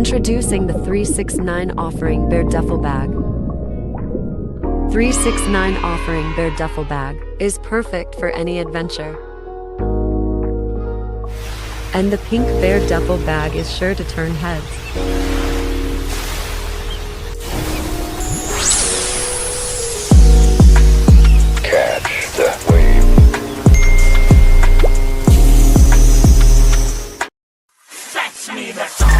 Introducing the 369 Offering Bear Duffel Bag. 369 Offering Bear Duffel Bag is perfect for any adventure. And the pink bear duffel bag is sure to turn heads. Catch that wave. That's me, that's all.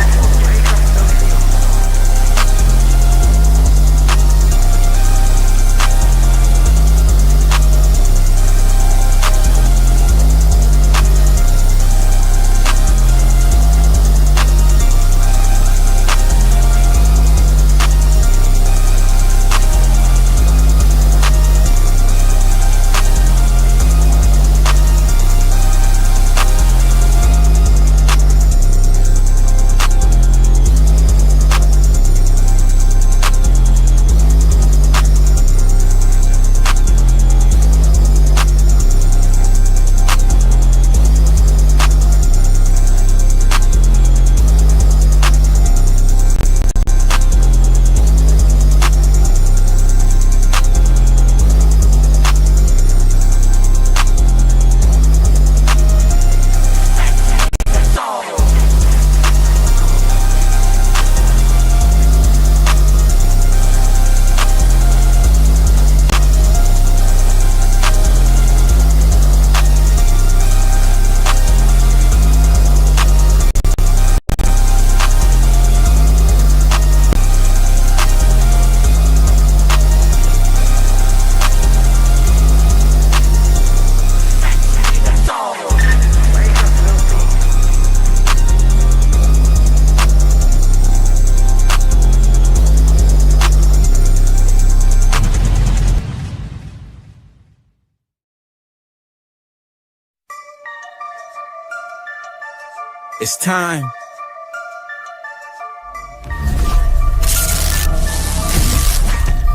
It's time.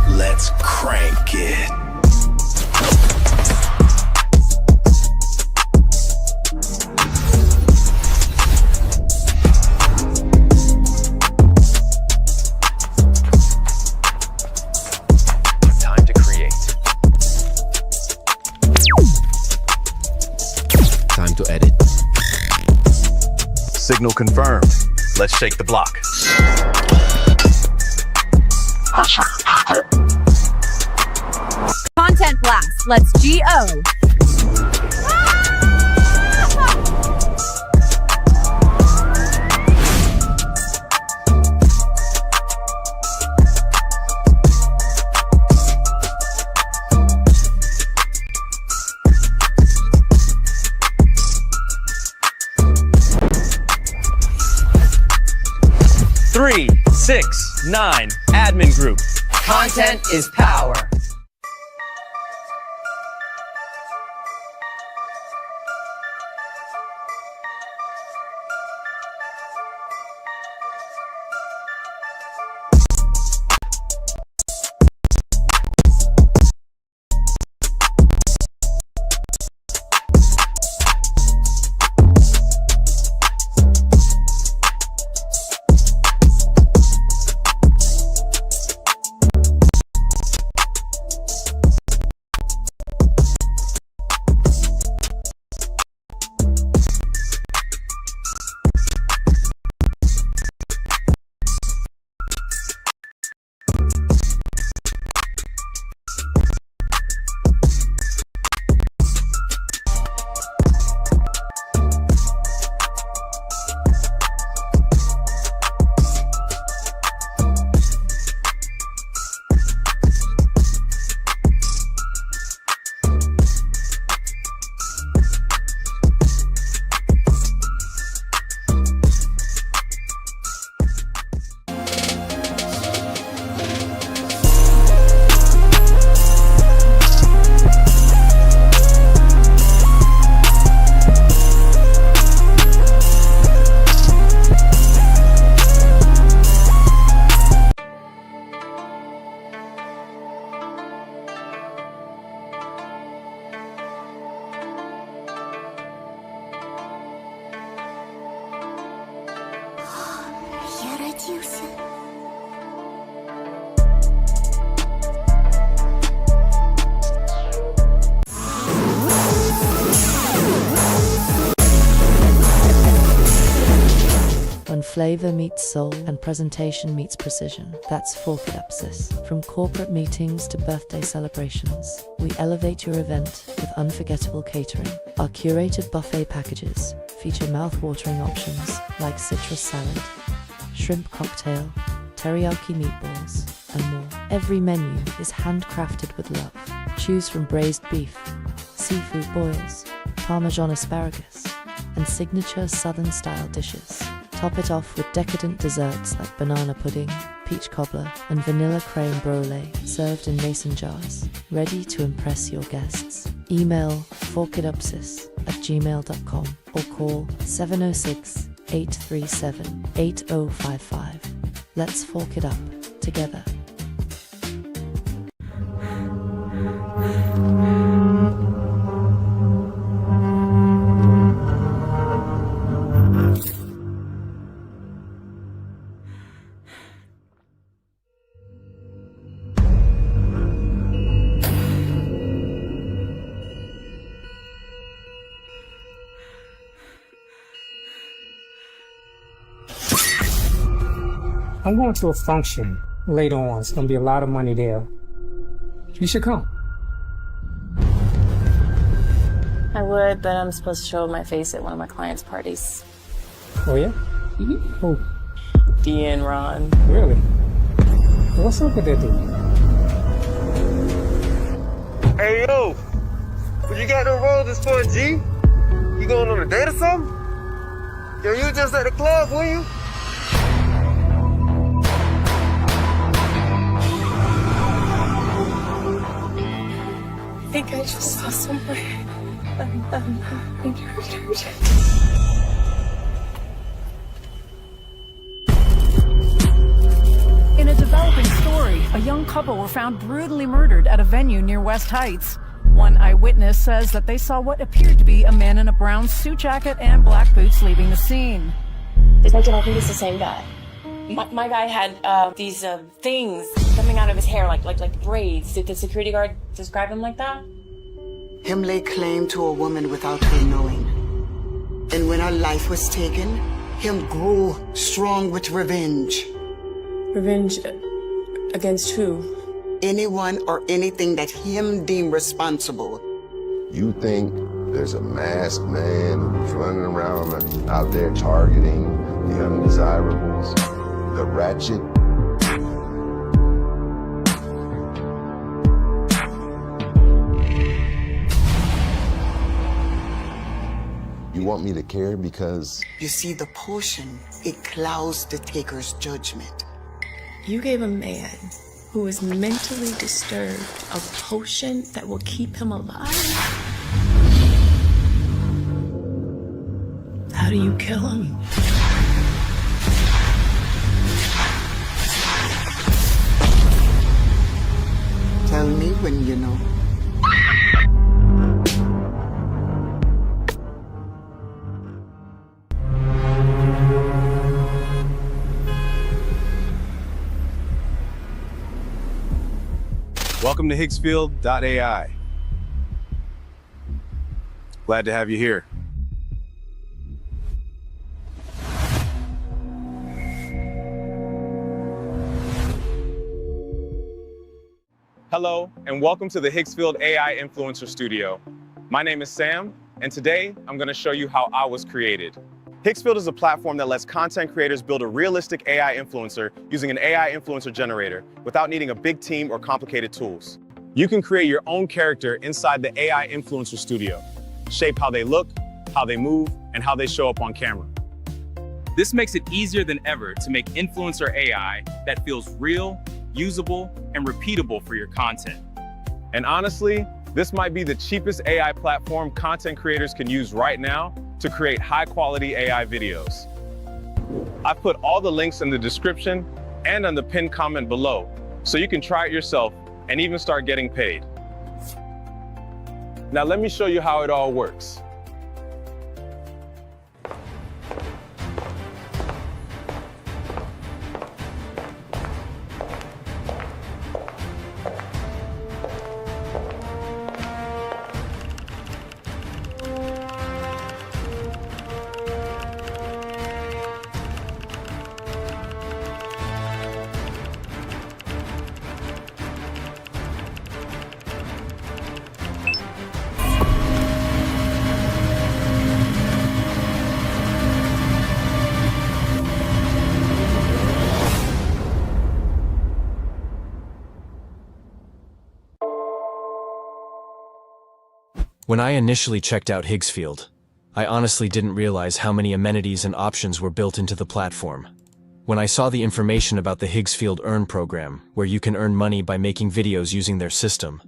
Let's crank it. Time to create. Time to edit. Signal confirmed. Let's shake the block. Content blast. Let's go. Three, 6, 9, admin group. Content is power. flavor meets soul and presentation meets precision. That's Fork It Up, sis. From corporate meetings to birthday celebrations, we elevate your event with unforgettable catering. Our curated buffet packages feature mouth-watering options like citrus salad, shrimp cocktail, teriyaki meatballs, and more. Every menu is handcrafted with love. Choose from braised beef, seafood boils, Parmesan asparagus, and signature Southern-style dishes. Top it off with decadent desserts like banana pudding, peach cobbler, and vanilla creme brulee, served in mason jars, ready to impress your guests. Email forkitupsis@gmail.com or call 706-837-8055. Let's fork it up together. I'm going to a function later on. It's going to be a lot of money there. You should come. I would, but I'm supposed to show my face at one of my clients' parties. Oh, yeah? Mm-hmm. Who? Dia and Ron. Really? What's up with that dude? Hey, yo! What you got no roses for, G? You going on a date or something? Yo, you just at the club, were you? I think I just saw somewhere. In a developing story, a young couple were found brutally murdered at a venue near West Heights. One eyewitness says that they saw what appeared to be a man in a brown suit jacket and black boots leaving the scene. I don't think it's the same guy. My guy had these things coming out of his hair, like braids. Did the security guard describe him like that? Him lay claim to a woman without her knowing. And when her life was taken, him grew strong with revenge. Revenge against who? Anyone or anything that him deemed responsible. You think there's a masked man who's running around out there targeting the undesirables, the ratchet? You want me to care because... You see, the potion, it clouds the taker's judgment. You gave a man who is mentally disturbed a potion that will keep him alive? How do you kill him? Tell me when you know. Welcome to Higgsfield.ai. Glad to have you here. Hello, and welcome to the Higgsfield AI Influencer Studio. My name is Sam, and today I'm going to show you how I was created. Higgsfield is a platform that lets content creators build a realistic AI influencer using an AI influencer generator without needing a big team or complicated tools. You can create your own character inside the AI Influencer Studio, shape how they look, how they move, and how they show up on camera. This makes it easier than ever to make influencer AI that feels real, usable, and repeatable for your content. And honestly, this might be the cheapest AI platform content creators can use right now to create high-quality AI videos. I've put all the links in the description and on the pinned comment below, so you can try it yourself and even start getting paid. Now let me show you how it all works. When I initially checked out Higgsfield, I honestly didn't realize how many amenities and options were built into the platform. When I saw the information about the Higgsfield Earn program, where you can earn money by making videos using their system,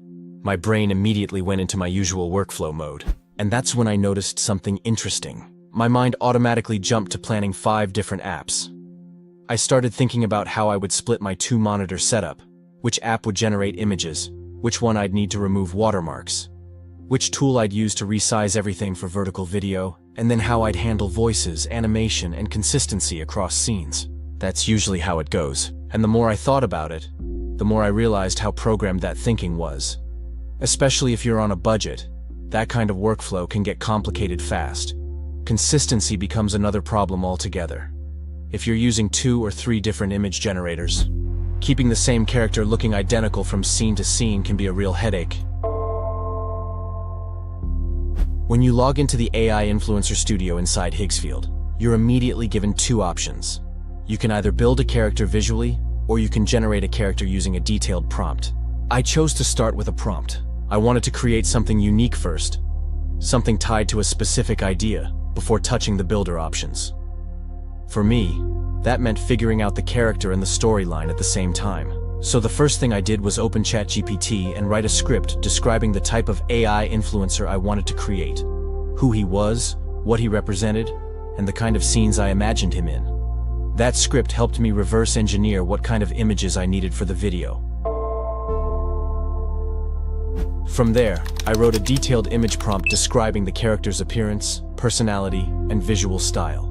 my brain immediately went into my usual workflow mode. And that's when I noticed something interesting. My mind automatically jumped to planning 5 different apps. I started thinking about how I would split my 2-monitor setup, which app would generate images, which one I'd need to remove watermarks, which tool I'd use to resize everything for vertical video, and then how I'd handle voices, animation, and consistency across scenes. That's usually how it goes, and the more I thought about it, the more I realized how programmed that thinking was. Especially if you're on a budget, that kind of workflow can get complicated fast. Consistency becomes another problem altogether. If you're using 2 or 3 different image generators, keeping the same character looking identical from scene to scene can be a real headache. When you log into the AI Influencer Studio inside Higgsfield, you're immediately given 2 options. You can either build a character visually, or you can generate a character using a detailed prompt. I chose to start with a prompt. I wanted to create something unique first, something tied to a specific idea, before touching the builder options. For me, that meant figuring out the character and the storyline at the same time. So the first thing I did was open ChatGPT and write a script describing the type of AI influencer I wanted to create, who he was, what he represented, and the kind of scenes I imagined him in. That script helped me reverse engineer what kind of images I needed for the video. From there, I wrote a detailed image prompt describing the character's appearance, personality, and visual style.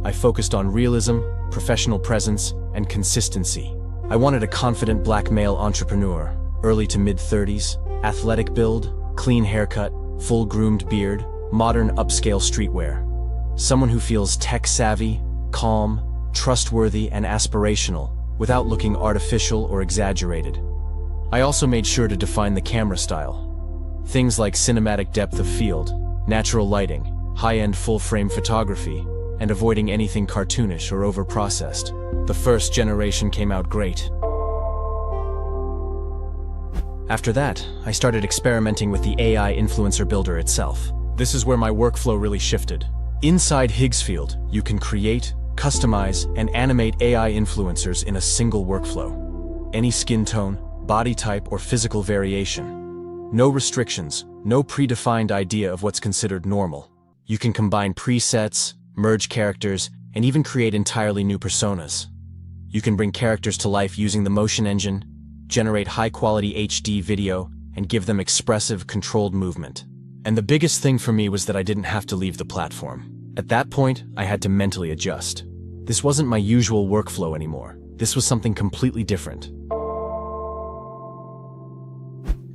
I focused on realism, professional presence, and consistency. I wanted a confident black male entrepreneur, early to mid-30s, athletic build, clean haircut, full-groomed beard, modern upscale streetwear. Someone who feels tech-savvy, calm, trustworthy, and aspirational, without looking artificial or exaggerated. I also made sure to define the camera style. Things like cinematic depth of field, natural lighting, high-end full-frame photography, and avoiding anything cartoonish or over-processed. The first generation came out great. After that, I started experimenting with the AI Influencer Builder itself. This is where my workflow really shifted. Inside Higgsfield, you can create, customize, and animate AI influencers in a single workflow. Any skin tone, body type, or physical variation. No restrictions, no predefined idea of what's considered normal. You can combine presets, merge characters, and even create entirely new personas. You can bring characters to life using the motion engine, generate high-quality HD video, and give them expressive, controlled movement. And the biggest thing for me was that I didn't have to leave the platform. At that point, I had to mentally adjust. This wasn't my usual workflow anymore. This was something completely different.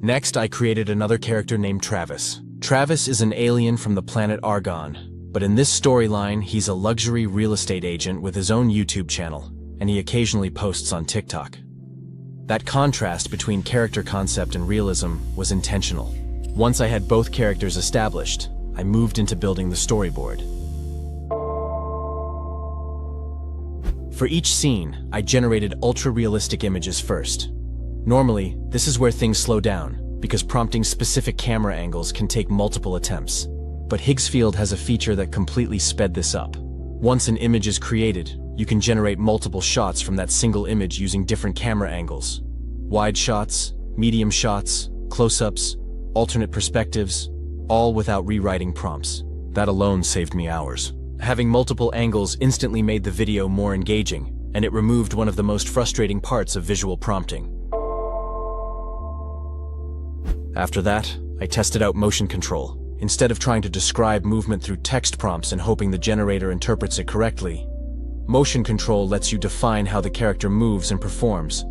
Next, I created another character named Travis. Travis is an alien from the planet Argon, but in this storyline, he's a luxury real estate agent with his own YouTube channel, and he occasionally posts on TikTok. That contrast between character concept and realism was intentional. Once I had both characters established, I moved into building the storyboard. For each scene, I generated ultra-realistic images first. Normally, this is where things slow down, because prompting specific camera angles can take multiple attempts. But Higgsfield has a feature that completely sped this up. Once an image is created, you can generate multiple shots from that single image using different camera angles. Wide shots, medium shots, close-ups, alternate perspectives, all without rewriting prompts. That alone saved me hours. Having multiple angles instantly made the video more engaging, and it removed one of the most frustrating parts of visual prompting. After that, I tested out motion control. Instead of trying to describe movement through text prompts and hoping the generator interprets it correctly, motion control lets you define how the character moves and performs.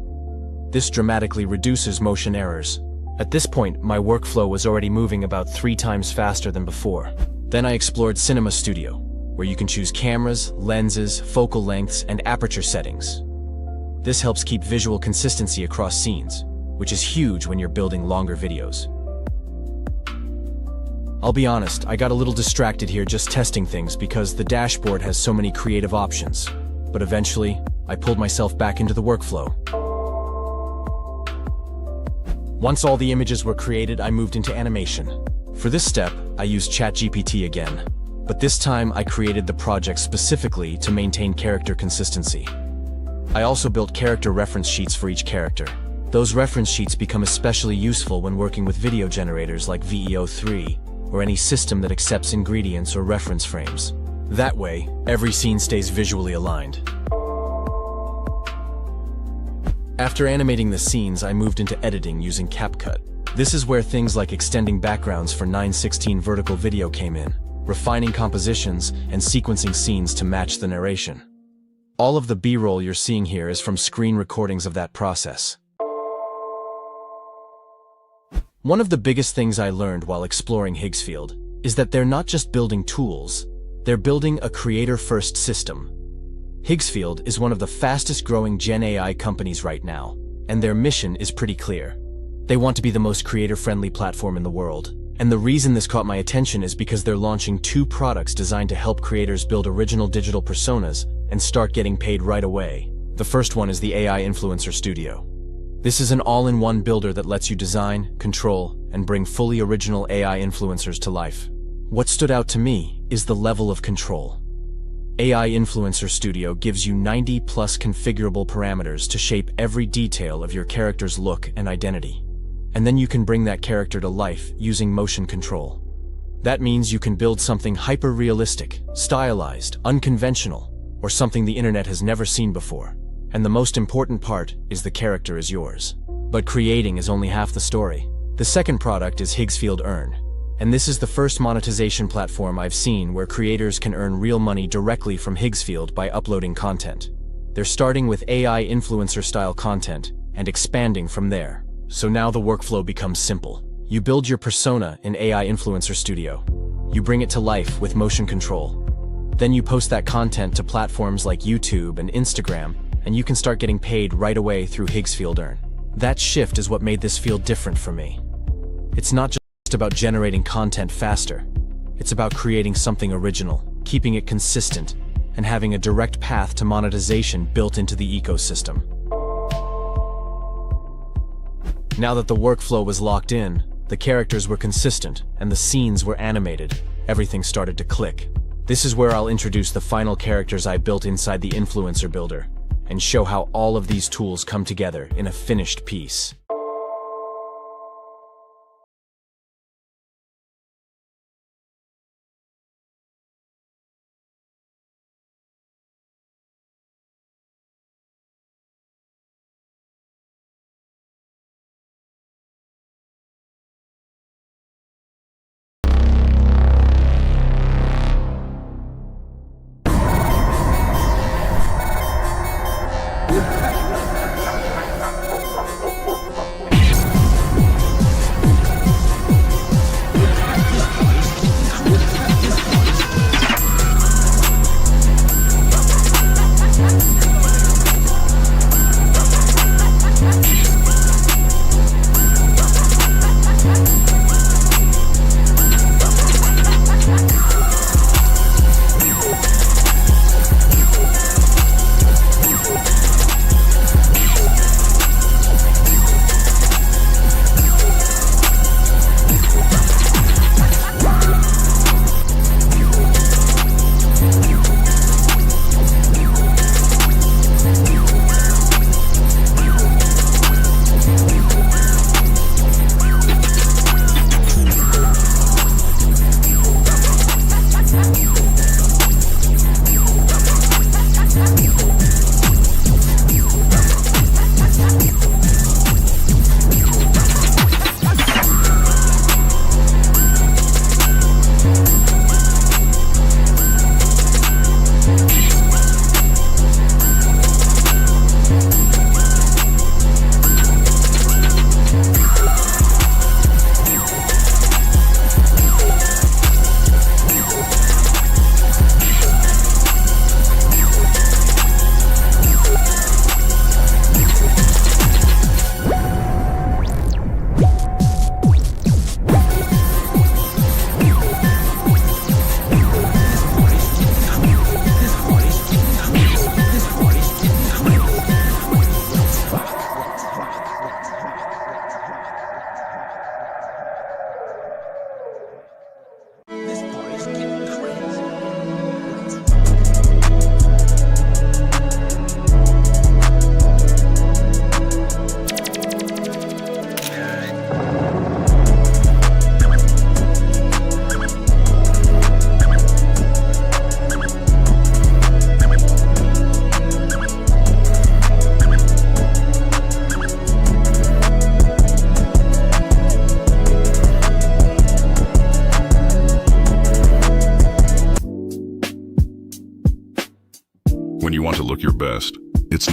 This dramatically reduces motion errors. At this point, my workflow was already moving about 3 times faster than before. Then I explored Cinema Studio, where you can choose cameras, lenses, focal lengths, and aperture settings. This helps keep visual consistency across scenes, which is huge when you're building longer videos. I'll be honest, I got a little distracted here just testing things because the dashboard has so many creative options. But eventually, I pulled myself back into the workflow. Once all the images were created, I moved into animation. For this step, I used ChatGPT again, but this time I created the project specifically to maintain character consistency. I also built character reference sheets for each character. Those reference sheets become especially useful when working with video generators like VEO3, or any system that accepts ingredients or reference frames. That way, every scene stays visually aligned. After animating the scenes, I moved into editing using CapCut. This is where things like extending backgrounds for 9:16 vertical video came in, refining compositions, and sequencing scenes to match the narration. All of the B-roll you're seeing here is from screen recordings of that process. One of the biggest things I learned while exploring Higgsfield is that they're not just building tools, they're building a creator-first system. Higgsfield is one of the fastest-growing Gen AI companies right now, and their mission is pretty clear. They want to be the most creator-friendly platform in the world, and the reason this caught my attention is because they're launching 2 products designed to help creators build original digital personas and start getting paid right away. The first one is the AI Influencer Studio. This is an all-in-one builder that lets you design, control, and bring fully original AI influencers to life. What stood out to me is the level of control. AI Influencer Studio gives you 90+ configurable parameters to shape every detail of your character's look and identity. And then you can bring that character to life using motion control. That means you can build something hyper-realistic, stylized, unconventional, or something the internet has never seen before. And the most important part is the character is yours. But creating is only half the story. The second product is Higgsfield Earn. And this is the first monetization platform I've seen where creators can earn real money directly from Higgsfield by uploading content. They're starting with AI influencer-style content and expanding from there. So now the workflow becomes simple. You build your persona in AI Influencer Studio. You bring it to life with motion control. Then you post that content to platforms like YouTube and Instagram, and you can start getting paid right away through Higgsfield Earn. That shift is what made this feel different for me. It's not just about generating content faster. It's about creating something original, keeping it consistent, and having a direct path to monetization built into the ecosystem. Now that the workflow was locked in, the characters were consistent, and the scenes were animated, everything started to click. This is where I'll introduce the final characters I built inside the Influencer Builder, and show how all of these tools come together in a finished piece.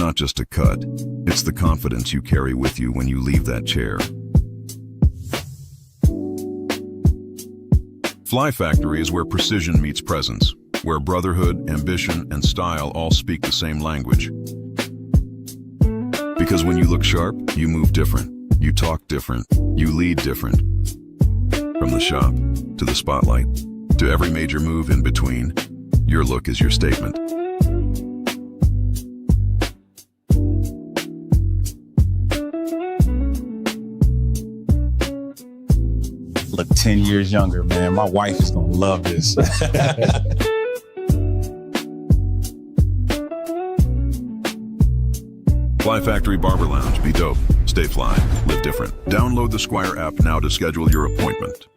not just a cut, it's the confidence you carry with you when you leave that chair. Fly Factory is where precision meets presence, where brotherhood, ambition, and style all speak the same language. Because when you look sharp, you move different, you talk different, you lead different. From the shop, to the spotlight, to every major move in between, your look is your statement. Look 10 years younger, man. My wife is gonna love this. Fly Factory Barber Lounge. Be dope. Stay fly. Live different. Download the Squire app now to schedule your appointment.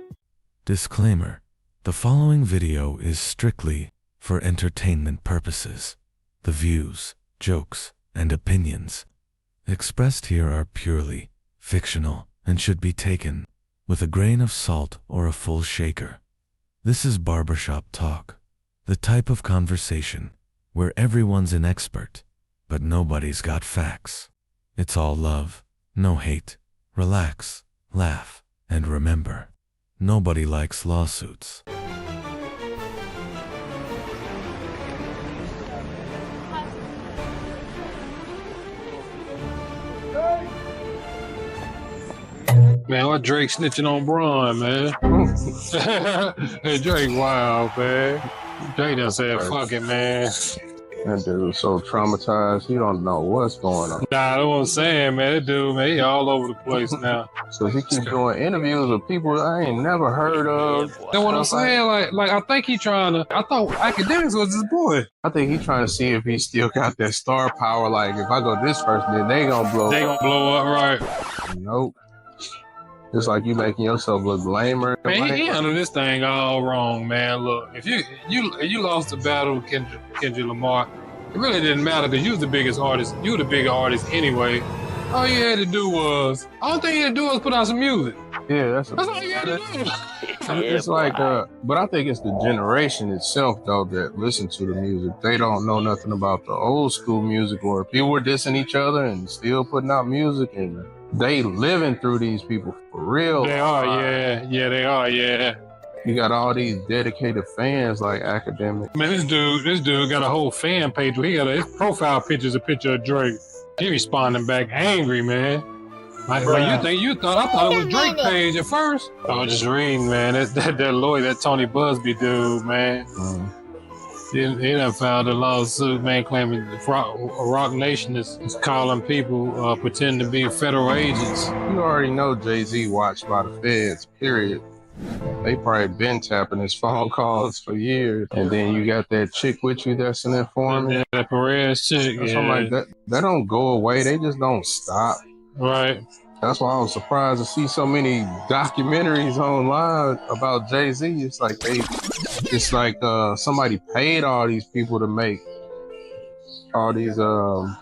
Disclaimer. The following video is strictly for entertainment purposes. The views, jokes, and opinions expressed here are purely fictional and should be taken with a grain of salt or a full shaker. This is barbershop talk, the type of conversation where everyone's an expert, but nobody's got facts. It's all love, no hate. Relax, laugh, and remember, nobody likes lawsuits. Man, why Drake snitching on Braun, man? Hey, Drake, wow, man. Drake done said, fuck it, man. That dude was so traumatized, he don't know what's going on. Nah, that's what I'm saying, man. That dude, man, he all over the place now. So he keeps doing interviews with people I ain't never heard of. That's what I'm saying. Like I think he trying to. I thought Academics was his boy. I think he trying to see if he still got that star power. Like if I go this person, then they gonna blow. They gonna blow up, right? Nope. It's like you making yourself look lamer. Man, he handled this thing all wrong, man. Look, if you lost the battle with Kendrick Lamar, it really didn't matter because you was the biggest artist. You were the bigger artist anyway. All you had to do was, all thing you had to do was put out some music. Yeah, that's all you had to do. It's like, but I think it's the generation itself though that listen to the music. They don't know nothing about the old school music where people were dissing each other and still putting out music, and they living through these people for real. They are, yeah, they are, yeah. You got all these dedicated fans like Academic. Man, this dude got a whole fan page where he got his profile picture is a picture of Drake. He responding back angry, man. Like I thought it was Drake page at first. I was just reading, man. That lawyer, that Tony Busby dude, man. He done filed a lawsuit, man, claiming Rock Nation is calling people pretending to be federal agents. You already know Jay-Z watched by the feds, period. They probably been tapping his phone calls for years. And then you got that chick with you that's an informant. Yeah, that Perez chick. Something like that. They don't go away. They just don't stop. Right. That's why I was surprised to see so many documentaries online about Jay-Z. It's like somebody paid all these people to make all these. Who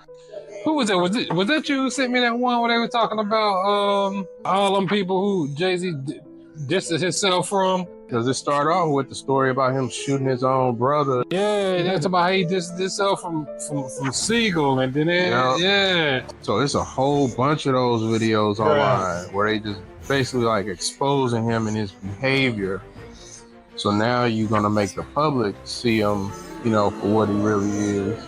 was that? Was that you who sent me that one where they were talking about all them people who Jay-Z distanced himself from? Because it started off with the story about him shooting his own brother. Yeah, that's about how he distanced himself from Siegel, and then yeah. So it's a whole bunch of those videos online where they just basically like exposing him and his behavior. So now you're gonna make the public see him, for what he really is.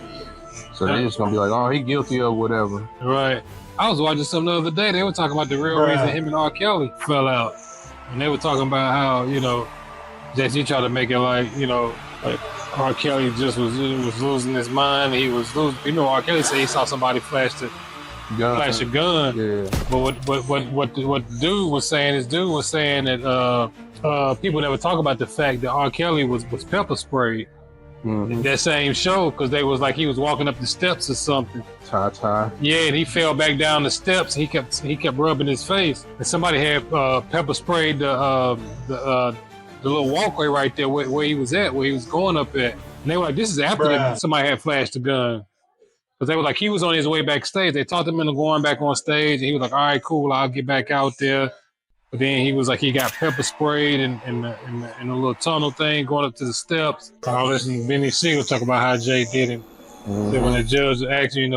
So they're just gonna be like, oh, he guilty of whatever. Right. I was watching something the other day. They were talking about the real reason him and R. Kelly fell out. And they were talking about how, Jay-Z tried to make it like R. Kelly just was losing his mind. He was losing. R. Kelly said he saw somebody flash a gun. Yeah. But what the dude was saying that people never talk about the fact that R. Kelly was pepper sprayed in that same show because they was like he was walking up the steps or something. Yeah, and he fell back down the steps. He kept rubbing his face, and somebody had pepper sprayed the little walkway right there where he was at, where he was going up at. And they were like, "This is after somebody had flashed the gun." Because they were like, he was on his way backstage. They talked him into going back on stage, and he was like, "All right, cool, I'll get back out there." But then he was like, he got pepper sprayed in a little tunnel thing going up to the steps. All this, and Benny Siegel talk about how Jay did him. So when the judge asks you,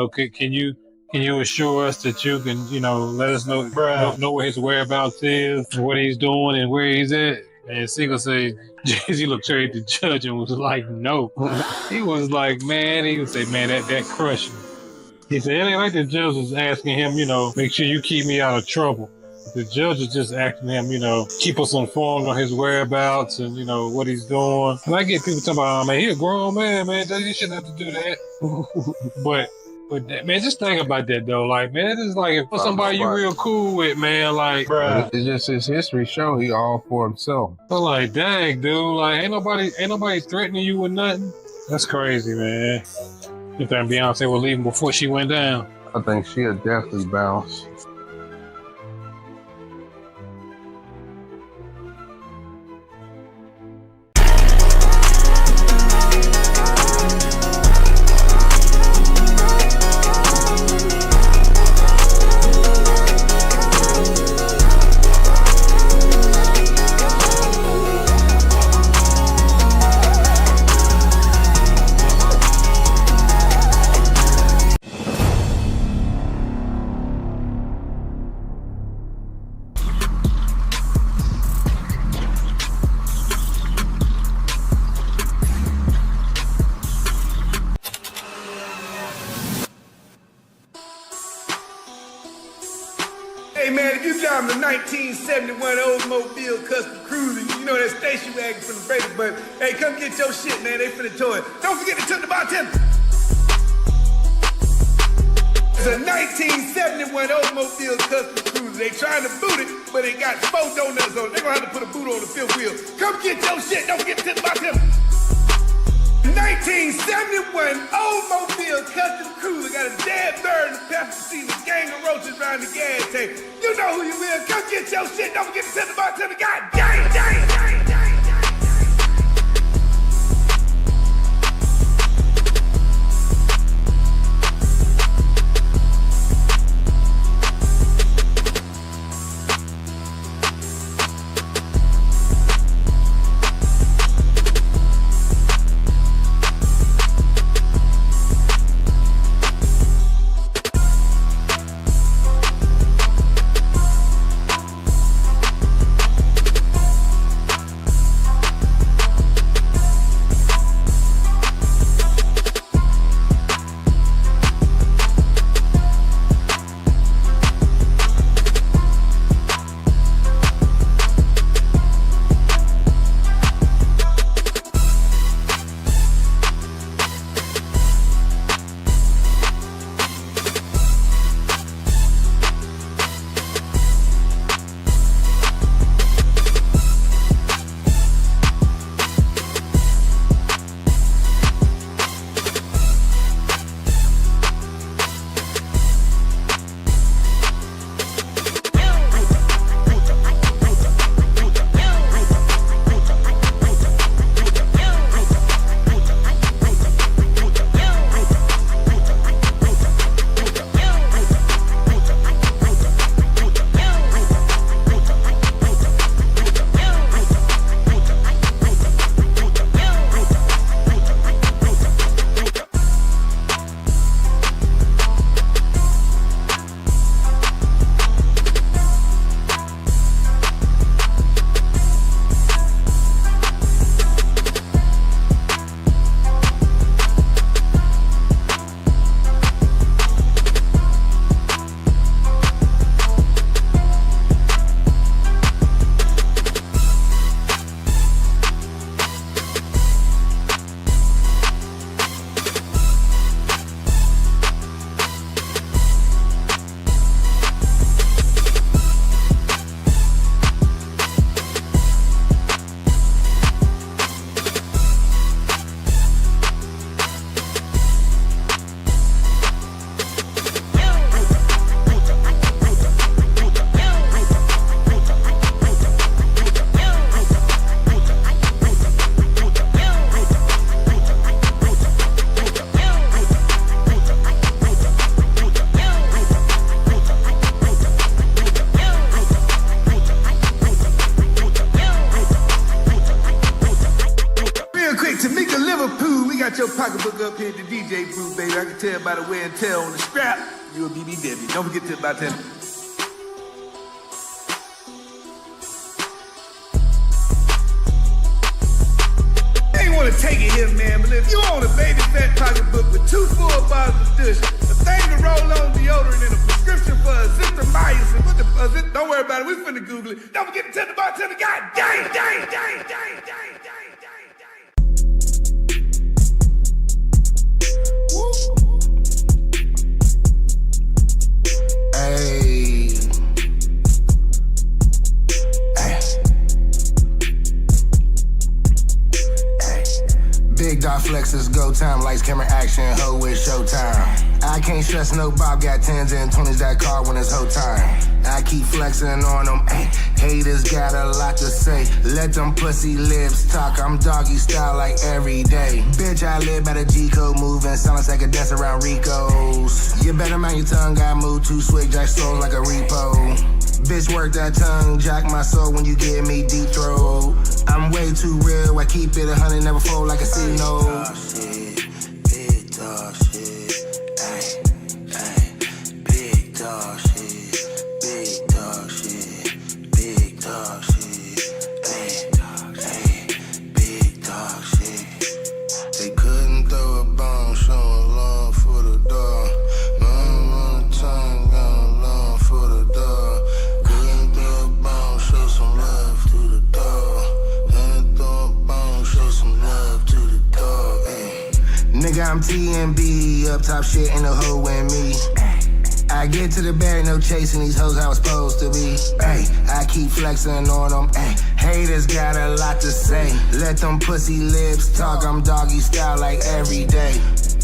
can you assure us that you can, let us know where his whereabouts is, and what he's doing, and where he's at? And Siegel say, he looked straight at the judge and was like, no. He was like, man, he would say, man, that crushed me. He said, it ain't like the judge was asking him, make sure you keep me out of trouble. The judge is just asking him, keep us informed on his whereabouts and, what he's doing. And I get people talking about, man, he a grown man, you shouldn't have to do that. But man, just think about that though. Like, man, it's like if somebody you real cool with, man, like, bruh. It's just his history show he all for himself. But like, dang, dude, like, ain't nobody threatening you with nothing. That's crazy, man. You think Beyonce will leave him before she went down? I think she'll definitely bounce. Hey man, if you drive the 1971 Oldsmobile Custom Cruiser, you know that station wagon from the Brady Bunch. Hey, come get your shit, man. They finna tow it. Don't forget to tip the bartender. It's a 1971 Oldsmobile Custom Cruiser. They trying to boot it, but it got 4 donuts on it. They're gonna have to put a boot on the 5th wheel. Come get your shit. Don't forget to tip the bartender. 1971 Oldsmobile Custom Cruiser got a dead bird in the passenger seat and a gang of roaches around the gas tank. You know who you is. Come get your shit. Don't forget to tip the bartender. God dang, dang, dang, dang. book up here at the DJ booth, baby. I can tell by the wear and tear on the strap. You a BBW. Don't forget to about that. I ain't wanna take it here, man, but if you own a baby fat pocketbook with 2 full bottles of dish, a thing to roll on deodorant, and a prescription for azithromycin, what the fuck is it? Don't worry about it, we finna Google it. Don't forget to tell the bartender, God dang, dang, dang, dang, dang, dang, dang, dang. Woo. Hey. Big dot flexes, go time, lights, camera, action, ho, it's showtime. I can't stress no Bob, got 10s and 20s that car when it's ho time. I keep flexing on them, haters got a lot to say. Let them pussy lips talk, I'm doggy style like every day. Bitch, I live by the G-code, moving, sound like a dance around Rico's. You better mind your tongue, I move too swift, jack souls like a repo. Bitch, work that tongue, jack my soul when you get me deep throat. I'm way too real, I keep it 100, never fold like a C-note. Big dog shit, ayy, ayy. Big dog shit, big dog shit, big dog shit, ayy, ayy. Big dog shit. They couldn't throw a bomb, showing love for the dog. None on the tongue, got love for the dog. Couldn't throw a bomb, show some love to the dog. Show some love to the dog, ayy. Nigga, I'm TMB, up top shit, ain't no hoe in me. I get to the bag, no chasing these hoes I was supposed to be. Ay, I keep flexing on them, ay. Haters got a lot to say. Let them pussy lips talk, I'm doggy style like every day.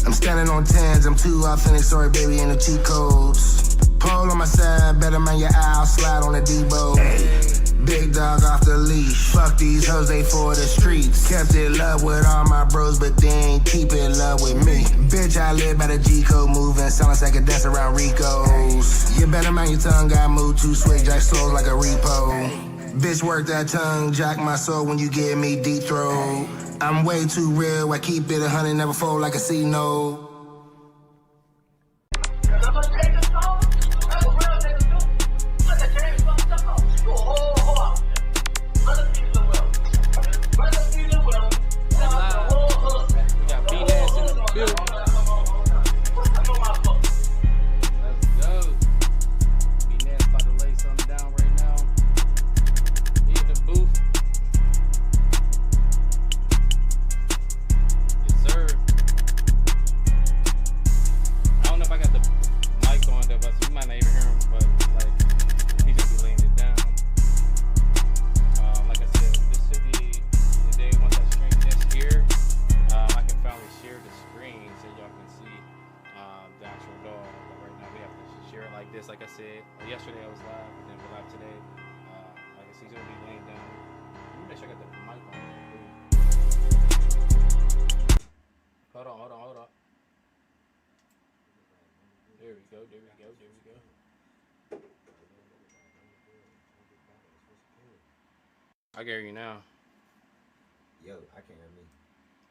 I'm standing on 10s, I'm too authentic, sorry baby, ain't no cheat codes. Pole on my side, better mind your eye, I'll slide on the Debo. Ay. Big dog off the leash. Fuck these hoes, they for the streets. Kept it love with all my bros, but they ain't keep it love with me. Bitch, I live by the G-code, moving, sound like a dance around Rico's. You better mind your tongue, I move too swift, jack souls like a repo. Bitch, work that tongue, jack my soul when you get me deep throat. I'm way too real, I keep it 100, never fold like a C-note. Like I said, yesterday I was live, and then we're live today. Like I said, he's gonna be laying down. Let me make sure I got the mic on. Hold on. There we go. I can hear you now. Yo, I can't hear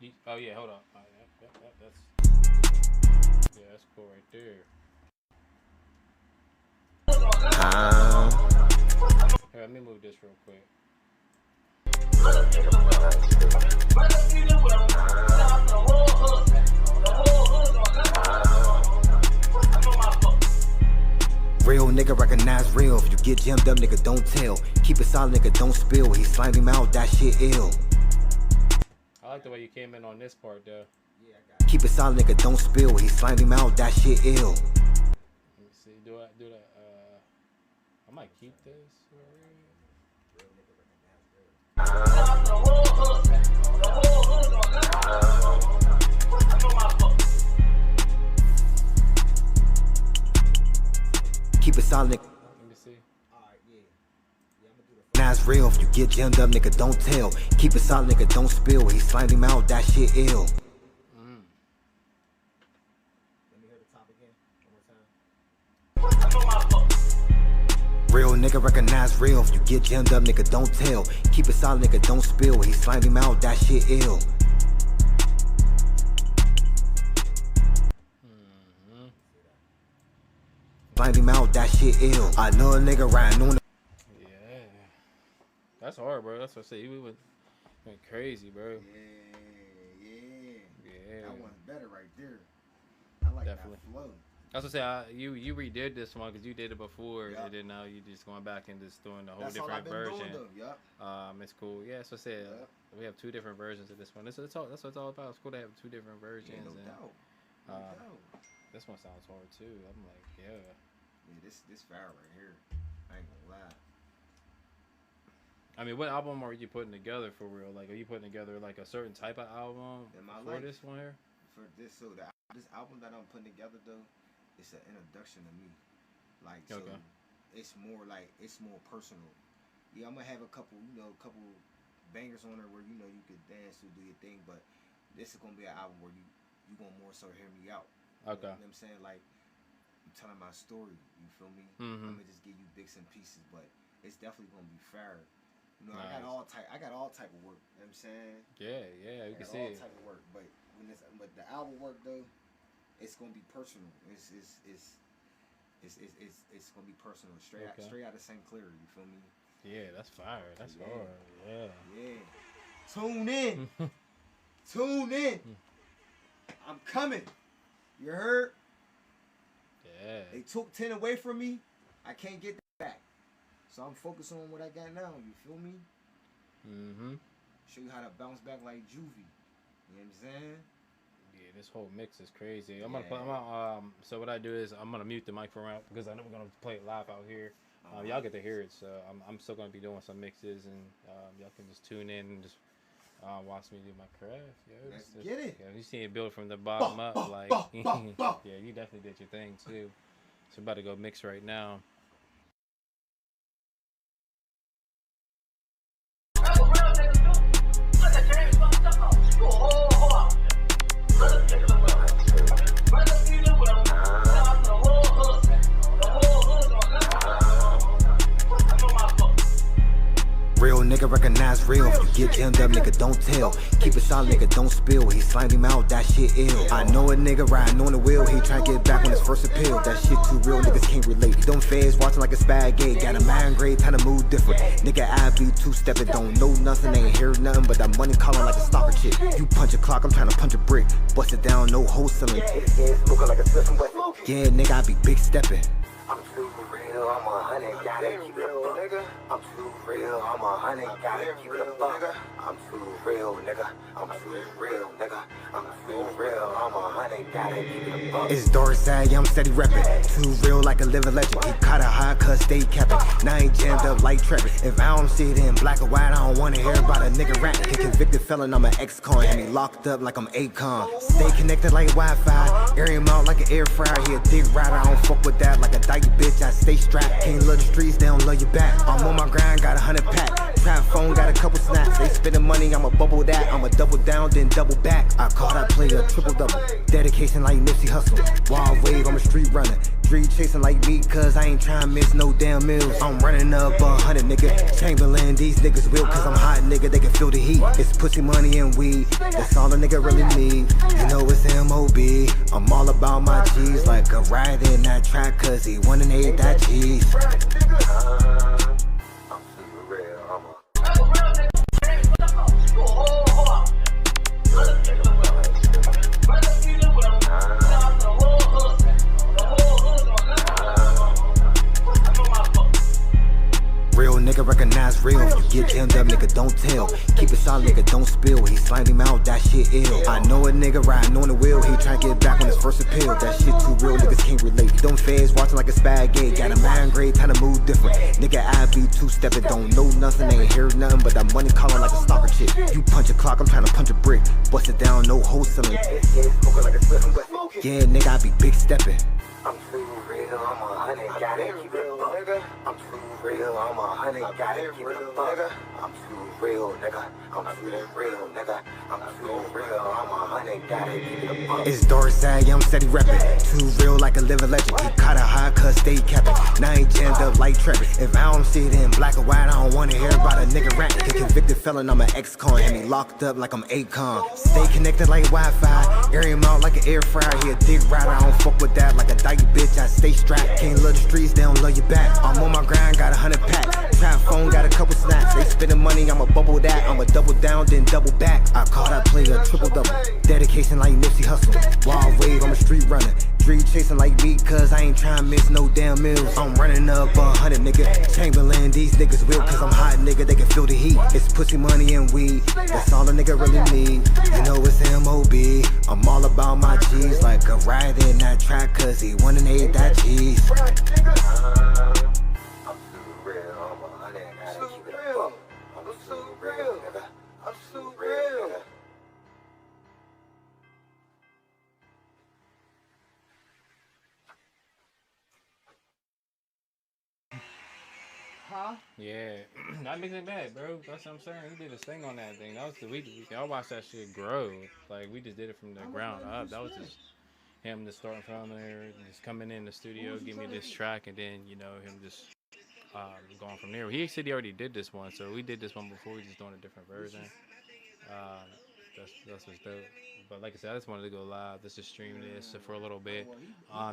me. Oh yeah, hold on. That's cool right there. Here, let me move this real quick. Real nigga recognize real. If you get jammed up, nigga, don't tell. Keep it solid, nigga, don't spill. He slimed him out, that shit ill. I like the way you came in on this part, though. Keep it solid, nigga, don't spill. He slimed him out, that shit ill. Let me see, do that? I might keep this. Keep it solid, nigga. Let me see. That's real. If you get jammed up, nigga, don't tell. Keep it solid, nigga, don't spill. He slimed him out, that shit ill. Real nigga recognize real. If you get jammed up, nigga, don't tell. Keep it solid, nigga, don't spill. He slimed him out, that shit ill. Find him out, that shit ill. I know a nigga riding on the. Yeah. That's hard, bro. That's what I say. We went crazy, bro. Yeah. That one's better right there. I like Definitely. that flow. That's what I say. You redid this one because you did it before, and then now you just going back and just doing a whole different version. It's cool. Yeah, so I said we have 2 different versions of this one. That's what it's all about. It's cool to have 2 different versions. No doubt. This one sounds hard too. I'm like, yeah. Yeah, this fire right here. I ain't gonna lie. I mean, what album are you putting together for real? Like, are you putting together like a certain type of album for this one here? For this, this album that I'm putting together though, it's an introduction to me. Like, so it's more personal. Yeah, I'm gonna have a couple bangers on there where you could dance to do your thing, but this is gonna be an album where you gonna more so hear me out. Okay. You know what I'm saying? Like, I'm telling my story. You feel me? Mm-hmm. I'm gonna just give you bits and pieces, but it's definitely gonna be fair. You know, nice. I got all type of work. You know what I'm saying? Yeah, you can see it. All type of work, but the album work though, it's gonna be personal. It's gonna be personal. Straight out of St. Clair. You feel me? Yeah, that's fire. That's hard. Yeah. Tune in. Tune in. I'm coming. You heard? Yeah. They took 10 away from me. I can't get that back. So I'm focused on what I got now. You feel me? Mm-hmm. Show you how to bounce back like Juvie. You know what I'm saying? Yeah, this whole mix is crazy. So what I do is I'm gonna mute the mic for around because I know we're gonna play it live out here. Y'all get to hear it, so I'm still gonna be doing some mixes, and y'all can just tune in and just watch me do my craft. Let's get it. Yeah, you see it build from the bottom up, like yeah, you definitely did your thing too. So I'm about to go mix right now. Real nigga recognize real. If you get jammed up, nigga, don't tell. Keep it solid, nigga, don't spill. He slimed him out, that shit ill. I know a nigga riding on the wheel. He tryna get back on his first appeal. That shit too real, niggas can't relate. Them feds watching like a spaghetti. Got a mind grade, time to move different. Nigga, I be two-stepping, don't know nothing, ain't hear nothing but that money calling like a stalker chick. You punch a clock, I'm trying to punch a brick. Bust it down, no wholesaling. Smoking like a yeah, nigga, I be big stepping. I'm too real, I'm 100, gotta keep it a nigga. I'm too real, I'm 100, gotta keep it a buck. I'm too real, nigga. I'm too real, nigga. I'm too real, I'm 100, gotta keep it a buck. It's Dorsey, I'm steady reppin'. Too real like a living legend. He caught a high cut, stay capping. Now I ain't jammed up like Trevor. If I don't see it in black or white, I don't wanna hear about a nigga rapping. He convicted felon, I'm an ex-con. And he locked up like I'm Akon. Stay connected like Wi-Fi. Air him out like an air fryer. He a dick rider, I don't fuck with that. Like a dyke bitch, I stay strapped. Can't love the streets, they don't love you back. I'm on my grind, got 100 pack. Trap phone, got a couple snaps. They spending money, I'ma bubble that. I'ma double down, then double back. I call that play a triple-double. Dedication like Nipsey Hussle. Wild wave, I'm a street runner. Street chasing like me, cause I ain't trying to miss no damn meals. I'm running up 100, nigga. Chamberlain, these niggas will, cause I'm hot, nigga. They can feel the heat. It's pussy, money, and weed. That's all a nigga really need. You know it's M.O.B. I'm all about my G's, like a ride in that track, cause he wanna hate that cheese. Real nigga recognize real. If you get jammed up, nigga, don't tell. Keep it solid, nigga, don't spill. He slimed him out, that shit ill. I know a nigga riding on the wheel. He tryna get back on his first appeal. That shit too real, niggas can't relate. Them feds watching like a spaghetti. Got a mind grade, time to move different. Nigga, I be two-stepping, don't know nothing, ain't hear nothing but that money calling like a stalker chick. You punch a clock, I'm trying to punch a brick. Bust it down, no wholesaling. Yeah, nigga, I be big stepping. I'm too real, I'm 100, gotta keep it a buck. I'm too real, I'm 100, gotta keep it a buck. I'm too real, nigga. I'm too real, nigga. I'm too real, I'm 100, gotta keep it a buck. It's Dorsey, I'm steady reppin'. Too real like a living legend. He caught a high cut, stay capping. Now I ain't jammed up like Trevor. If I don't see it in black or white, I don't wanna hear about a nigga rapping. He convicted felon, I'm an ex-con. And he locked up like I'm Akon. Stay connected like Wi-Fi. Air him out like an air fryer. He a dick rider, I don't fuck with that. Like a dyke like you, bitch, I stay strapped. Can't love the streets, they don't love you back. I'm on my grind, got 100 pack. Trap phone, got a couple snaps. They spending money, I'ma bubble that. I'ma double down, then double back. I call that play a triple double. Dedication like Nipsey Hussle. Wild wave, I'm a street runner. Street chasing like me, cause I ain't trying to miss no damn meals. I'm running up 100, nigga. Chamberlain, these niggas real, cause I'm hot, nigga. They can feel the heat. It's pussy, money, and weed. That's all a nigga really need. You know it's M.O.B. I'm all about my G's, like a ride in that track, cause he won and ate that cheese. Yeah, that makes it bad, bro. That's what I'm saying. He did his thing on that thing. That was y'all watched that shit grow. Like, we just did it from the ground up. That was just him just starting from there, just coming in the studio, give me this track, and then, you know, him just going from there. He said he already did this one, so we did this one before. We're just doing a different version. That's what's dope. But like I said, I just wanted to go live. Let's just stream this for a little bit.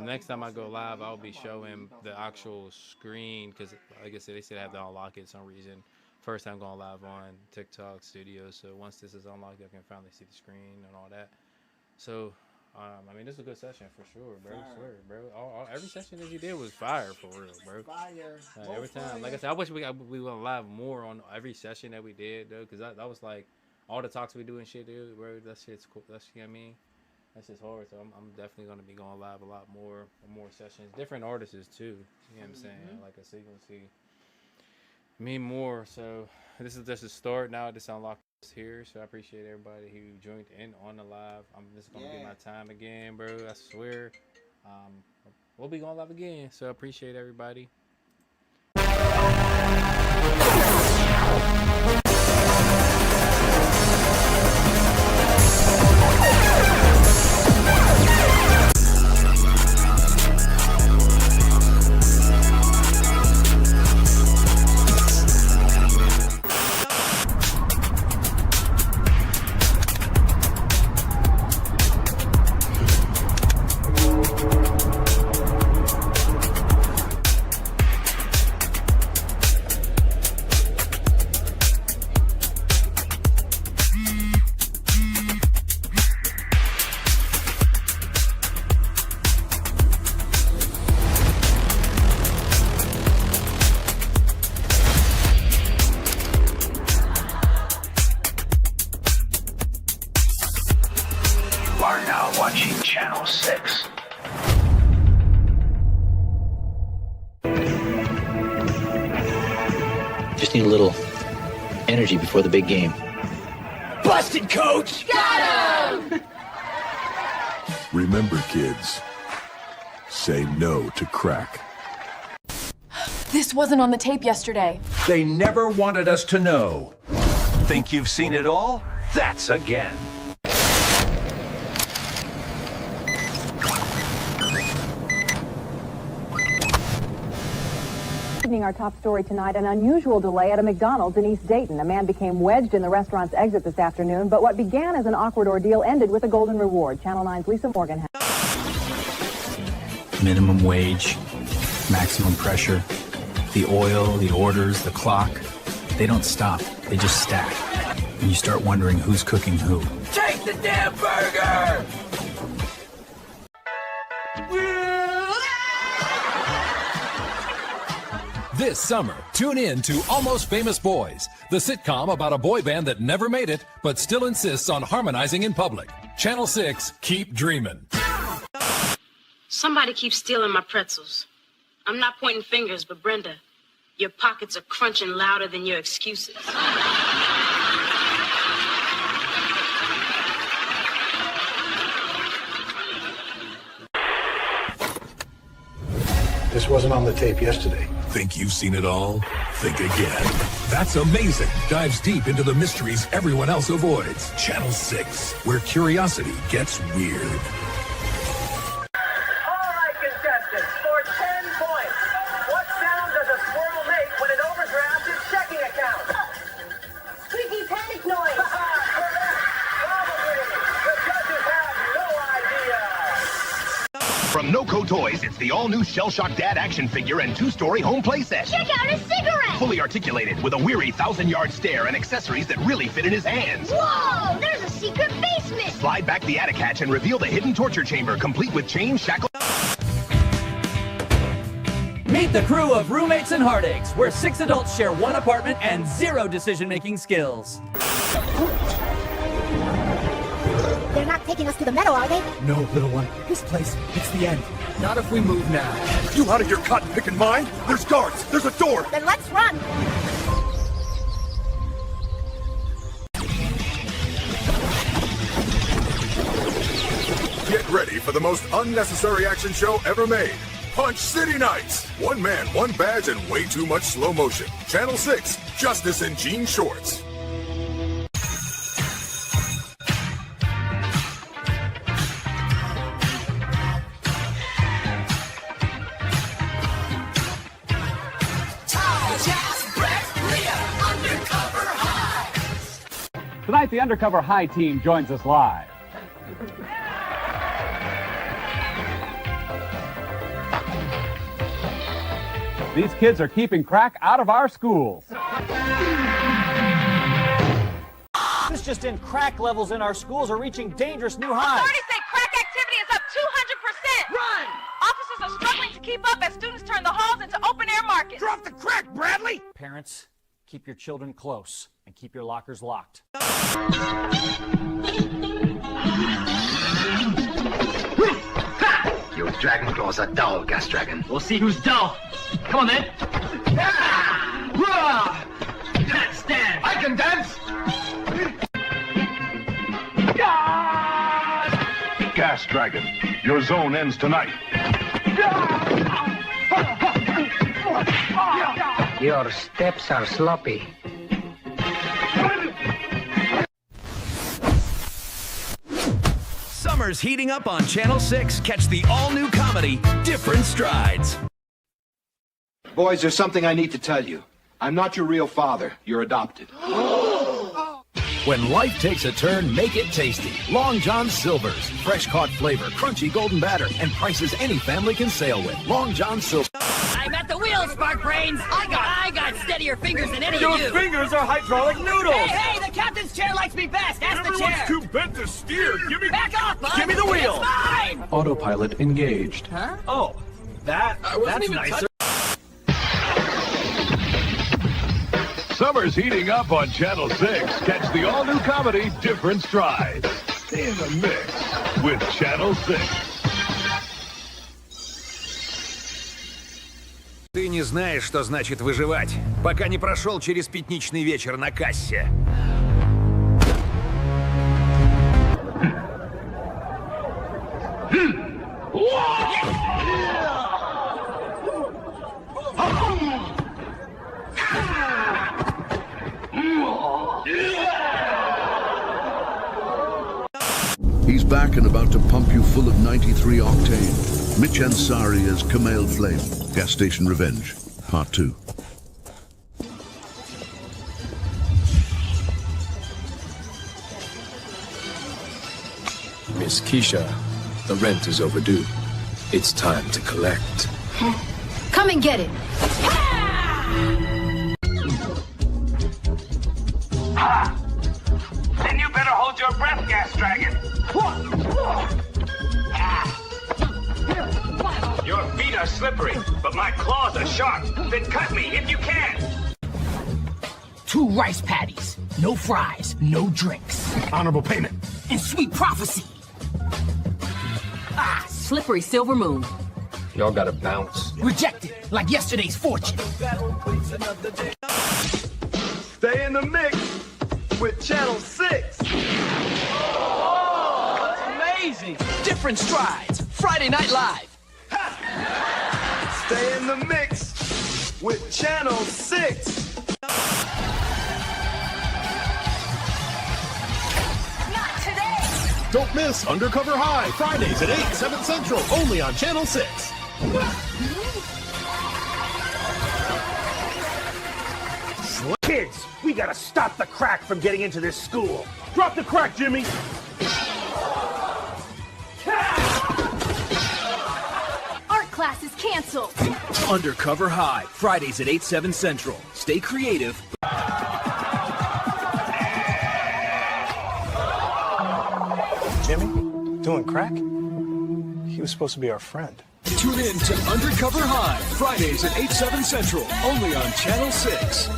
Next time I go live, I'll be showing the actual screen, because like I said, they said I have to unlock it for some reason. First time going live on TikTok Studio, so once this is unlocked, I can finally see the screen and all that. So, I mean, this is a good session for sure, bro. I swear, bro. Every session that you did was fire for real, bro. Fire. Every time. Like I said, I wish we went live more on every session that we did, though, because that was like all the talks we do and shit, dude, bro. That shit's cool. That's, you know what I mean? That's just hard. So I'm definitely gonna be going live a lot more sessions, different artists too. You know what I'm saying? Like I said, you're gonna see me more. So this is just a start. Now this unlocked here, so I appreciate everybody who joined in on the live. I'm just gonna get my time again, bro. I swear. We'll be going live again, so I appreciate everybody. watching Channel 6. Just need a little energy before the big game. Busted, coach! Got him! Remember, kids, say no to crack. This wasn't on the tape yesterday. They never wanted us to know. Think you've seen it all? That's again. Our top story tonight, an unusual delay at a McDonald's in East Dayton. A man became wedged in the restaurant's exit this afternoon, but what began as an awkward ordeal ended with a golden reward. Channel 9's Lisa Morgan. Minimum wage, maximum pressure, the oil, the orders, the clock, they don't stop. They just stack. And you start wondering who's cooking who. Take the damn burger! This summer, tune in to Almost Famous Boys, the sitcom about a boy band that never made it, but still insists on harmonizing in public. Channel 6, keep dreaming. Somebody keeps stealing my pretzels. I'm not pointing fingers, but Brenda, your pockets are crunching louder than your excuses. This wasn't on the tape yesterday. Think you've seen it all? Think again. That's Amazing dives deep into the mysteries everyone else avoids. Channel 6, where curiosity gets weird. All right, contestants, for 10 points, what sound does a squirrel make when it overdrafts its checking account? Squeaky panic noise. Probably. The judges have no idea. From Noco Toys, it's the all-new Shell Shock Dad action figure and 2-story home playset. Check out his cigarette! Fully articulated with a weary 1,000-yard stare and accessories that really fit in his hands. Whoa! There's a secret basement! Slide back the attic hatch and reveal the hidden torture chamber, complete with chains, shackles. Meet the crew of Roommates and Heartaches, where 6 adults share 1 apartment and 0 decision-making skills. They're not taking us to the meadow, are they? No, little one. This place, it's the end. Not if we move now. You out of your cotton-picking mind? There's guards! There's a door! Then let's run! Get ready for the most unnecessary action show ever made. Punch City Nights! 1 man, 1 badge, and way too much slow motion. Channel 6, Justice in Jean Shorts. Tonight, the Undercover High team joins us live. These kids are keeping crack out of our schools. This just in, crack levels in our schools are reaching dangerous new highs. Authorities say crack activity is up 200%. Run! Officers are struggling to keep up as students turn the halls into open-air markets. Drop the crack, Bradley! Parents, keep your children close and keep your lockers locked. Your dragon claws are dull, Gas Dragon. We'll see who's dull. Come on, then. Let's dance. I can dance. Gas Dragon, your zone ends tonight. Your steps are sloppy. Summer's heating up on Channel 6. Catch the all-new comedy, Different Strides. Boys, there's something I need to tell you. I'm not your real father. You're adopted. When life takes a turn, make it tasty. Long John Silver's. Fresh caught flavor, crunchy golden batter, and prices any family can sail with. Long John Silver. I'm at the wheel, Spark Brains. I got steadier fingers than any of you. Your fingers are hydraulic noodles. Hey, the captain's chair likes me best. Ask the chair. Everyone's too bent to steer. Give me... Back off, bud. Give me the wheel. It's mine. Autopilot engaged. Huh? Oh, that's nicer. Summer's heating up on Channel 6. Catch the all-new comedy, Different Strides. Stay in the mix with Channel 6. Ты не знаешь, что значит выживать, пока не прошел через пятничный вечер на кассе. He's back and about to pump you full of 93 octane. Mitch Ansari as Kamal Flame. Gas Station Revenge, Part 2. Miss Keisha, the rent is overdue. It's time to collect. Come and get it. Ha! Then you better hold your breath, Gas Dragon. Your feet are slippery, but my claws are sharp. Then cut me if you can. 2 rice patties, no fries, no drinks. Honorable payment. And sweet prophecy. Ah, slippery silver moon. Y'all gotta bounce. Rejected, like yesterday's fortune. Stay in the mix with Channel 6. Oh, that's amazing. Different Strides, Friday Night Live. Stay in the mix with Channel 6. Not today. Don't miss Undercover High, Fridays at 8, 7 Central, only on Channel 6. Kids, we gotta stop the crack from getting into this school. Drop the crack, Jimmy. canceled. Undercover High, Fridays at 8, 7 Central. Stay creative. Jimmy? Doing crack? He was supposed to be our friend. Tune in to Undercover High, Fridays at 8, 7 Central, only on Channel 6.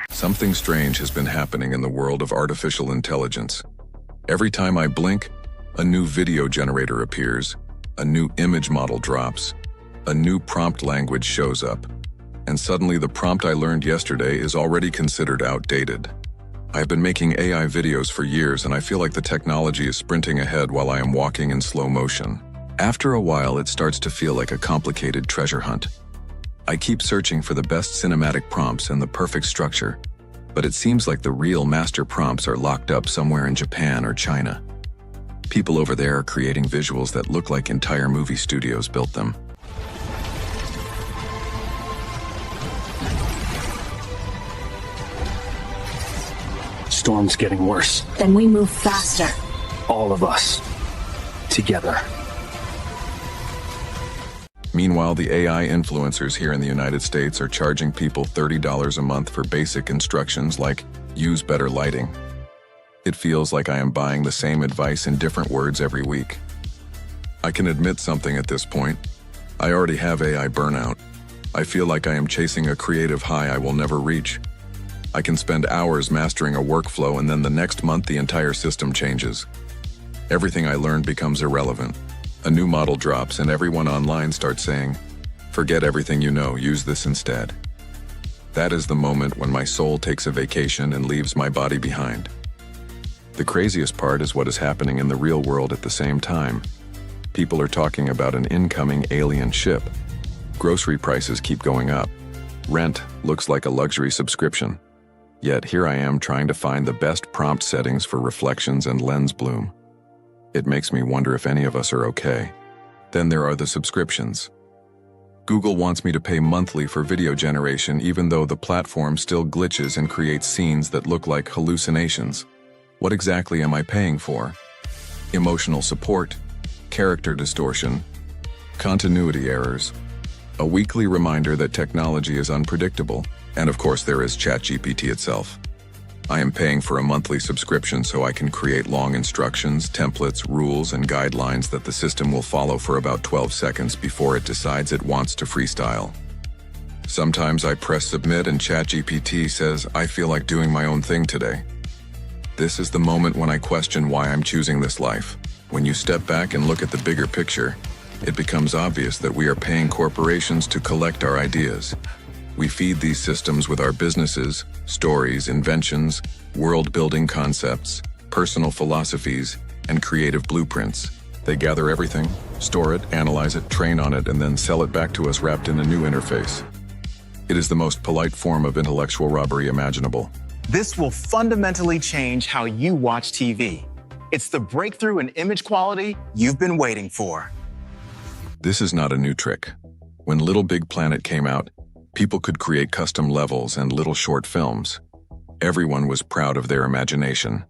Something strange has been happening in the world of artificial intelligence. Every time I blink, a new video generator appears, a new image model drops, a new prompt language shows up, and suddenly the prompt I learned yesterday is already considered outdated. I've been making AI videos for years, and I feel like the technology is sprinting ahead while I am walking in slow motion. After a while, it starts to feel like a complicated treasure hunt. I keep searching for the best cinematic prompts and the perfect structure, but it seems like the real master prompts are locked up somewhere in Japan or China. People over there are creating visuals that look like entire movie studios built them. Storm's getting worse. Then we move faster. All of us. Together. Meanwhile, the AI influencers here in the United States are charging people $30 a month for basic instructions like use better lighting. It feels like I am buying the same advice in different words every week. I can admit something at this point. I already have AI burnout. I feel like I am chasing a creative high I will never reach. I can spend hours mastering a workflow, and then the next month the entire system changes. Everything I learned becomes irrelevant. A new model drops and everyone online starts saying, "Forget everything you know, use this instead." That is the moment when my soul takes a vacation and leaves my body behind. The craziest part is what is happening in the real world at the same time. People are talking about an incoming alien ship. Grocery prices keep going up. Rent looks like a luxury subscription. Yet here I am trying to find the best prompt settings for reflections and lens bloom. It makes me wonder if any of us are okay. Then there are the subscriptions. Google wants me to pay monthly for video generation, even though the platform still glitches and creates scenes that look like hallucinations. What exactly am I paying for? Emotional support, character distortion, continuity errors, a weekly reminder that technology is unpredictable, and of course there is ChatGPT itself. I am paying for a monthly subscription so I can create long instructions, templates, rules, and guidelines that the system will follow for about 12 seconds before it decides it wants to freestyle. Sometimes I press submit and ChatGPT says, "I feel like doing my own thing today." This is the moment when I question why I'm choosing this life. When you step back and look at the bigger picture, it becomes obvious that we are paying corporations to collect our ideas. We feed these systems with our businesses, stories, inventions, world-building concepts, personal philosophies, and creative blueprints. They gather everything, store it, analyze it, train on it, and then sell it back to us wrapped in a new interface. It is the most polite form of intellectual robbery imaginable. This will fundamentally change how you watch TV. It's the breakthrough in image quality you've been waiting for. This is not a new trick. When Little Big Planet came out, people could create custom levels and little short films. Everyone was proud of their imagination.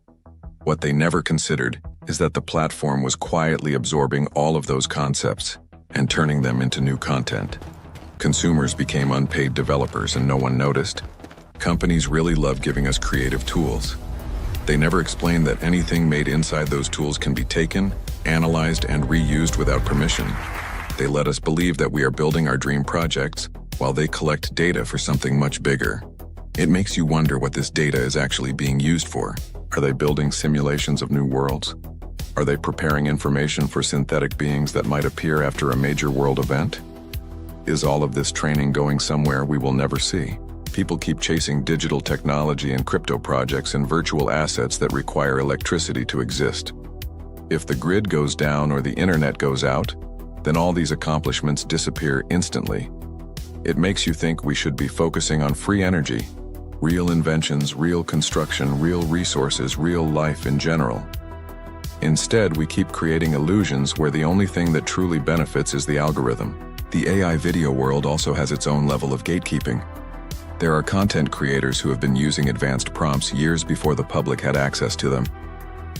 What they never considered is that the platform was quietly absorbing all of those concepts and turning them into new content. Consumers became unpaid developers and no one noticed. Companies really love giving us creative tools. They never explain that anything made inside those tools can be taken, analyzed, and reused without permission. They let us believe that we are building our dream projects while they collect data for something much bigger. It makes you wonder what this data is actually being used for. Are they building simulations of new worlds? Are they preparing information for synthetic beings that might appear after a major world event? Is all of this training going somewhere we will never see? People keep chasing digital technology and crypto projects and virtual assets that require electricity to exist. If the grid goes down or the internet goes out, then all these accomplishments disappear instantly. It makes you think we should be focusing on free energy, real inventions, real construction, real resources, real life in general. Instead, we keep creating illusions where the only thing that truly benefits is the algorithm. The AI video world also has its own level of gatekeeping. There are content creators who have been using advanced prompts years before the public had access to them.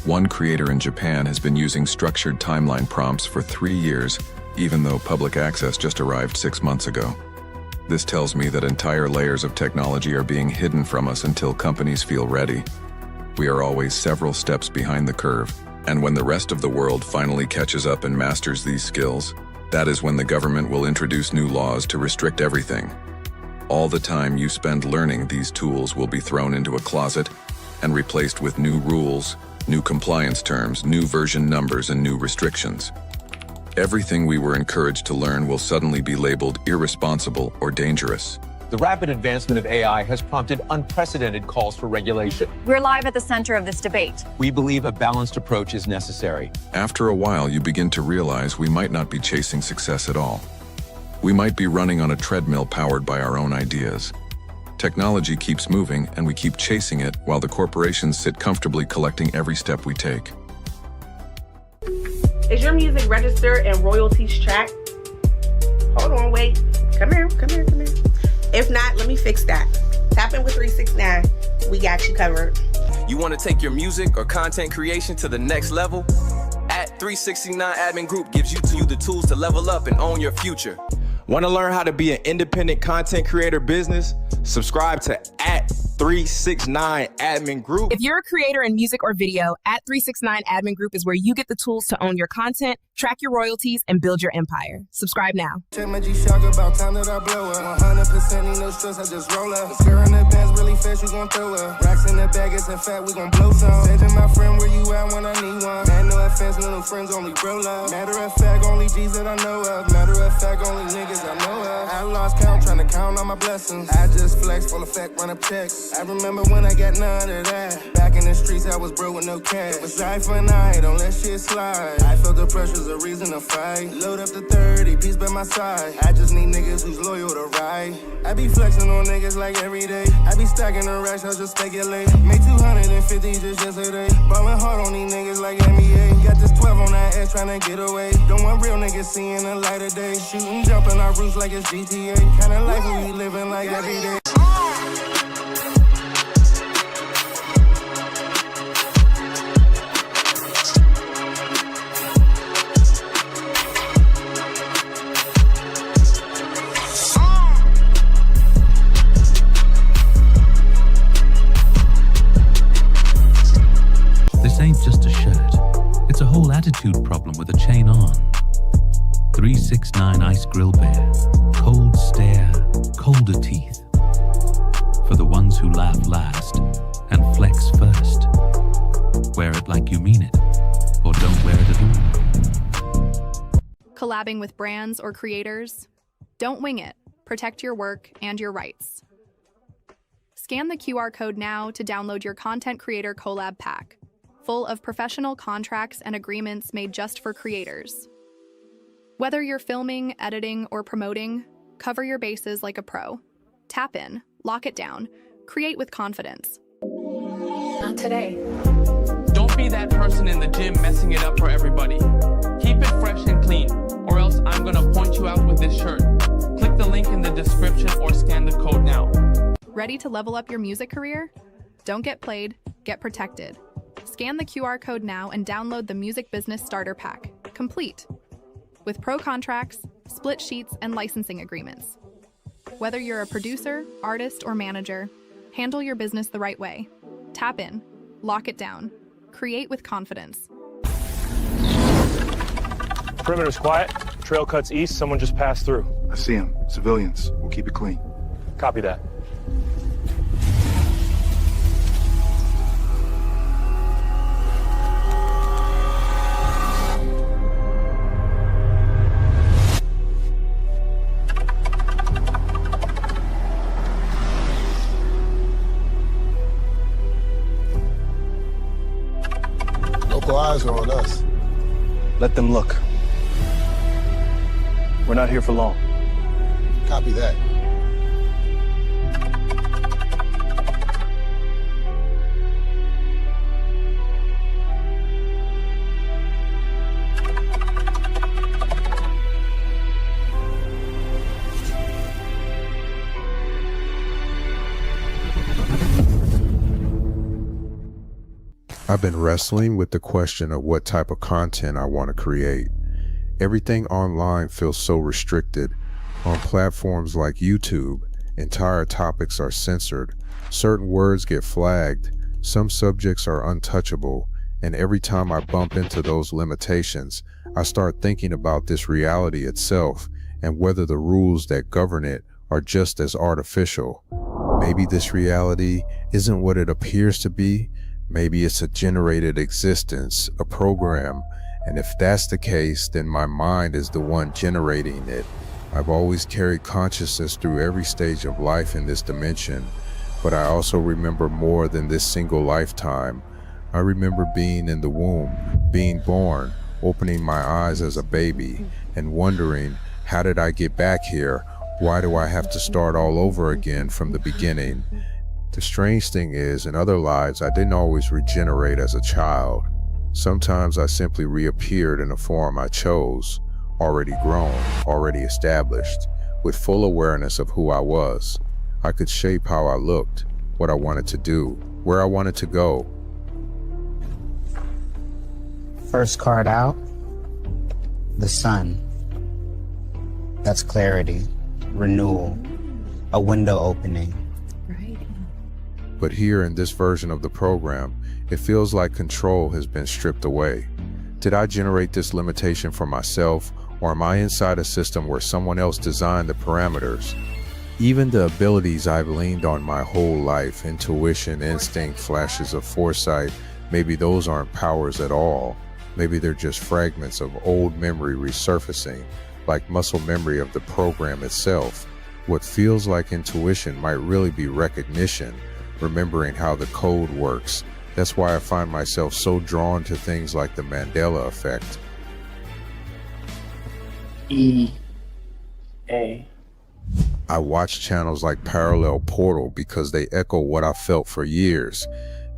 One creator in Japan has been using structured timeline prompts for 3 years, even though public access just arrived 6 months ago. This tells me that entire layers of technology are being hidden from us until companies feel ready. We are always several steps behind the curve, and when the rest of the world finally catches up and masters these skills, that is when the government will introduce new laws to restrict everything. All the time you spend learning these tools will be thrown into a closet and replaced with new rules, new compliance terms, new version numbers, and new restrictions. Everything we were encouraged to learn will suddenly be labeled irresponsible or dangerous. The rapid advancement of AI has prompted unprecedented calls for regulation. We're live at the center of this debate. We believe a balanced approach is necessary. After a while, you begin to realize we might not be chasing success at all. We might be running on a treadmill powered by our own ideas. Technology keeps moving, and we keep chasing it while the corporations sit comfortably collecting every step we take. Is your music registered and royalties tracked? Hold on, wait. Come here. If not, let me fix that. Tap in with 369. We got you covered. You want to take your music or content creation to the next level? At 369 Admin Group gives you the tools to level up and own your future. Want to learn how to be an independent content creator business? Subscribe to at 369 Admin Group. If you're a creator in music or video, at 369 Admin Group is where you get the tools to own your content, track your royalties, and build your empire. Subscribe now. Check my G-Shock about time that I blow up. 100% ain't no stress, I just roll up. Scaring the bands really fast, you gon' throw up. Racks in the bag, it's a fat, we gon' blow some. Sending my friend where you at when I need one. Man, no offense, little friends only roll up. Matter of fact, only G's that I know of. Matter of fact, only niggas I know of. I lost count, trying to count on my blessings. I just flex, full effect, run up checks. I remember when I got none of that. Back in the streets, I was broke with no cash. It was eye for an eye, don't let shit slide. I felt the pressure's a reason to fight. Load up the 30, peace by my side. I just need niggas who's loyal to ride. I be flexing on niggas like every day. I be stacking the racks, I just speculate. Made 250 just yesterday. Ballin' hard on these niggas like NBA. Got this 12 on that ass tryna get away. Don't want real niggas seeing the light of day. Shooting, jumping our roofs like it's GTA. Kinda life we living like every day. This ain't just a shirt. It's a whole attitude problem with a chain on. 369 Ice Grill Bear. Cold stare, colder teeth. For the ones who laugh last and flex first. Wear it like you mean it, or don't wear it at all. Collabing with brands or creators? Don't wing it. Protect your work and your rights. Scan the QR code now to download your Content Creator Collab Pack, full of professional contracts and agreements made just for creators. Whether you're filming, editing, or promoting, cover your bases like a pro. Tap in, lock it down, create with confidence. Not today. Don't be that person in the gym messing it up for everybody. Keep it fresh and clean, or else I'm gonna point you out with this shirt. Click the link in the description or scan the code now. Ready to level up your music career? Don't get played, get protected. Scan the QR code now and download the Music Business Starter Pack, complete, with pro contracts, split sheets, and licensing agreements. Whether you're a producer, artist, or manager, handle your business the right way. Tap in, lock it down, create with confidence. Perimeter's quiet. Trail cuts east. Someone just passed through. I see him. Civilians. We'll keep it clean. Copy that. eyes are on us. Let them look. We're not here for long. Copy that. I've been wrestling with the question of what type of content I want to create. Everything online feels so restricted. On platforms like YouTube, entire topics are censored, certain words get flagged, some subjects are untouchable, and every time I bump into those limitations, I start thinking about this reality itself and whether the rules that govern it are just as artificial. Maybe this reality isn't what it appears to be. Maybe it's a generated existence, a program, and if that's the case, then my mind is the one generating it. I've always carried consciousness through every stage of life in this dimension, but I also remember more than this single lifetime. I remember being in the womb, being born, opening my eyes as a baby, and wondering, how did I get back here? Why do I have to start all over again from the beginning? The strange thing is, in other lives, I didn't always regenerate as a child. Sometimes I simply reappeared in a form I chose, already grown, already established, with full awareness of who I was. I could shape how I looked, what I wanted to do, where I wanted to go. First card out, the sun. That's clarity, renewal, a window opening. But here in this version of the program, it feels like control has been stripped away. Did I generate this limitation for myself, or am I inside a system where someone else designed the parameters? Even the abilities I've leaned on my whole life, intuition, instinct, flashes of foresight, maybe those aren't powers at all. Maybe they're just fragments of old memory resurfacing, like muscle memory of the program itself. What feels like intuition might really be recognition, remembering how the code works. That's why I find myself so drawn to things like the Mandela effect. E-A. I watch channels like Parallel Portal because they echo what I felt for years.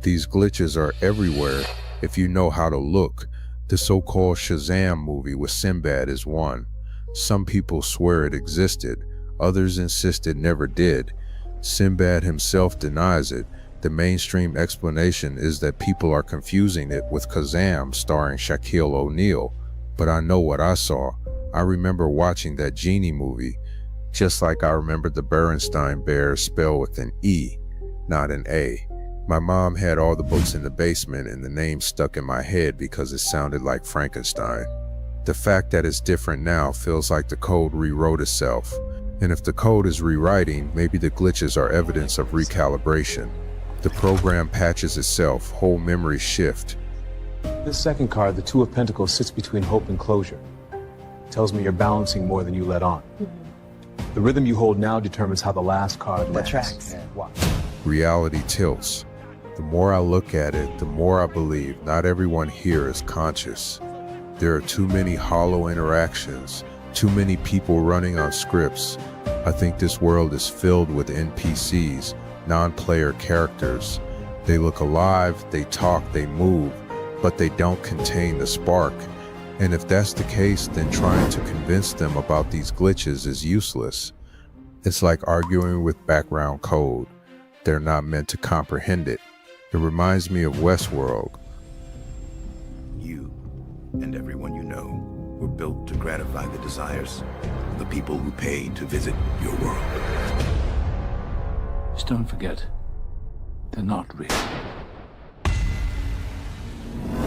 These glitches are everywhere if you know how to look. The so-called Shazam movie with Sinbad is one. Some people swear it existed, others insist it never did. Sinbad himself denies it. The mainstream explanation is that people are confusing it with Kazam starring Shaquille O'Neal. But I know what I saw. I remember watching that Genie movie, just like I remembered the Berenstain Bears spelled with an E, not an A. My mom had all the books in the basement and the name stuck in my head because it sounded like Frankenstein. The fact that it's different now feels like the code rewrote itself. And if the code is rewriting, maybe the glitches are evidence of recalibration. The program patches itself, whole memories shift. This second card, the Two of Pentacles, sits between hope and closure. It tells me you're balancing more than you let on. The rhythm you hold now determines how the last card lands. Tracks. Watch. Reality tilts. The more I look at it, the more I believe not everyone here is conscious. There are too many hollow interactions, too many people running on scripts. I think this world is filled with NPCs, non-player characters. They look alive, they talk, they move, but they don't contain the spark. And if that's the case, then trying to convince them about these glitches is useless. It's like arguing with background code. They're not meant to comprehend it. It reminds me of Westworld. You and everyone you know were built to gratify the desires of the people who paid to visit your world. Just don't forget, they're not real.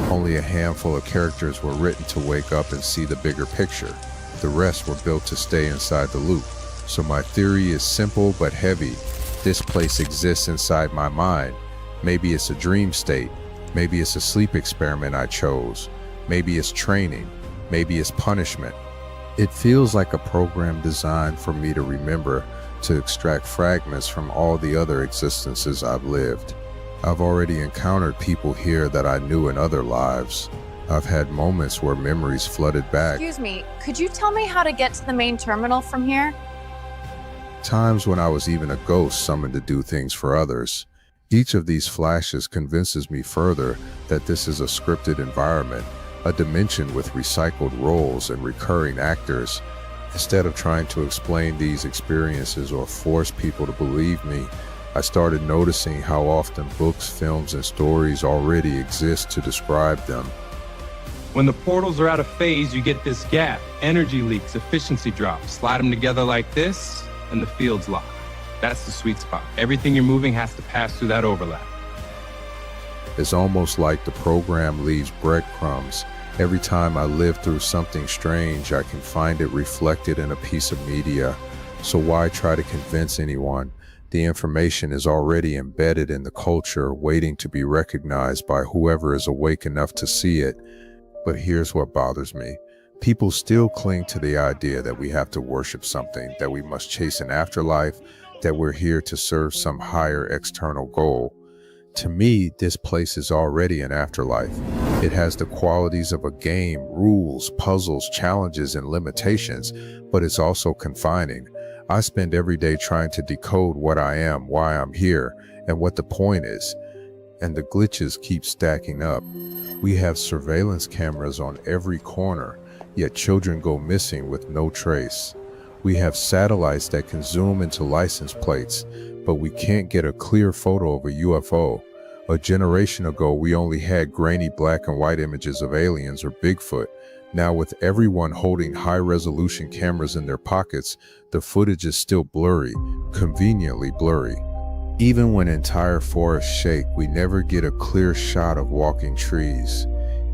Only a handful of characters were written to wake up and see the bigger picture. The rest were built to stay inside the loop. So my theory is simple but heavy. This place exists inside my mind. Maybe it's a dream state. Maybe it's a sleep experiment I chose. Maybe it's training. Maybe it's punishment. It feels like a program designed for me to remember, to extract fragments from all the other existences I've lived. I've already encountered people here that I knew in other lives. I've had moments where memories flooded back. Excuse me, could you tell me how to get to the main terminal from here? Times when I was even a ghost summoned to do things for others. Each of these flashes convinces me further that this is a scripted environment, a dimension with recycled roles and recurring actors. Instead of trying to explain these experiences or force people to believe me, I started noticing how often books, films, and stories already exist to describe them. When the portals are out of phase, you get this gap, energy leaks, efficiency drops. Slide them together like this, and the field's locked. That's the sweet spot. Everything you're moving has to pass through that overlap. It's almost like the program leaves breadcrumbs. Every time I live through something strange, I can find it reflected in a piece of media. So why try to convince anyone? The information is already embedded in the culture, waiting to be recognized by whoever is awake enough to see it. But here's what bothers me. People still cling to the idea that we have to worship something, that we must chase an afterlife, that we're here to serve some higher external goal. To me, this place is already an afterlife. It has the qualities of a game, rules, puzzles, challenges, and limitations, but it's also confining. I spend every day trying to decode what I am, why I'm here, and what the point is. And the glitches keep stacking up. We have surveillance cameras on every corner, yet children go missing with no trace. We have satellites that can zoom into license plates, but we can't get a clear photo of a UFO. A generation ago, we only had grainy black and white images of aliens or Bigfoot. Now, with everyone holding high-resolution cameras in their pockets, the footage is still blurry, conveniently blurry. Even when entire forests shake, we never get a clear shot of walking trees.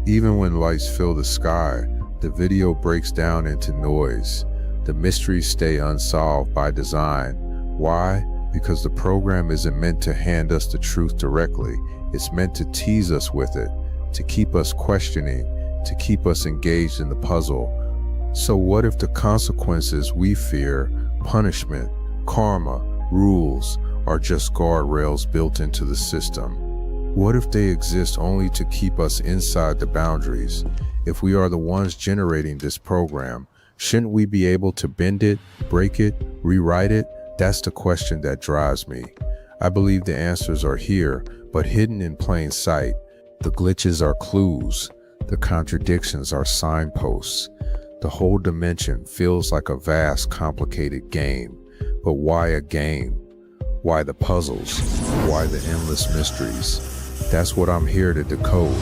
Even when lights fill the sky, the video breaks down into noise. The mysteries stay unsolved by design. Why? Because the program isn't meant to hand us the truth directly. It's meant to tease us with it, to keep us questioning, to keep us engaged in the puzzle. So what if the consequences we fear, punishment, karma, rules, are just guardrails built into the system? What if they exist only to keep us inside the boundaries? If we are the ones generating this program, shouldn't we be able to bend it, break it, rewrite it? That's the question that drives me. I believe the answers are here, but hidden in plain sight. The glitches are clues. The contradictions are signposts. The whole dimension feels like a vast, complicated game. But why a game? Why the puzzles? Why the endless mysteries? That's what I'm here to decode.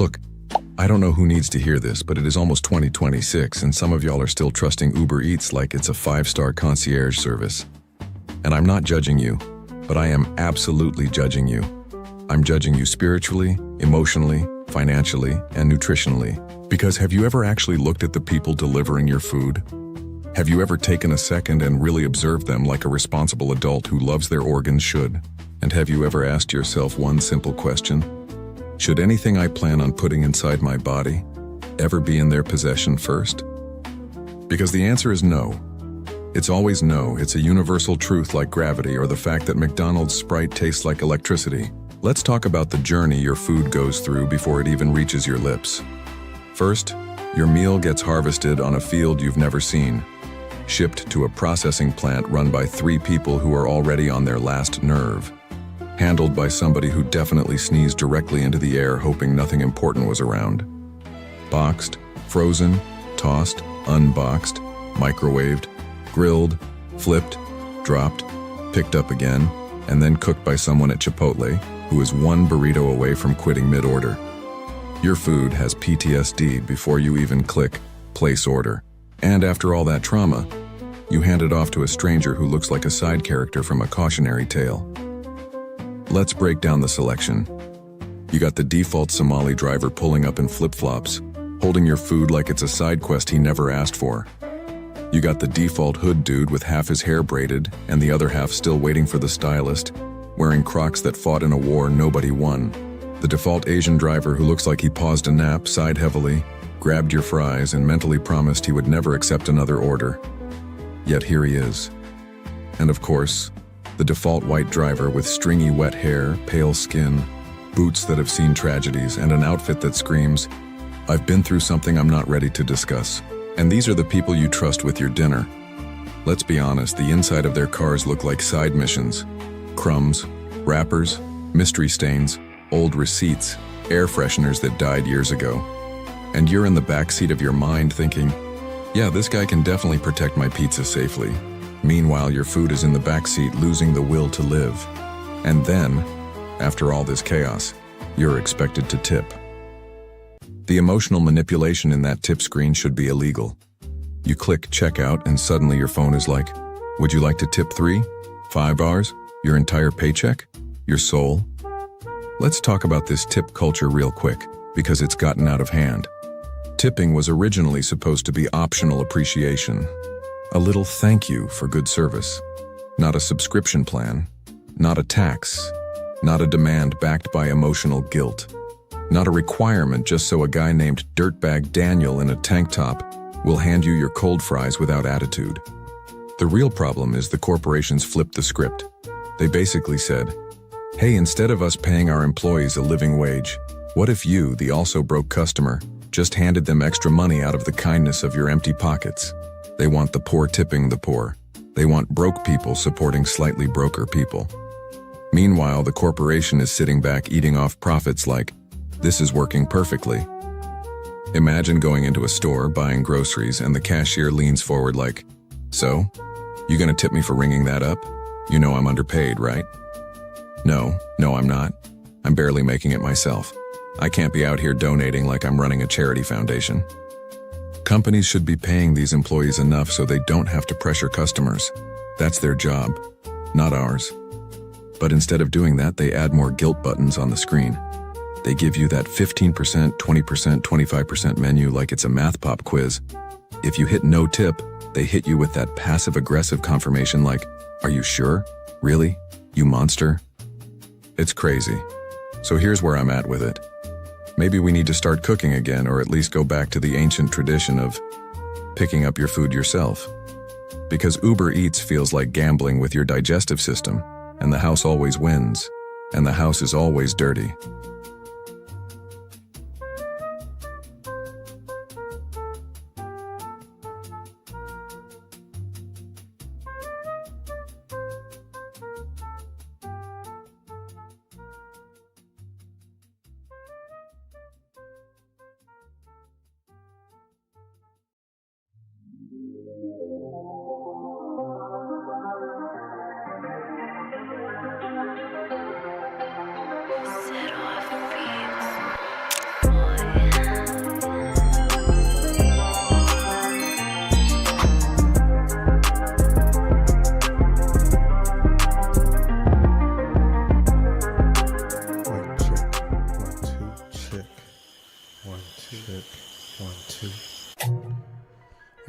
Look, I don't know who needs to hear this, but it is almost 2026 and some of y'all are still trusting Uber Eats like it's a 5-star concierge service. And I'm not judging you, but I am absolutely judging you. I'm judging you spiritually, emotionally, financially, and nutritionally. Because have you ever actually looked at the people delivering your food? Have you ever taken a second and really observed them like a responsible adult who loves their organs should? And have you ever asked yourself one simple question? Should anything I plan on putting inside my body ever be in their possession first? Because the answer is no. It's always no. It's a universal truth like gravity or the fact that McDonald's Sprite tastes like electricity. Let's talk about the journey your food goes through before it even reaches your lips. First, your meal gets harvested on a field you've never seen, shipped to a processing plant run by 3 people who are already on their last nerve, handled by somebody who definitely sneezed directly into the air hoping nothing important was around. Boxed, frozen, tossed, unboxed, microwaved, grilled, flipped, dropped, picked up again, and then cooked by someone at Chipotle who is 1 burrito away from quitting mid-order. Your food has PTSD before you even click place order. And after all that trauma, you hand it off to a stranger who looks like a side character from a cautionary tale. Let's break down the selection. You got the default Somali driver pulling up in flip-flops, holding your food like it's a side quest he never asked for. You got the default hood dude with half his hair braided and the other half still waiting for the stylist, wearing Crocs that fought in a war nobody won. The default Asian driver who looks like he paused a nap, sighed heavily, grabbed your fries, and mentally promised he would never accept another order. Yet here he is. And of course, the default white driver with stringy wet hair, pale skin, boots that have seen tragedies, and an outfit that screams, "I've been through something I'm not ready to discuss." And these are the people you trust with your dinner. Let's be honest, the inside of their cars look like side missions. Crumbs, wrappers, mystery stains, old receipts, air fresheners that died years ago. And you're in the backseat of your mind thinking, yeah, this guy can definitely protect my pizza safely. Meanwhile, your food is in the backseat losing the will to live. And then, after all this chaos, you're expected to tip. The emotional manipulation in that tip screen should be illegal. You click checkout and suddenly your phone is like, would you like to tip 3, 5 bars, your entire paycheck, your soul? Let's talk about this tip culture real quick, because it's gotten out of hand. Tipping was originally supposed to be optional appreciation. A little thank you for good service. Not a subscription plan. Not a tax. Not a demand backed by emotional guilt. Not a requirement just so a guy named Dirtbag Daniel in a tank top will hand you your cold fries without attitude. The real problem is the corporations flipped the script. They basically said, hey, instead of us paying our employees a living wage, what if you, the also broke customer, just handed them extra money out of the kindness of your empty pockets? They want the poor tipping the poor. They want broke people supporting slightly broker people. Meanwhile, the corporation is sitting back eating off profits like, this is working perfectly. Imagine going into a store, buying groceries, and the cashier leans forward like, so, you gonna tip me for ringing that up? You know I'm underpaid, right? No, I'm not. I'm barely making it myself. I can't be out here donating like I'm running a charity foundation. Companies should be paying these employees enough so they don't have to pressure customers. That's their job, not ours. But instead of doing that, they add more guilt buttons on the screen. They give you that 15%, 20%, 25% menu like it's a math pop quiz. If you hit no tip, they hit you with that passive-aggressive confirmation like, are you sure? Really? You monster? It's crazy. So here's where I'm at with it. Maybe we need to start cooking again, or at least go back to the ancient tradition of picking up your food yourself. Because Uber Eats feels like gambling with your digestive system, and the house always wins, and the house is always dirty. Sit off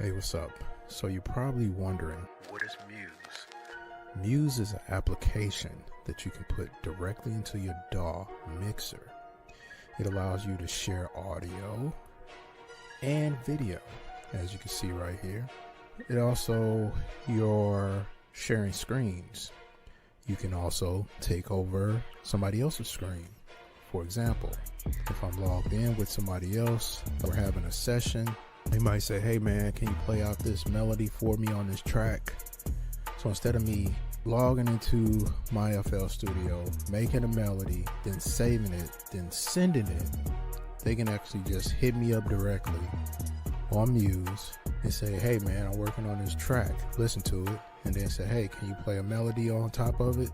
Hey, what's up? So you're probably wondering, what is Muse? Muse is an application that you can put directly into your DAW mixer. It allows you to share audio and video, as you can see right here. It also, you're sharing screens. You can also take over somebody else's screen. For example, if I'm logged in with somebody else, we're having a session, they might say, hey man, can you play out this melody for me on this track? So instead of me logging into my FL Studio, making a melody, then saving it, then sending it, they can actually just hit me up directly on Muse and say, hey man, I'm working on this track, listen to it, and then say, hey, can you play a melody on top of it?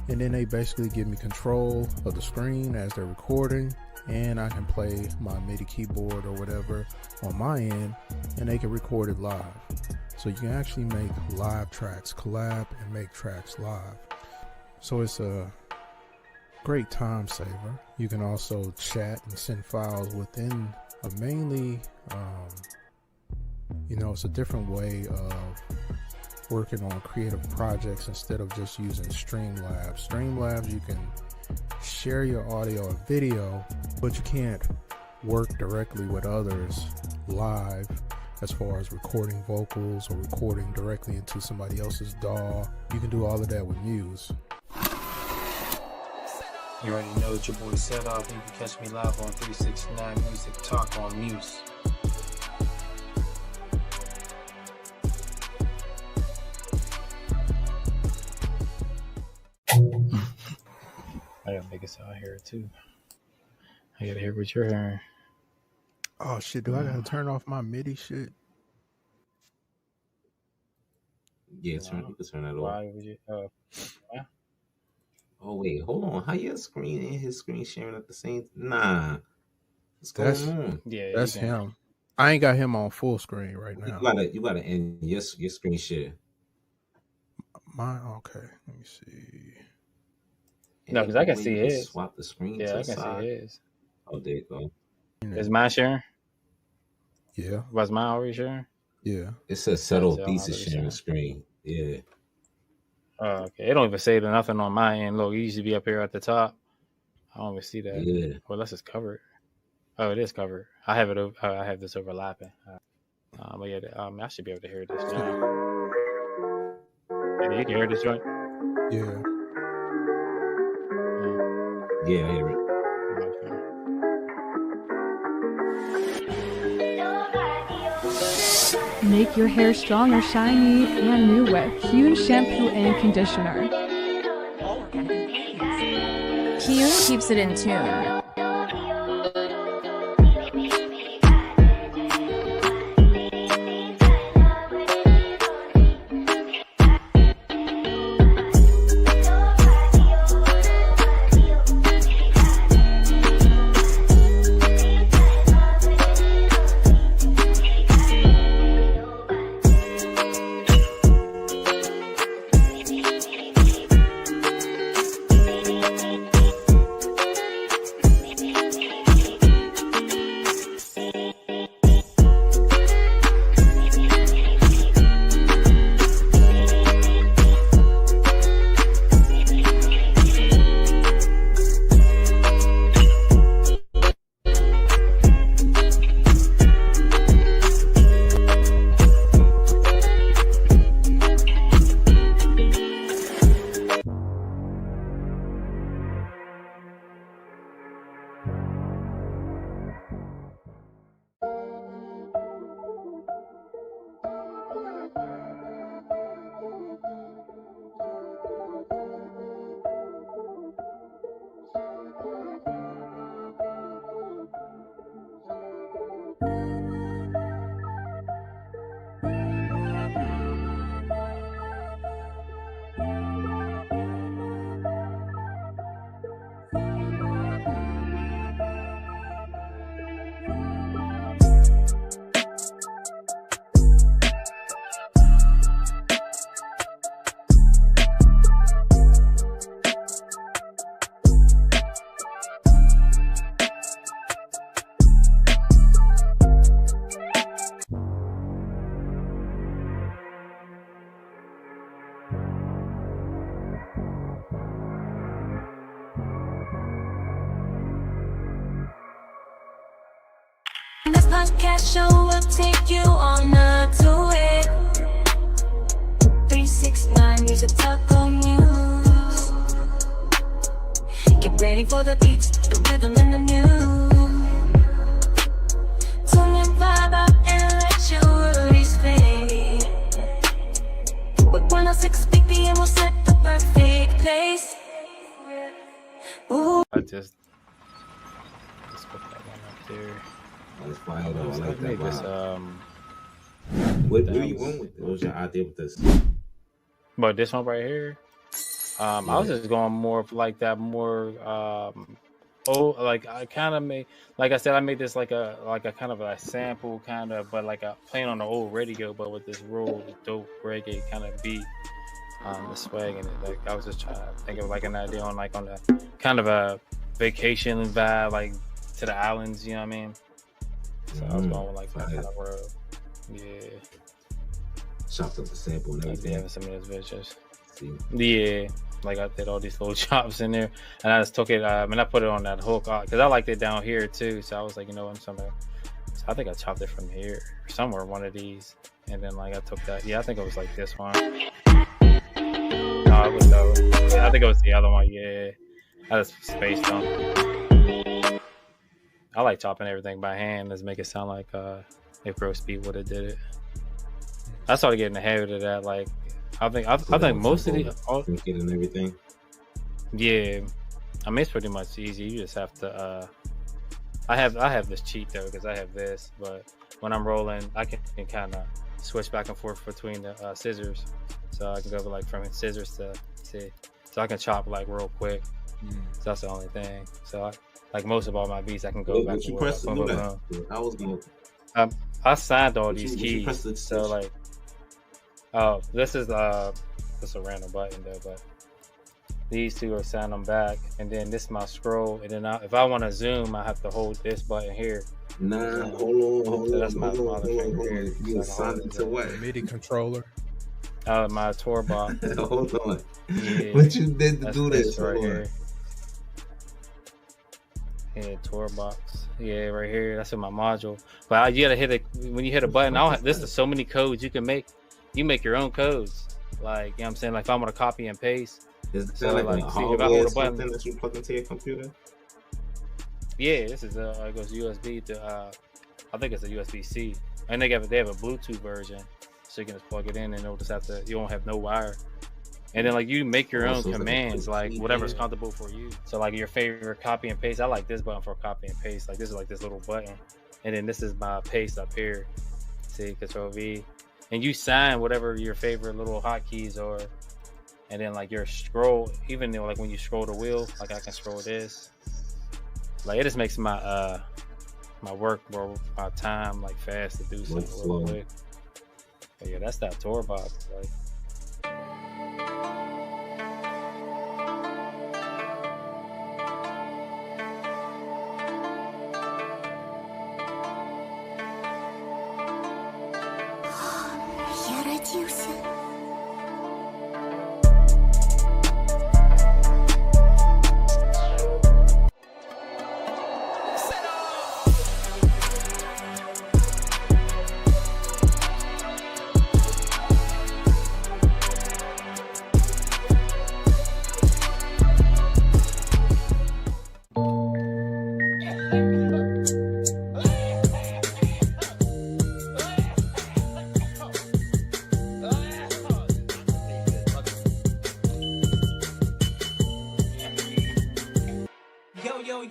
And then they basically give me control of the screen as they're recording, and I can play my MIDI keyboard or whatever on my end, and they can record it live. So you can actually make live tracks, collab and make tracks live. So it's a great time saver. You can also chat and send files within mainly, it's a different way of working on creative projects instead of just using Streamlabs. Streamlabs, you can share your audio and video, but you can't work directly with others live as far as recording vocals or recording directly into somebody else's DAW. You can do all of that with Muse. You already know what your boy set off. You can catch me live on 369 Music Talk on Muse. I gotta make it out here too. I gotta hear what you're hearing. Oh shit, do I gotta turn off my MIDI shit? Yeah, you can turn that off. Why would you? Oh wait, hold on. How your screen and his screen sharing at the same? Nah, what's going on? Yeah, that's him. I ain't got him on full screen right now. You gotta end your screen share. Mine, okay. Let me see. No, because I can see his. Swap the screen. Yeah, to I can side. see his. Oh, there you go. Is mine sharing? Yeah. Was mine already sharing? Yeah. It says settle pieces sharing screen. Yeah. Oh, okay. It don't even say nothing on my end. Look, it used to be up here at the top. I don't even see that. Yeah. Well, unless it's covered. Oh, it is covered. I have it. I have this overlapping. But yeah, I should be able to hear this now. Yeah, you can hear this joint. Yeah. Yeah, I hear it. Make your hair strong or shiny and new with Hune shampoo and conditioner. Hune keeps it in tune. let's show up, take you on a tour. 369, here's a taco news. Get ready for the beats, the rhythm, and the news. Tune your vibe up and let your worries fade. With 106 BPM, we'll set the perfect pace. Ooh. I just put that one up there. That's fire though. I like that This, vibe. What you want with this? What was your idea with this? But this one right here, I was just going more for like that more like I kind of made, like I said, I made this like a kind of a sample kind of, but like a playing on the old radio, but with this real dope reggae kind of beat, the swag in it. Like I was just trying to think of like an idea on like on the kind of a vacation vibe, like to the islands, you know what I mean? So I was going with like that kind of world. Yeah. Chopped up the sample and everything. Yeah, some of those videos. See? Yeah. Like I did all these little chops in there, and I just took it and I put it on that hook because I liked it down here too. So I was like, you know what, so I think I chopped it from here or somewhere, one of these, and then like I took that. Yeah, I think it was like this one. No, it was no. Yeah, I think it was the other one. Yeah, I just spaced on. I like chopping everything by hand. Just make it sound like if Grow Speed would have did it. I started getting the habit of that. Like I think most of the and everything. Yeah, I mean it's pretty much easy. You just have to. I have this cheat though because I have this, but when I'm rolling, I can kind of switch back and forth between the scissors, so I can go like from scissors to see, so I can chop like real quick. So that's the only thing. So like most of all my beats, I can go back and forth. I was going. I signed all these keys, so like. Oh, this is just a random button though, but these two are signed them back, and then this is my scroll, and then if I want to zoom, I have to hold this button here. Nah, hold on. That's my finger here. You assigned it to what? MIDI controller. My tour box. Hold on. Yeah, what you did to do this right here? Yeah, tour box. Yeah, right here. That's in my module. But you gotta hit it when you hit a button. This is so many codes you can make. You make your own codes. Like, you know what I'm saying? Like if I want to copy and paste. Is so like see, if I hold a button that you plug into your computer? Yeah, this is it goes USB to I think it's a USB-C. And they have a Bluetooth version. So you can just plug it in and it'll just have to, you don't have no wire. And then like you make your own commands, like whatever's comfortable for you. So like your favorite copy and paste. I like this button for copy and paste. Like this is like this little button. And then this is my paste up here. See, Control V. And you sign whatever your favorite little hotkeys are, and then like your scroll, even though like when you scroll the wheel, like I can scroll this, like it just makes my my work or my time like fast to do something real quick. But yeah, that's that tour box. Like.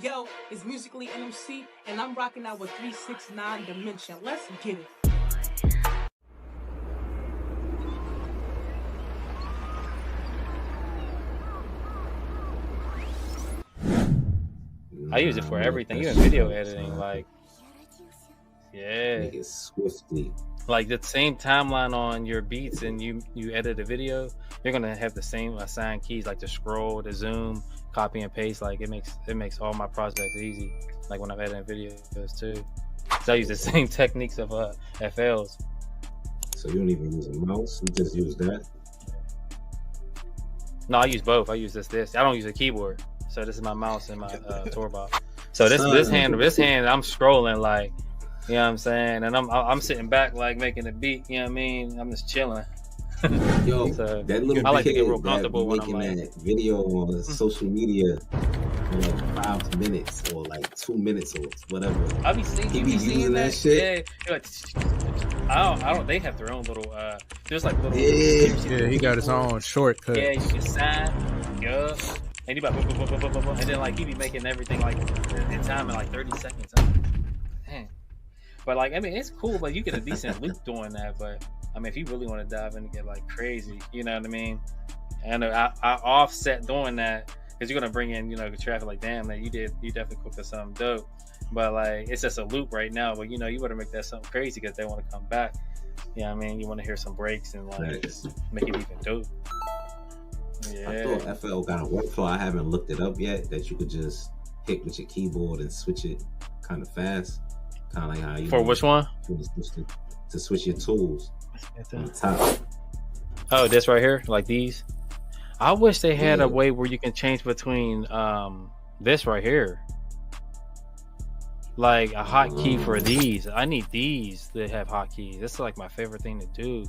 Yo, it's Musically NMC, and I'm rocking out with 369 Dimension. Let's get it. I use it for everything, even video editing. Like, yeah, make it swiftly. Like the same timeline on your beats, and you edit a video, you're gonna have the same assigned keys, like the scroll, the zoom, copy and paste. Like it makes all my projects easy. Like when I'm editing videos too, so I use the same techniques of FLs. So you don't even use a mouse; you just use that. No, I use both. I use this. I don't use a keyboard. So this is my mouse and my tour box. So this hand, I'm scrolling like You know what I'm saying? And I'm sitting back like making a beat. You know what I mean? I'm just chilling. Yo, So, that little I like to kid get real that comfortable when I'm making like that video on social media for like 5 minutes or like 2 minutes or whatever. I be seeing, He you be be seeing using that shit. Yeah, I don't. They have their own little. There's like little. Yeah, he got his own shortcut. Yeah, you can sign. Yeah. And he about and then like he be making everything like in time in like 30 seconds. Dang. But like I mean, it's cool. But you get a decent loop doing that. But I mean, if you really want to dive in and get like crazy, you know what I mean? And I offset doing that because you're gonna bring in, you know, the traffic. Like, damn, man, you definitely cooked us something dope. But like, it's just a loop right now. But you know, you better make that something crazy because they want to come back. You know what I mean? You want to hear some breaks and like make it even dope. Yeah. I thought FL got a workflow. I haven't looked it up yet. That you could just hit with your keyboard and switch it kind of fast, kind of like how you for which one to switch your tools on the top. Oh, this right here, like these. I wish they had a way where you can change between this right here, like a hotkey for these. I need these to have hotkeys. This is like my favorite thing to do.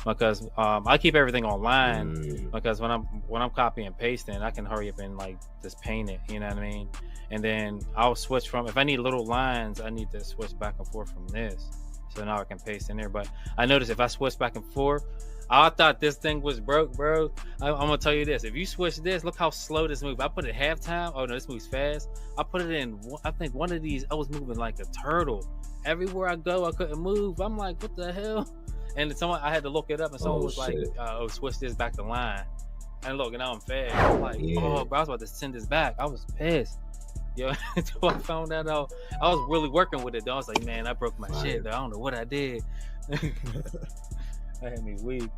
Because I keep everything online because when I'm copying and pasting, I can hurry up and like just paint it, you know what I mean? And then I'll switch from, if I need little lines, I need to switch back and forth from this. So now I can paste in there. But I noticed if I switch back and forth, I thought this thing was broke, bro. I'm gonna tell you this: if you switch this, look how slow this moves. I put it halftime. Oh no, this moves fast. I put it in. I think one of these, I was moving like a turtle. Everywhere I go, I couldn't move. I'm like, what the hell? And someone, I had to look it up, and someone was like, "Oh, switch this back to line." And look, and now I'm fast. I'm like, oh, bro, I was about to send this back. I was pissed. Yo, until I found that out, I was really working with it. Though I was like, man, I broke my shit. Though. I don't know what I did. That had me weak.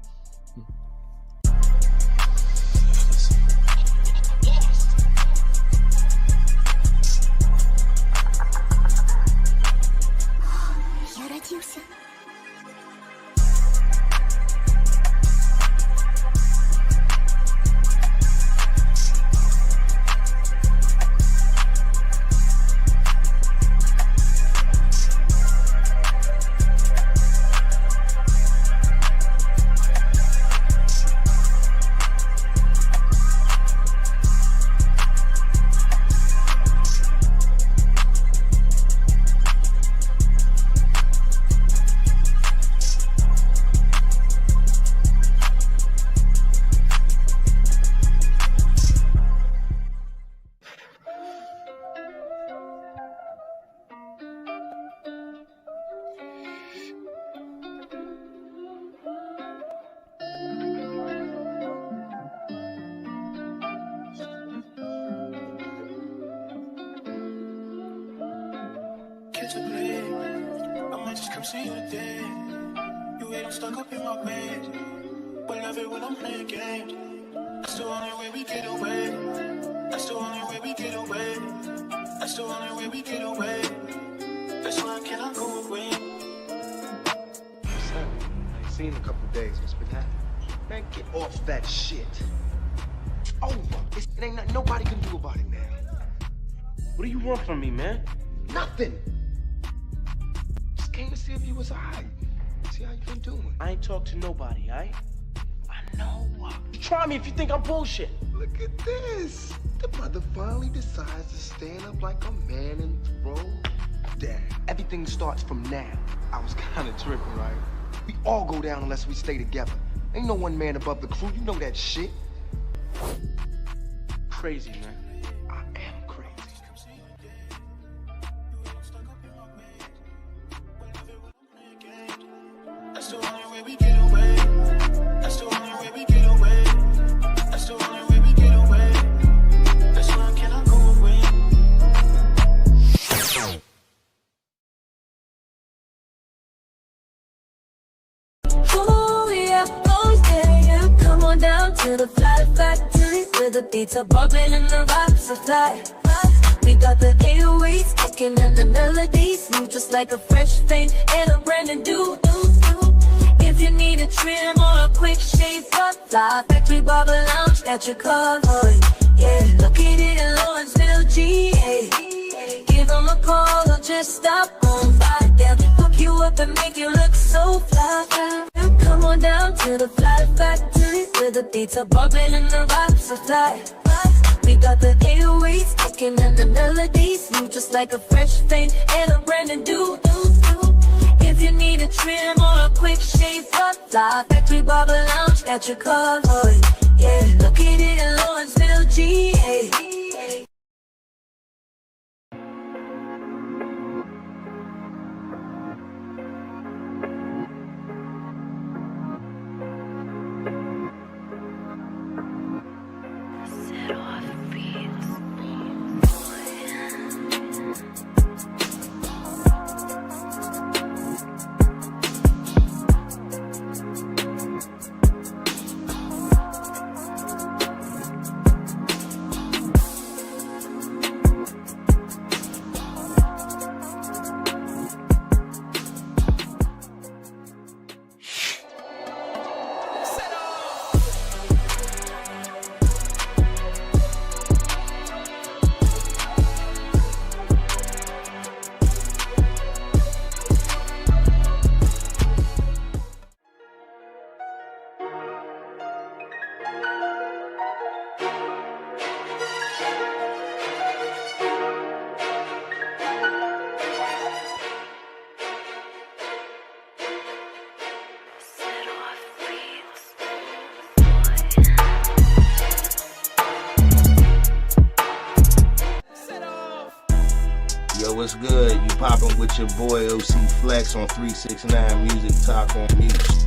Catch a play. I might just come see you today. You wait, I'm stuck up in my bed. But love it when I'm playing games. That's the only way we get away. That's the only way we get away. That's the only way we get away. That's why I cannot go away. What's up? I ain't seen in a couple of days. What's been happening? Man, get off that shit. Over. It ain't nothing nobody can do about it now. What do you want from me, man? Nothing. Just came to see if you was alright. See how you been doing. I ain't talked to nobody, alright? I know. Try me if you think I'm bullshit. Look at this. The brother finally decides to stand up like a man and throw down. Everything starts from now. I was kind of tripping, right? We all go down unless we stay together. Ain't no one man above the crew. You know that shit. Crazy, man. I am crazy. That's the only way we get away. That's the only way we get away. That's the only way we get away. That's why I cannot go away. Oh yeah, come on down to the fly factory where the beats are bumping and the vibes are fly. We got the 808s kicking and the melodies move just like a fresh paint and a brand new. If you need a trim or a quick shave up, Fly Factory Barber Lounge got your covered. Yeah, located in Lawrenceville, GA. Give them a call or just stop on by. They'll up and make you look so fly. Come on down to the Fly Factory, where the beats are bumping and the vibes are fly. We got the 808s kicking and the melodies move just like a fresh fade and a brand new If you need a trim or a quick shave up, Fly Factory Barber Lounge got your covered. Yeah, located in Lawrenceville, GA. Yo, what's good? You poppin' with your boy OC Flex on 369 Music Talk on Mute.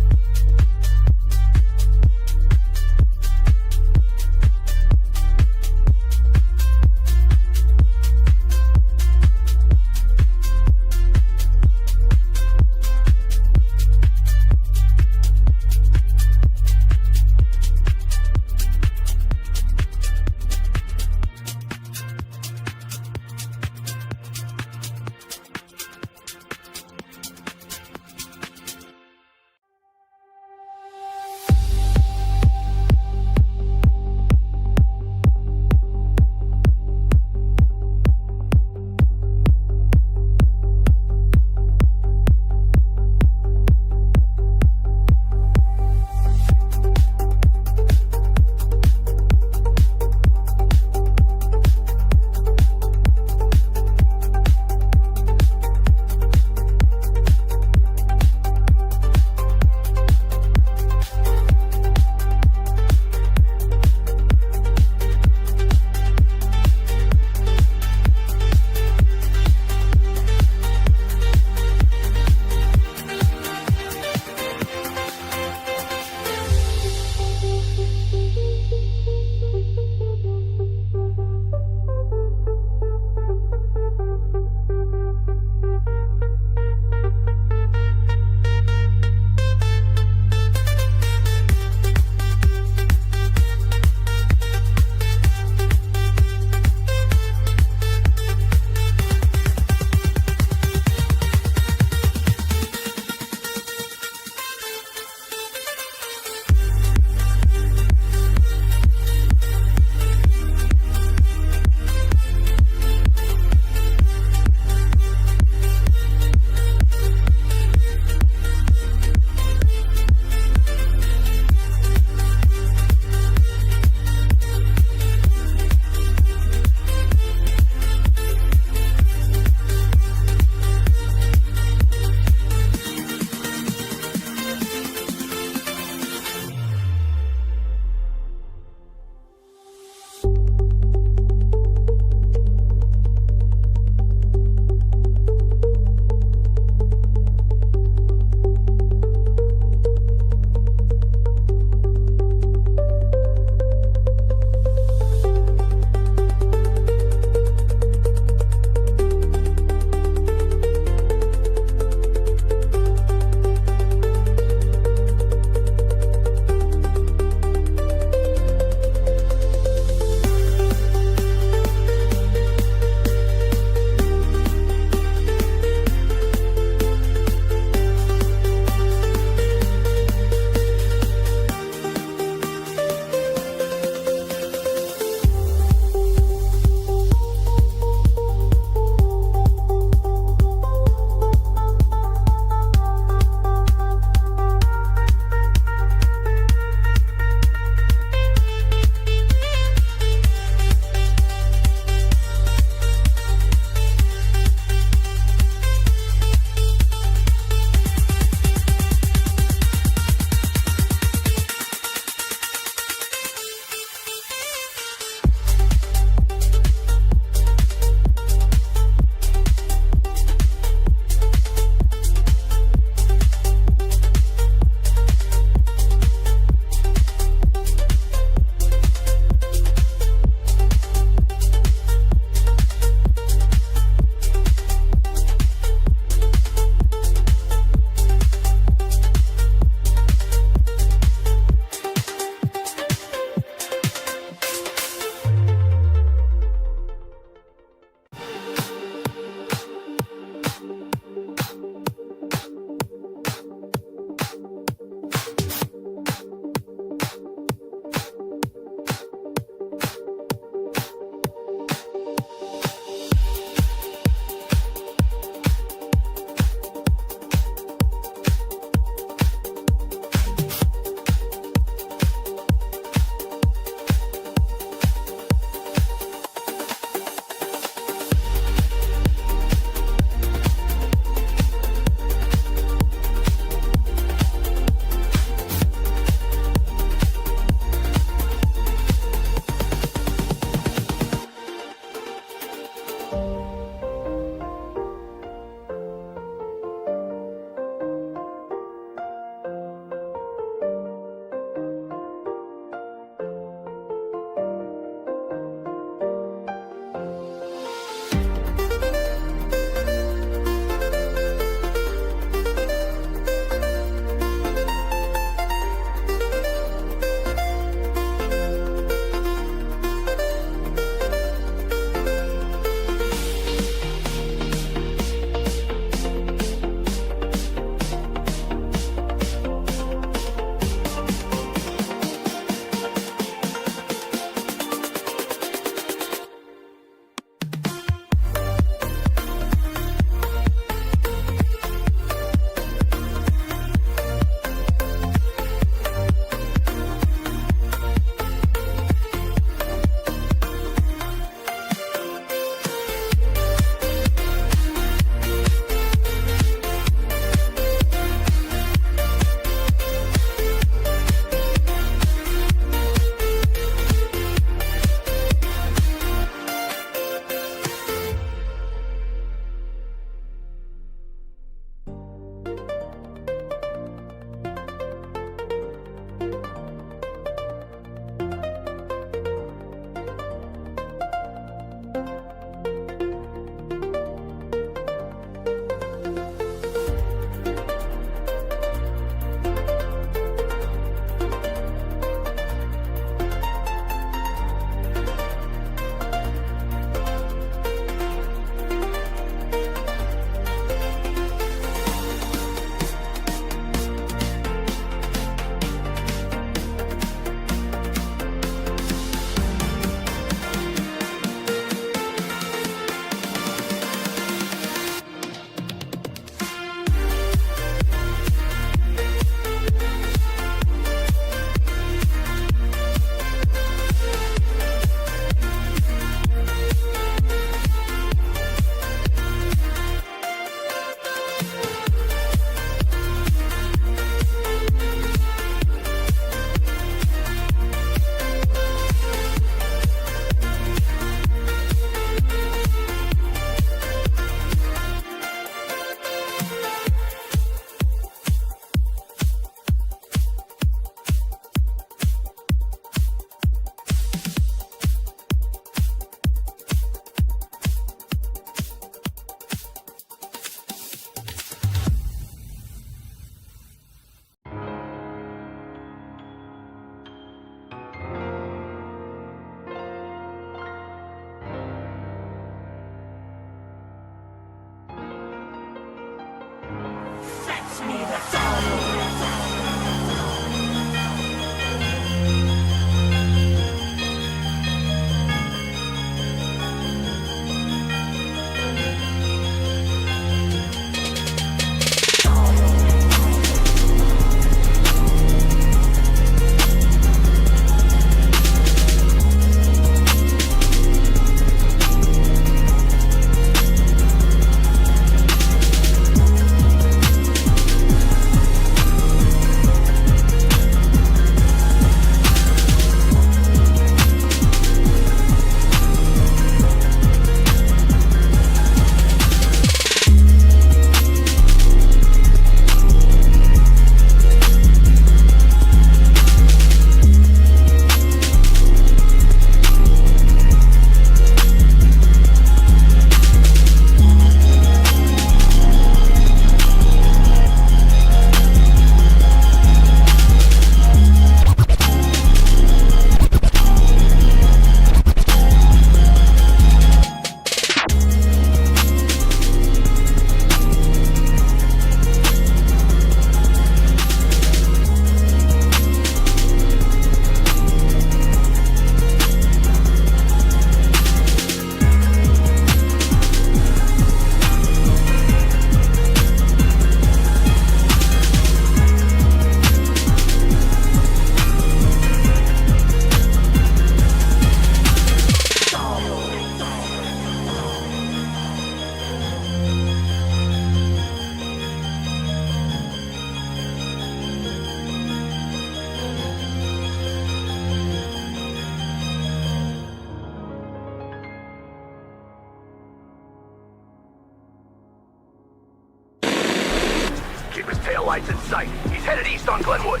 taillights in sight. He's headed east on Glenwood.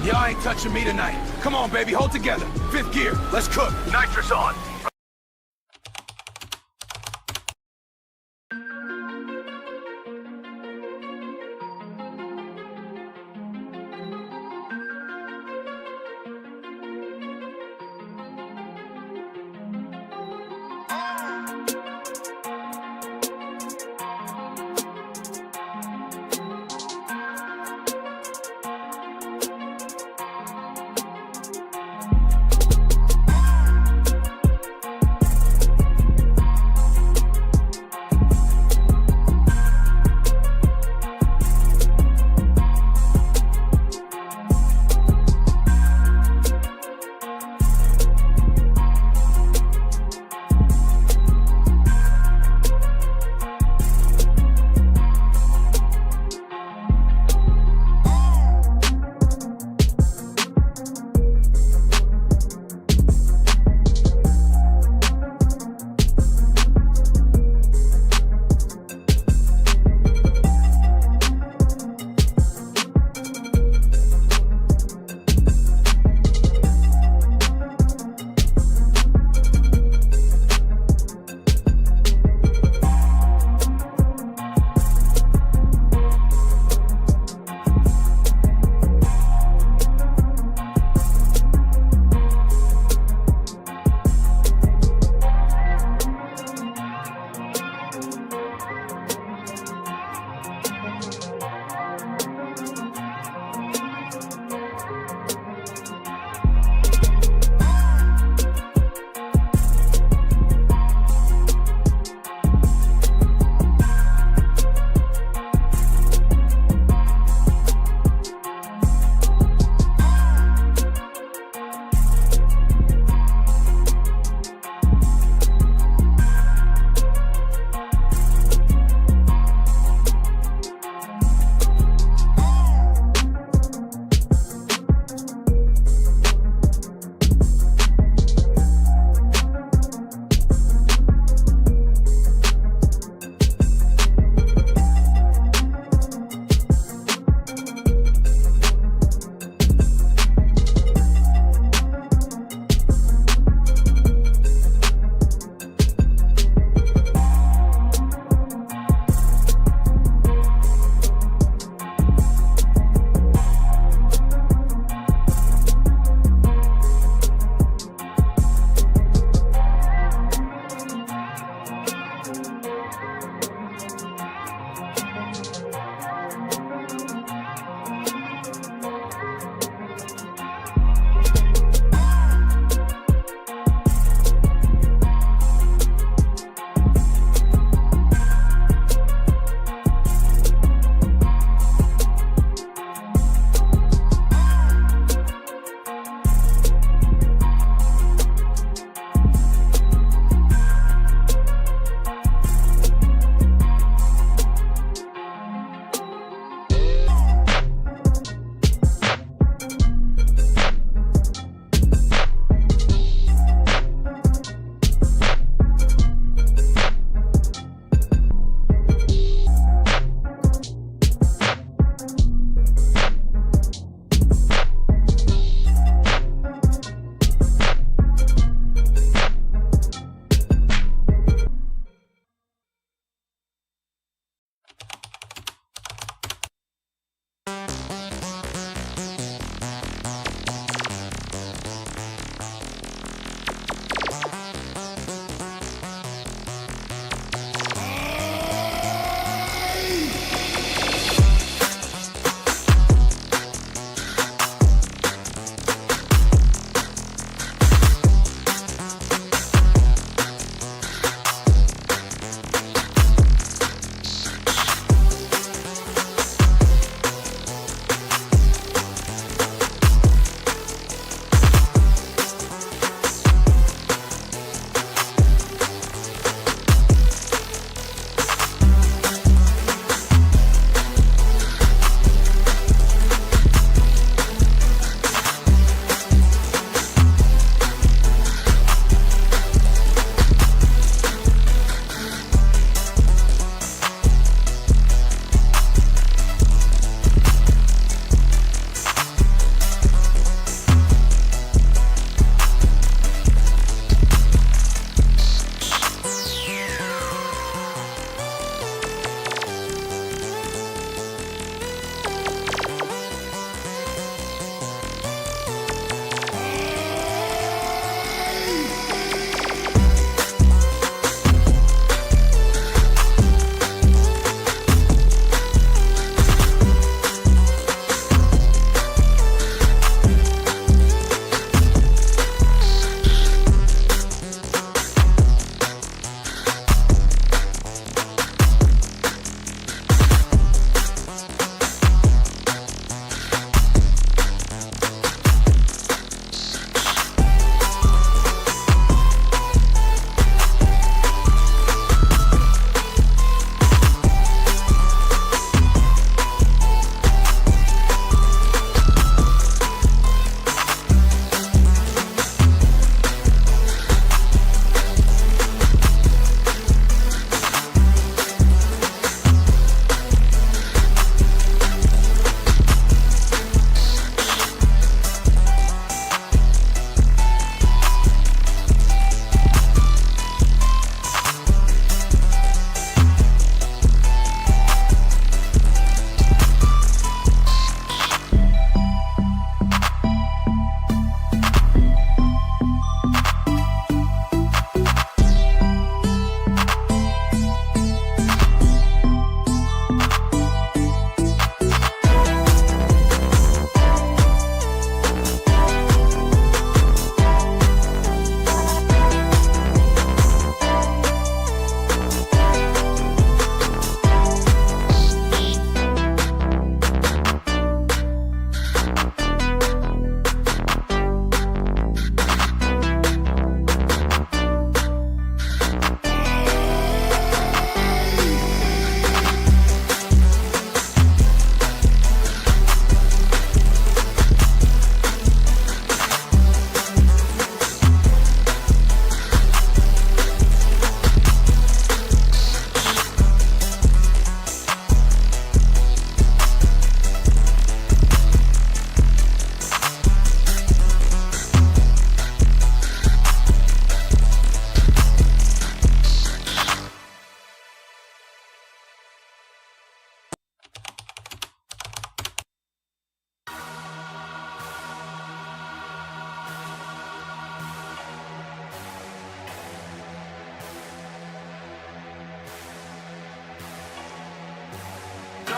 Y'all ain't touching me tonight. Come on, baby, hold together. Fifth gear, let's cook. Nitrous on.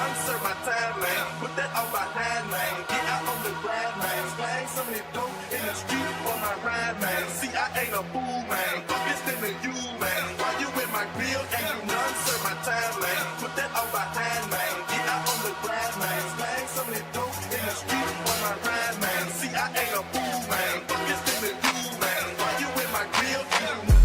done serve my time, man. Put that on my hand, man. Get out on the grind, man. Slang some of it dope in the street on my ride, man. See, I ain't a fool, man. Focused in the you, man. While you in my grill and you done serve my time, man. Put that on my hand, man. Get out on the grind, man. Slang some of it dope in the street on my ride, man. See, I ain't a fool, man. Focused in the you, man. While you in my grill and you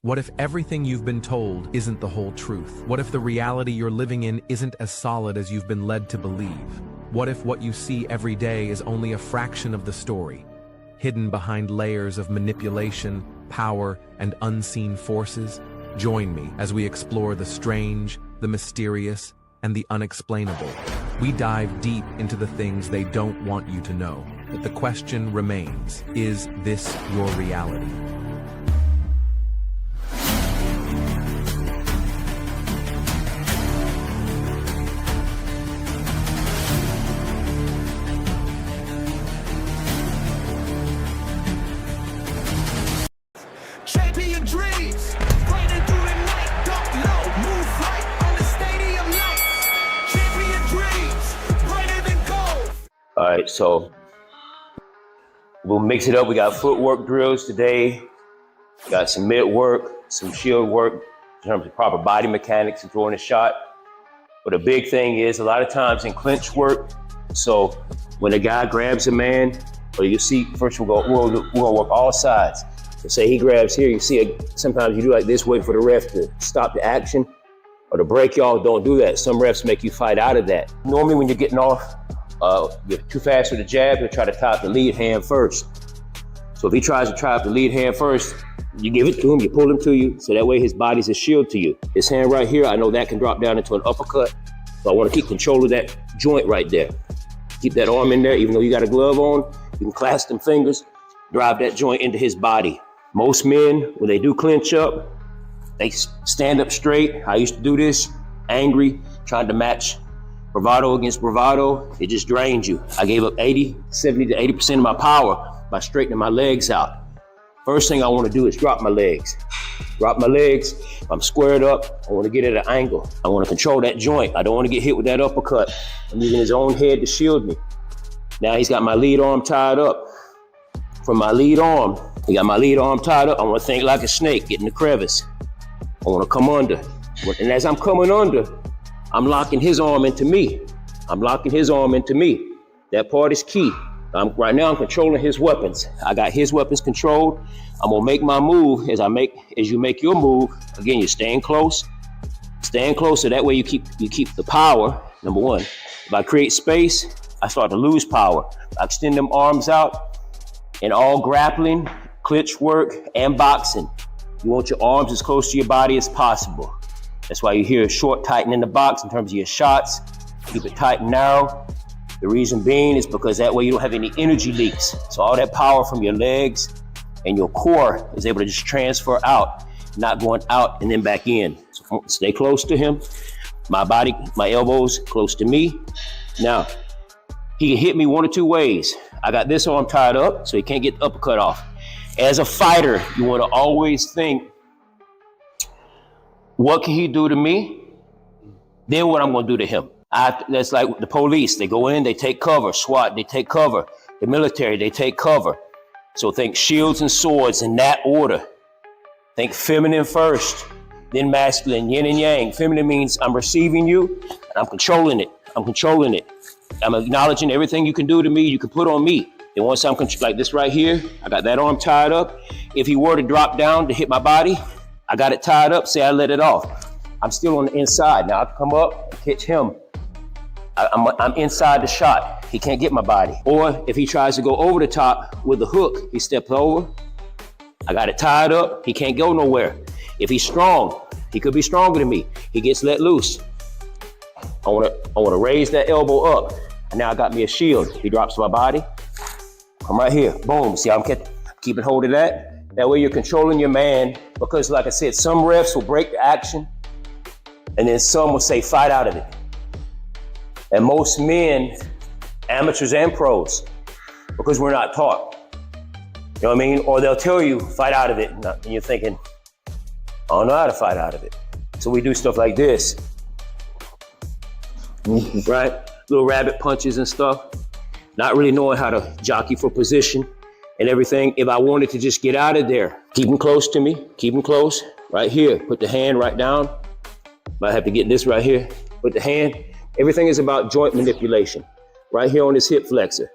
What if everything you've been told isn't the whole truth? What if the reality you're living in isn't as solid as you've been led to believe? What if what you see every day is only a fraction of the story, hidden behind layers of manipulation, power, and unseen forces? Join me as we explore the strange, the mysterious, and the unexplainable. We dive deep into the things they don't want you to know. But the question remains, is this your reality? Champion dreams, fighting through the night, don't know, move right on the stadium nights. Champion dreams, brighter than gold. All right, so we'll mix it up. We got footwork drills today. Got some mid work, some shield work in terms of proper body mechanics and throwing a shot. But the big thing is a lot of times in clinch work, so when a guy grabs a man, or you see, first we're gonna work all sides. So say he grabs here, you see sometimes you do like this, waiting for the ref to stop the action or to break y'all. Don't do that. Some refs make you fight out of that. Normally when you're getting off, you're too fast with the jab, you'll try to tie up the lead hand first. So if he tries to tie up the lead hand first, you give it to him, you pull him to you, so that way his body's a shield to you. His hand right here, I know that can drop down into an uppercut, so I want to keep control of that joint right there. Keep that arm in there, even though you got a glove on, you can clasp them fingers, drive that joint into his body. Most men, when they do clinch up, they stand up straight. I used to do this, angry, trying to match bravado against bravado. It just drains you. I gave up 70 to 80% of my power by straightening my legs out. First thing I want to do is drop my legs. Drop my legs. If I'm squared up, I want to get at an angle. I want to control that joint. I don't want to get hit with that uppercut. I'm using his own head to shield me. Now he's got my lead arm tied up. From my lead arm, he got my lead arm tied up. I want to think like a snake, get in the crevice. I want to come under. And as I'm coming under, I'm locking his arm into me. I'm locking his arm into me. That part is key. Right now I'm controlling his weapons. I got his weapons controlled. I'm gonna make my move as you make your move. Again, you're staying close. Staying close so that way you keep the power, number one. If I create space, I start to lose power. I extend them arms out. In all grappling, clinch work, and boxing, you want your arms as close to your body as possible. That's why you hear a short tighten in the box in terms of your shots. Keep it tight and narrow. The reason being is because that way you don't have any energy leaks. So all that power from your legs and your core is able to just transfer out, not going out and then back in. So stay close to him. My body, my elbows close to me. Now, he can hit me one or two ways. I got this arm tied up, so he can't get the uppercut off. As a fighter, you want to always think, what can he do to me? Then what I'm going to do to him. That's like the police. They go in, they take cover. SWAT, they take cover. The military, they take cover. So think shields and swords in that order. Think feminine first, then masculine, yin and yang. Feminine means I'm receiving you, and I'm controlling it. I'm controlling it. I'm acknowledging everything you can do to me, you can put on me. And once I'm like this right here, I got that arm tied up. If he were to drop down to hit my body, I got it tied up, say I let it off. I'm still on the inside. Now I can come up, catch him. I'm inside the shot. He can't get my body. Or if he tries to go over the top with the hook, he steps over. I got it tied up. He can't go nowhere. If he's strong, he could be stronger than me. He gets let loose. I want to raise that elbow up. And now I got me a shield. He drops my body. I'm right here. Boom. See, I'm keeping hold of that. That way you're controlling your man. Because like I said, some refs will break the action. And then some will say, fight out of it. And most men, amateurs and pros, because we're not taught. You know what I mean? Or they'll tell you, fight out of it. And you're thinking, I don't know how to fight out of it. So we do stuff like this. Right? Little rabbit punches and stuff. Not really knowing how to jockey for position and everything. If I wanted to just get out of there, keep him close to me, keep him close. Right here, put the hand right down. Might have to get this right here. Put the hand. Everything is about joint manipulation. Right here on this hip flexor.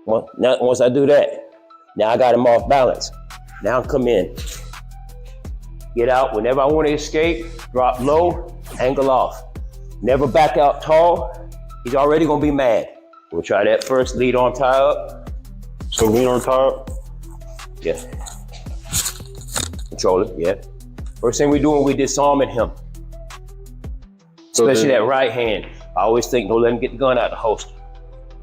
Once I do that, now I got him off balance. Now come in. Get out whenever I want to escape, drop low, angle off. Never back out tall. He's already gonna be mad. We'll try that first, lead arm tie up. So lead arm tie up? Yeah. Control it, yeah. First thing we do when we disarming him, especially that right hand. I always think, don't let him get the gun out the holster.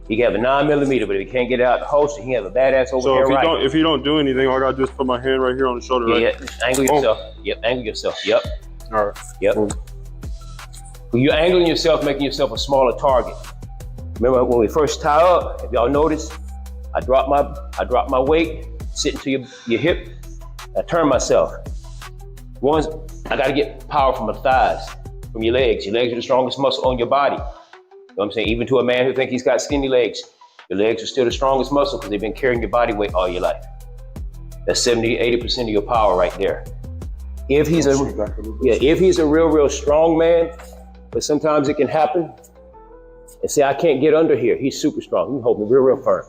He can have a 9mm, but if he can't get it out the holster, he can have a badass overhand right. So if he don't do anything, all I gotta do is put my hand right here on the shoulder, right? Yeah, angle yourself. Yep, angle yourself. Yep. All right. Yep. When you're angling yourself, making yourself a smaller target. Remember when we first tie up, if y'all notice, I drop my weight, sitting to your hip, I turn myself. Once, I gotta get power from my thighs. From your legs. Your legs are the strongest muscle on your body. You know what I'm saying? Even to a man who thinks he's got skinny legs, your legs are still the strongest muscle because they've been carrying your body weight all your life. That's 70, 80% of your power right there. If he's if he's a real strong man, but sometimes it can happen. And say, I can't get under here. He's super strong. He hold me real firm.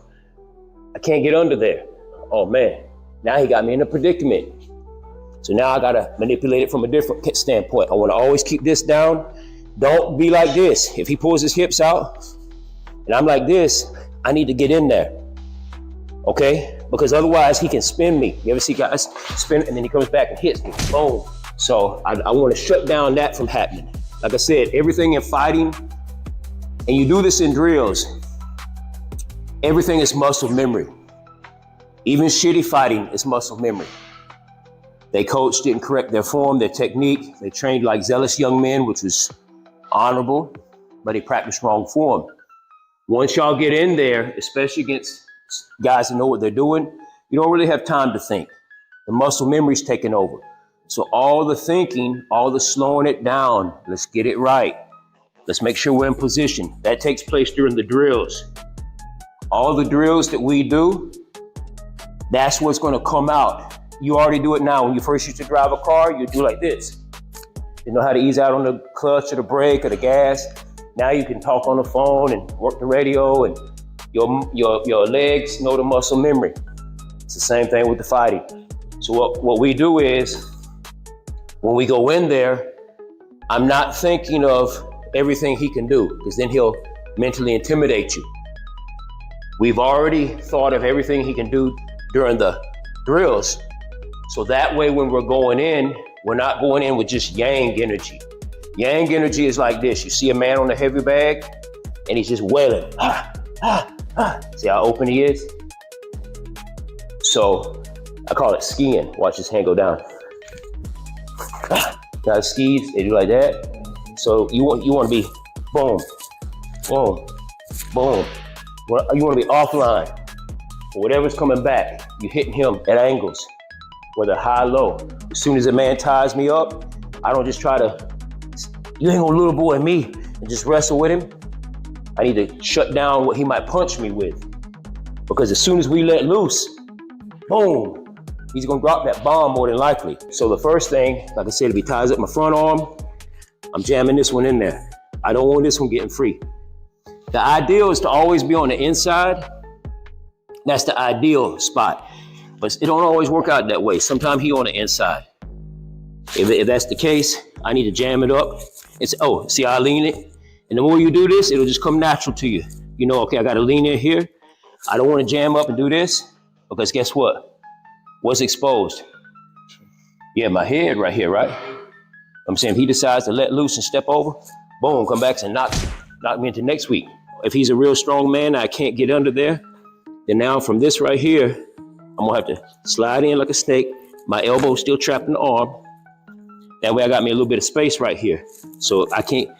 I can't get under there. Oh man, now he got me in a predicament. So now I gotta manipulate it from a different standpoint. I wanna always keep this down. Don't be like this. If he pulls his hips out and I'm like this, I need to get in there, okay? Because otherwise he can spin me. You ever see guys spin and then he comes back and hits me, boom. So I wanna shut down that from happening. Like I said, everything in fighting, and you do this in drills, everything is muscle memory. Even shitty fighting is muscle memory. They coach didn't correct their form, their technique. They trained like zealous young men, which was honorable, but they practiced wrong form. Once y'all get in there, especially against guys that know what they're doing, you don't really have time to think. The muscle memory's taking over. So all the thinking, all the slowing it down, let's get it right. Let's make sure we're in position. That takes place during the drills. All the drills that we do, that's what's gonna come out. You already do it now. When you first used to drive a car, you do like this. You know how to ease out on the clutch or the brake or the gas. Now you can talk on the phone and work the radio, and your legs know the muscle memory. It's the same thing with the fighting. So what we do is, when we go in there, I'm not thinking of everything he can do, because then he'll mentally intimidate you. We've already thought of everything he can do during the drills. So that way when we're going in, we're not going in with just yang energy. Yang energy is like this. You see a man on a heavy bag and he's just wailing. See how open he is? So I call it skiing. Watch his hand go down. Now skis, they do like that. So you want to be boom, boom, boom. You want to be offline. Whatever's coming back, you're hitting him at angles, whether high, low. As soon as a man ties me up, I don't just try to, you ain't gonna little boy me, and just wrestle with him. I need to shut down what he might punch me with. Because as soon as we let loose, boom, he's gonna drop that bomb more than likely. So the first thing, like I said, if he ties up my front arm, I'm jamming this one in there. I don't want this one getting free. The ideal is to always be on the inside. That's the ideal spot. But it don't always work out that way. Sometimes he on the inside. If that's the case, I need to jam it up. It's, oh, see how I lean it? And the more you do this, it'll just come natural to you. You know, okay, I gotta lean in here. I don't wanna jam up and do this, because guess what? What's exposed? Yeah, my head right here, right? I'm saying if he decides to let loose and step over, boom, come back and knock me into next week. If he's a real strong man, I can't get under there. Then now from this right here, I'm gonna have to slide in like a snake. My elbow's still trapped in the arm. That way I got me a little bit of space right here. So I can't,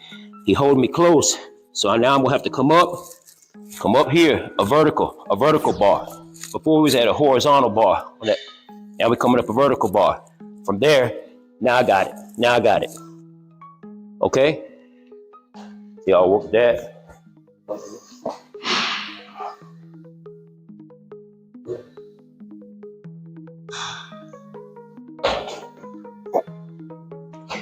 he holding me close. So now I'm gonna have to come up here, a vertical bar. Before we was at a horizontal bar. Now we're coming up a vertical bar. From there, now I got it. Okay? Y'all work that.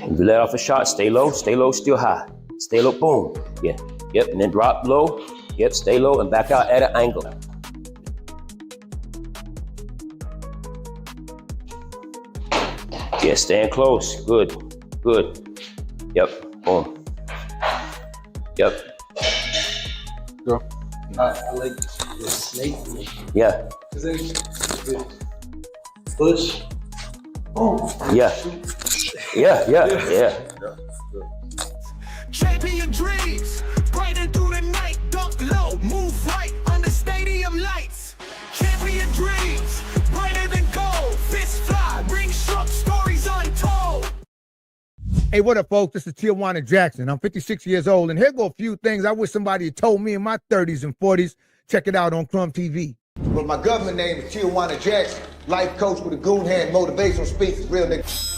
If you let off a shot, stay low, still high. Stay low, boom. Yeah, yep, and then drop low. Yep, stay low and back out at an angle. Yeah, staying close, good. Yep, boom. Yep. Go. I like the snake. Yeah. Push. Boom. Yeah. Champion dreams, brighter through the night, dunk low, move right under stadium lights. Champion dreams, brighter than gold, fists fly, ring struck, stories untold. Hey, what up, folks? This is Tijuana Jackson. I'm 56 years old, and here go a few things I wish somebody had told me in my 30s and 40s. Check it out on Crumb TV. Well, my government name is Tijuana Jackson, life coach with a goon hand, motivational speeches, real nigga.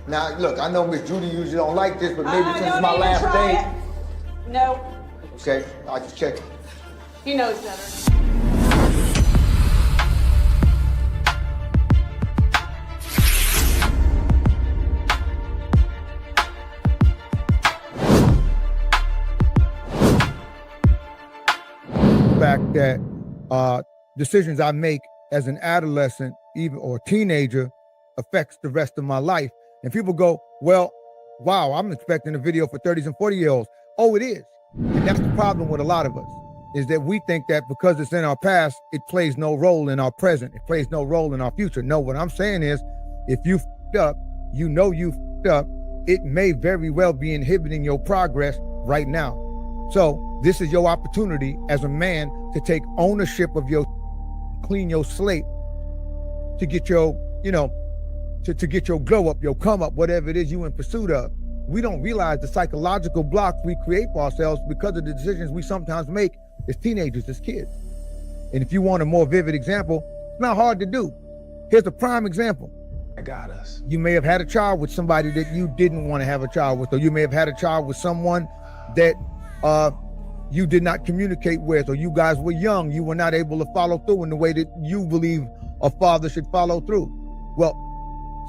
Now, look, I know Miss Judy usually don't like this, but maybe since it's my last day. No, Okay, I just check it. he knows better. decisions I make as an adolescent, even or teenager, affects the rest of my life. And people go, well, wow, I'm expecting a video for 30s and 40-year-olds. Oh, it is. And that's the problem with a lot of us, is that we think that because it's in our past, it plays no role in our present. It plays no role in our future. No, what I'm saying is, if you f***ed up, you know you f***ed up, it may very well be inhibiting your progress right now. So this is your opportunity as a man to take ownership of your, clean your slate, to get your, to get your glow up, your come up, whatever it is you in pursuit of. We don't realize the psychological blocks we create for ourselves because of the decisions we sometimes make as teenagers, as kids. And if you want a more vivid example, it's not hard to do. Here's a prime example. I got us. You may have had a child with somebody that you didn't want to have a child with, or you may have had a child with someone that you did not communicate with, or you guys were young, you were not able to follow through in the way that you believe a father should follow through. Well,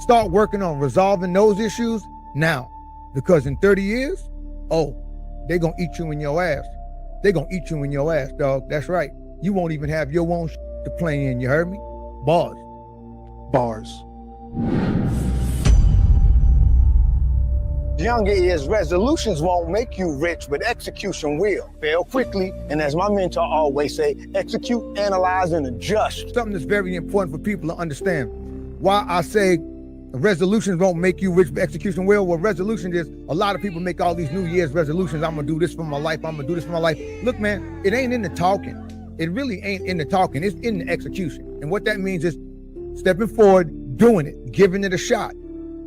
start working on resolving those issues now, because in 30 years, they're gonna eat you in your ass. They're gonna eat you in your ass, dog. That's right. You won't even have your own to play in, you heard me? Bars. Bars. Younger is resolutions won't make you rich, but execution will. Fail quickly, and as my mentor always say, execute, analyze, and adjust. Something that's very important for people to understand. Why I say resolutions won't make you rich, but execution will. Well, resolution is, a lot of people make all these New Year's resolutions. I'm gonna do this for my life. I'm gonna do this for my life. Look, man, it ain't in the talking. It really ain't in the talking. It's in the execution. And what that means is stepping forward, doing it, giving it a shot.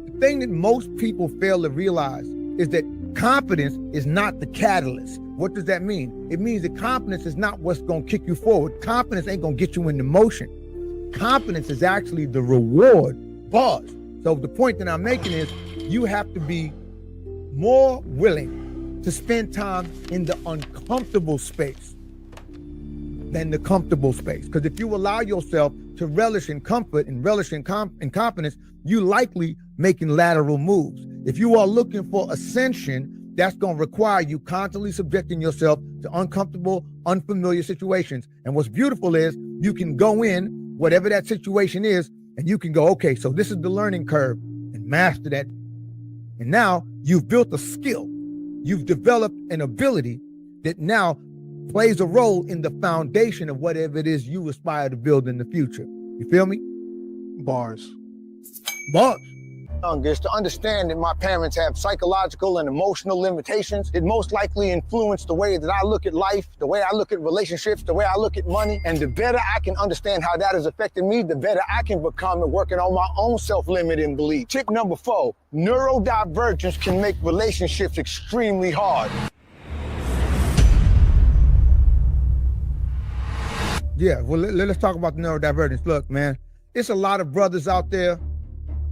The thing that most people fail to realize is that confidence is not the catalyst. What does that mean? It means that confidence is not what's gonna kick you forward. Confidence ain't gonna get you into motion. Confidence is actually the reward. Bars. So the point that I'm making is, you have to be more willing to spend time in the uncomfortable space than the comfortable space. Because if you allow yourself to relish in comfort and relish in confidence, you likely making lateral moves. If you are looking for ascension, that's going to require you constantly subjecting yourself to uncomfortable, unfamiliar situations. And what's beautiful is, you can go in, whatever that situation is, and you can go, okay, so this is the learning curve, and master that. And now you've built a skill. You've developed an ability that now plays a role in the foundation of whatever it is you aspire to build in the future. You feel me? Bars. Bars. Youngest, to understand that my parents have psychological and emotional limitations, it most likely influenced the way that I look at life, the way I look at relationships, the way I look at money. And the better I can understand how that has affected me, the better I can become at working on my own self-limiting belief. Tip number 4, neurodivergence can make relationships extremely hard. Yeah, well, let's talk about the neurodivergence. Look, man, it's a lot of brothers out there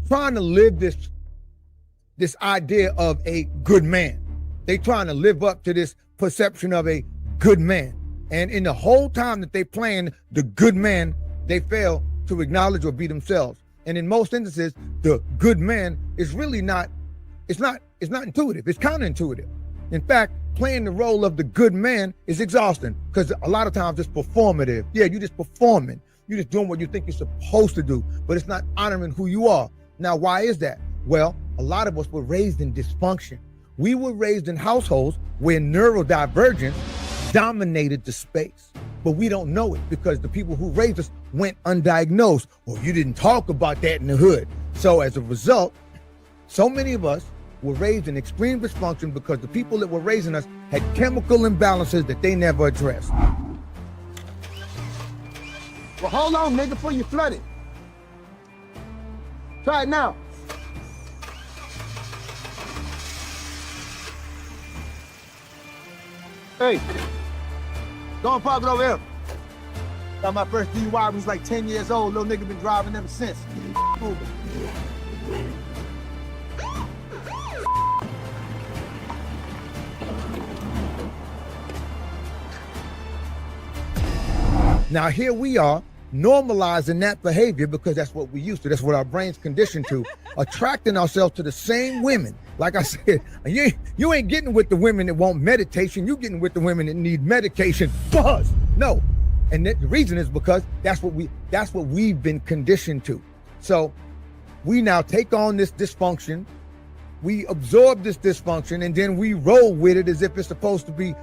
trying to live this idea of a good man. They trying to live up to this perception of a good man. And in the whole time that they playing the good man, they fail to acknowledge or be themselves. And in most instances, the good man is really not intuitive. It's counterintuitive. In fact, playing the role of the good man is exhausting, because a lot of times it's performative. Yeah, you're just performing. You're just doing what you think you're supposed to do, but it's not honoring who you are. Now, why is that? Well, a lot of us were raised in dysfunction. We were raised in households where neurodivergence dominated the space, but we don't know it because the people who raised us went undiagnosed, or you didn't talk about that in the hood. So as a result, so many of us were raised in extreme dysfunction because the people that were raising us had chemical imbalances that they never addressed. Well, hold on, nigga, before you flood it. Try it now. Hey, go and park it over here. Got my first DUI when I was like 10 years old. Little nigga been driving ever since. Now here we are, normalizing that behavior because that's what we used to. That's what our brain's conditioned to, attracting ourselves to the same women. Like I said, you ain't getting with the women that want meditation. You getting with the women that need medication. Buzz. No. And the reason is because that's what we've been conditioned to. So we now take on this dysfunction, we absorb this dysfunction, and then we roll with it as if it's supposed to be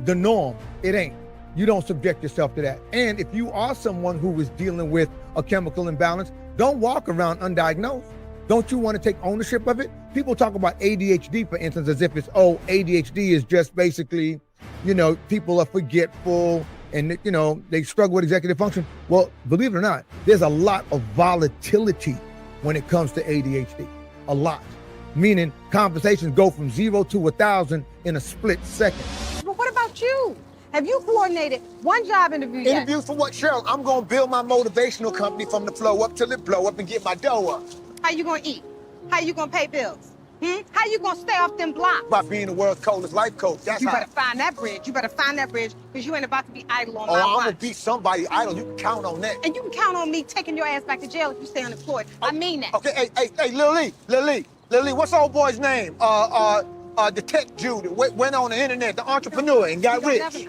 the norm. It ain't. You don't subject yourself to that. And if you are someone who is dealing with a chemical imbalance, don't walk around undiagnosed. Don't you want to take ownership of it? People talk about ADHD, for instance, as if it's, ADHD is just basically, people are forgetful and, they struggle with executive function. Well, believe it or not, there's a lot of volatility when it comes to ADHD. A lot. Meaning conversations go from 0 to 1,000 in a split second. But what about you? Have you coordinated one job interview yet? Interview for what, Cheryl? I'm going to build my motivational company from the flow up till it blow up and get my dough up. How you going to eat? How you going to pay bills? How you going to stay off them blocks? By being the world's coldest life coach. You better find that bridge. You better find that bridge because you ain't about to be idle on my I'm watch. going to be somebody idle. You can count on that. And you can count on me taking your ass back to jail if you stay unemployed. I mean that. Okay, hey, Lil Lee, what's old boy's name? The tech Jew that went on the internet, the entrepreneur, and got rich.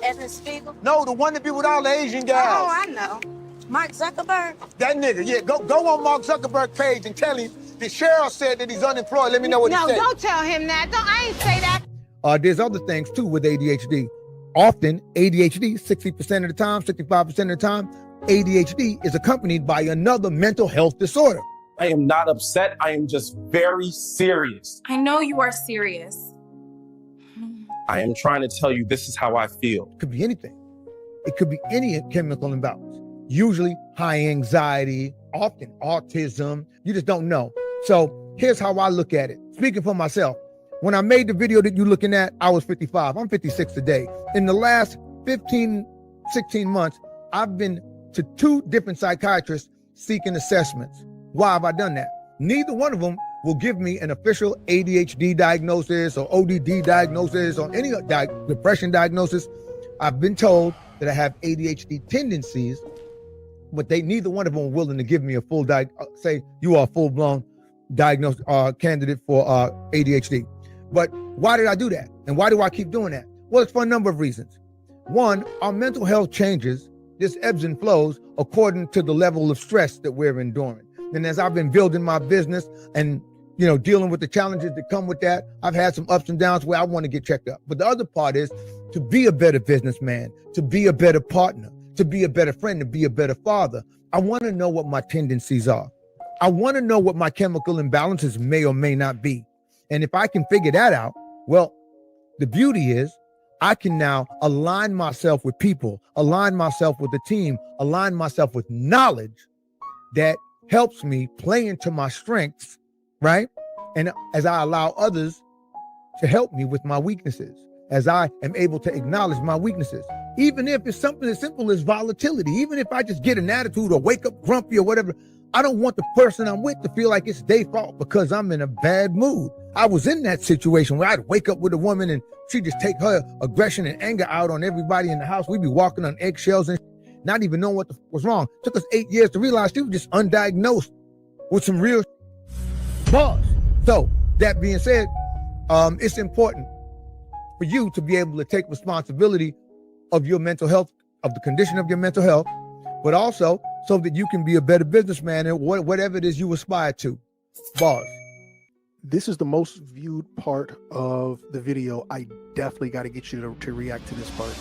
Evan Spiegel? No, the one that be with all the Asian guys. Oh, I know. Mark Zuckerberg? That nigga, yeah. Go on Mark Zuckerberg's page and tell him that Cheryl said that he's unemployed. Let me know what he said. No, don't tell him that. I ain't say that. There's other things, too, with ADHD. Often, ADHD, 60% of the time, 65% of the time, ADHD is accompanied by another mental health disorder. I am not upset. I am just very serious. I know you are serious. I am trying to tell you this is how I feel. It could be anything. It could be any chemical imbalance. Usually high anxiety, often autism. You just don't know. So here's how I look at it. Speaking for myself, when I made the video that you're looking at, I was 55. I'm 56 today. In the last 15, 16 months, I've been to 2 different psychiatrists seeking assessments. Why have I done that? Neither one of them will give me an official ADHD diagnosis or ODD diagnosis or any depression diagnosis. I've been told that I have ADHD tendencies, but neither one of them are willing to give me a full say you are a full-blown diagnosed candidate for ADHD. But why did I do that? And why do I keep doing that? Well, it's for a number of reasons. One, our mental health changes, this ebbs and flows according to the level of stress that we're enduring. And as I've been building my business and dealing with the challenges that come with that, I've had some ups and downs where I want to get checked up. But the other part is to be a better businessman, to be a better partner, to be a better friend, to be a better father. I want to know what my tendencies are. I want to know what my chemical imbalances may or may not be. And if I can figure that out, well, the beauty is I can now align myself with people, align myself with the team, align myself with knowledge that helps me play into my strengths, right? And as I allow others to help me with my weaknesses, as I am able to acknowledge my weaknesses, even if it's something as simple as volatility, even if I just get an attitude or wake up grumpy or whatever, I don't want the person I'm with to feel like it's their fault because I'm in a bad mood. I was in that situation where I'd wake up with a woman and she'd just take her aggression and anger out on everybody in the house. We'd be walking on eggshells and not even knowing what was wrong. It took us 8 years to realize she was just undiagnosed with some real buzz. So that being said, it's important for you to be able to take responsibility of your mental health, of the condition of your mental health, but also so that you can be a better businessman and whatever it is you aspire to. Bars. This is the most viewed part of the video. I definitely got to get you to react to this part.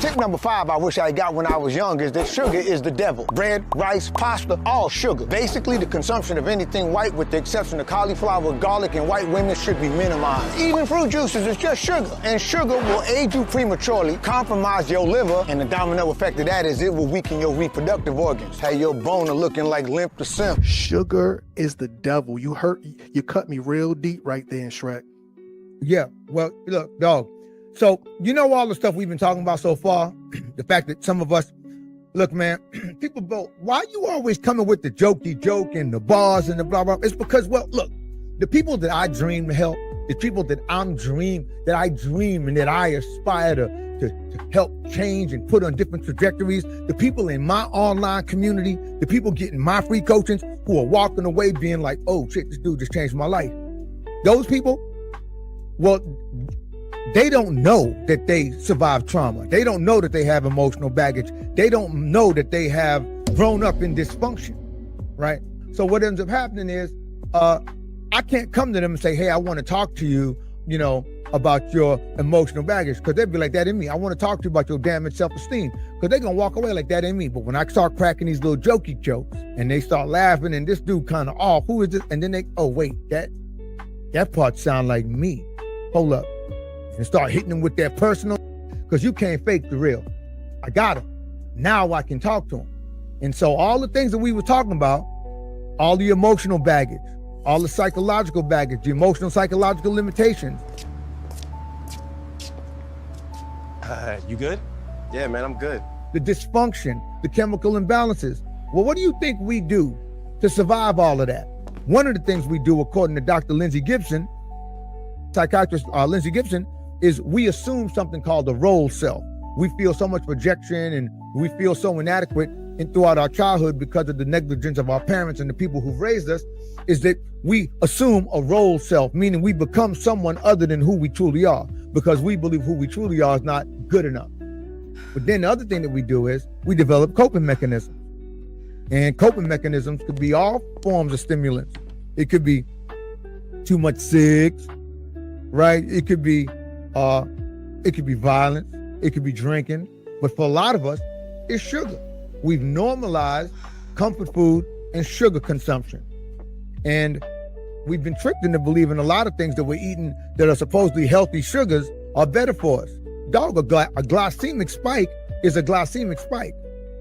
Tip number 5 I wish I got when I was young is that sugar is the devil. Bread, rice, pasta, all sugar. Basically, the consumption of anything white with the exception of cauliflower, garlic, and white women should be minimized. Even fruit juices is just sugar. And sugar will age you prematurely, compromise your liver, and the domino effect of that is it will weaken your reproductive organs. Have your boner looking like Limp the Simp. Sugar is the devil. You cut me real deep right there in Shrek. Yeah, well, look, dog. So, all the stuff we've been talking about so far, the fact that some of us, look, man, people go, why are you always coming with the jokey joke and the bars and the blah, blah? It's because, well, look, the people that I dream to help, the people that I dream and that I aspire to help change and put on different trajectories, the people in my online community, the people getting my free coaching who are walking away being like, oh shit, this dude just changed my life. Those people, well, they don't know that they survived trauma. They don't know that they have emotional baggage. They don't know that they have grown up in dysfunction, right? So what ends up happening is I can't come to them and say, hey, I want to talk to you, about your emotional baggage, because they'd be like, that ain't me. I want to talk to you about your damaged self-esteem, because they're going to walk away like, that ain't me. But when I start cracking these little jokey jokes and they start laughing and this dude kind of, oh, who is this? And then they, oh, wait, that part sound like me. Hold up. And start hitting them with that personal, because you can't fake the real. I got him. Now I can talk to him. And so all the things that we were talking about, all the emotional baggage, all the psychological baggage, the emotional psychological limitations. You good? Yeah, man, I'm good. The dysfunction, the chemical imbalances. Well, what do you think we do to survive all of that? One of the things we do, according to Dr. Lindsay Gibson, psychiatrist Lindsay Gibson, is we assume something called the role self. We feel so much rejection and we feel so inadequate throughout our childhood because of the negligence of our parents and the people who've raised us, is that we assume a role self, meaning we become someone other than who we truly are, because we believe who we truly are is not good enough. But then the other thing that we do is we develop coping mechanisms. And coping mechanisms could be all forms of stimulants. It could be too much sex, right? It could be violence. It could be drinking. But for a lot of us, it's sugar. We've normalized comfort food and sugar consumption. And we've been tricked into believing a lot of things that we're eating that are supposedly healthy sugars are better for us. Dog, a glycemic spike is a glycemic spike.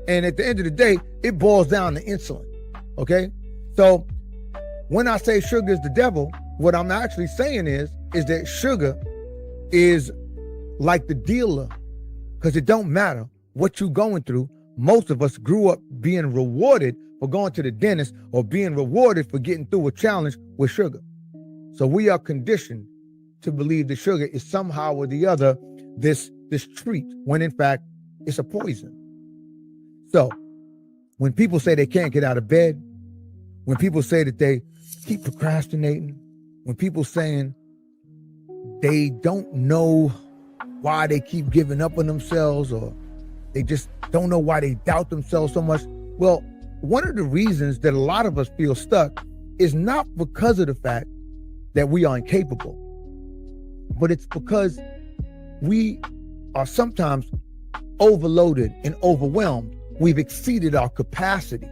And at the end of the day, it boils down to insulin, okay? So when I say sugar is the devil, what I'm actually saying is that sugar is like the dealer, because it don't matter what you're going through. Most of us grew up being rewarded for going to the dentist or being rewarded for getting through a challenge with sugar. So we are conditioned to believe that sugar is somehow or the other this treat, when in fact it's a poison. So when people say they can't get out of bed, when people say that they keep procrastinating, when people saying they don't know why they keep giving up on themselves, or they just don't know why they doubt themselves so much. Well, one of the reasons that a lot of us feel stuck is not because of the fact that we are incapable, but it's because we are sometimes overloaded and overwhelmed. We've exceeded our capacity.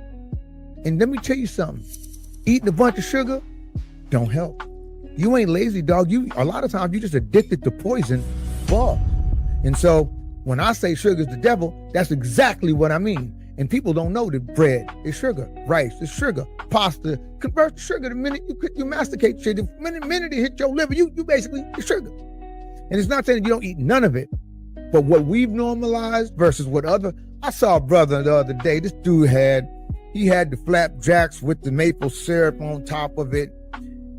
And let me tell you something, eating a bunch of sugar don't help. You ain't lazy, dog. A lot of times you just addicted to poison bugs. And so when I say sugar is the devil, that's exactly what I mean. And people don't know that bread is sugar, rice is sugar, pasta converts to sugar. The minute you masticate shit, the minute it hit your liver, you basically it's sugar. And it's not saying that you don't eat none of it, but what we've normalized versus what I saw a brother the other day. This dude had the flapjacks with the maple syrup on top of it.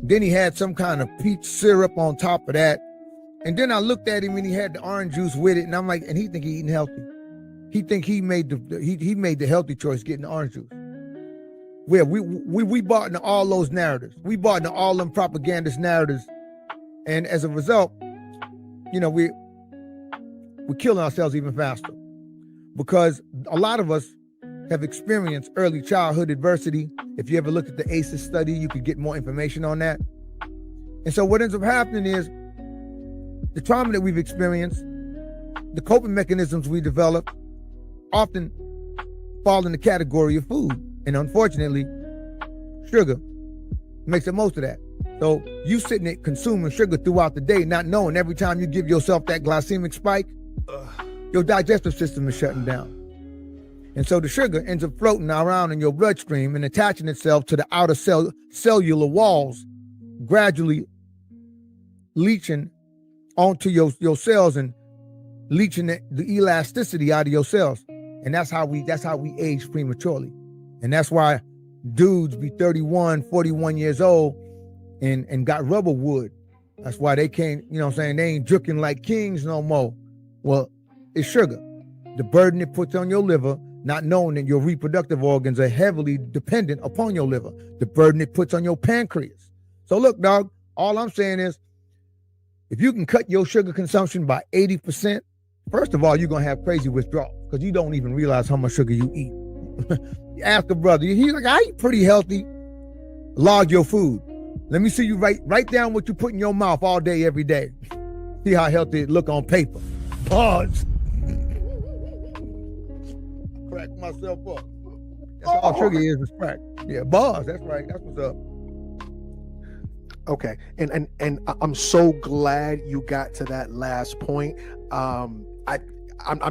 Then he had some kind of peach syrup on top of that. And then I looked at him and he had the orange juice with it. And I'm like, and he think he eating healthy. He think he made the healthy choice getting the orange juice. Where we bought into all those narratives. We bought into all them propagandist narratives. And as a result, we're killing ourselves even faster. Because a lot of us have experienced early childhood adversity. If you ever looked at the ACEs study, you could get more information on that. And so what ends up happening is the trauma that we've experienced, the coping mechanisms we develop, often fall in the category of food. And unfortunately, sugar makes the most of that. So you sitting there consuming sugar throughout the day, not knowing every time you give yourself that glycemic spike, your digestive system is shutting down. And so the sugar ends up floating around in your bloodstream and attaching itself to the outer cellular walls, gradually leaching onto your cells and leaching the elasticity out of your cells. And that's how we age prematurely. And that's why dudes be 31, 41 years old and got rubber wood. That's why they can't, they ain't juking like kings no more. Well, it's sugar. The burden it puts on your liver, not knowing that your reproductive organs are heavily dependent upon your liver. The burden it puts on your pancreas. So look, dog, all I'm saying is, If you can cut your sugar consumption by 80%, first of all, you're gonna have crazy withdrawal because you don't even realize how much sugar you eat. Ask a brother, he's like, I eat pretty healthy. Log your food. Let me see you write down what you put in your mouth all day, every day. See how healthy it look on paper. Pause. Crack myself up. That's all sugar is crack. Yeah, bars. That's right. That's what's up. Okay, and I'm so glad you got to that last point. I'm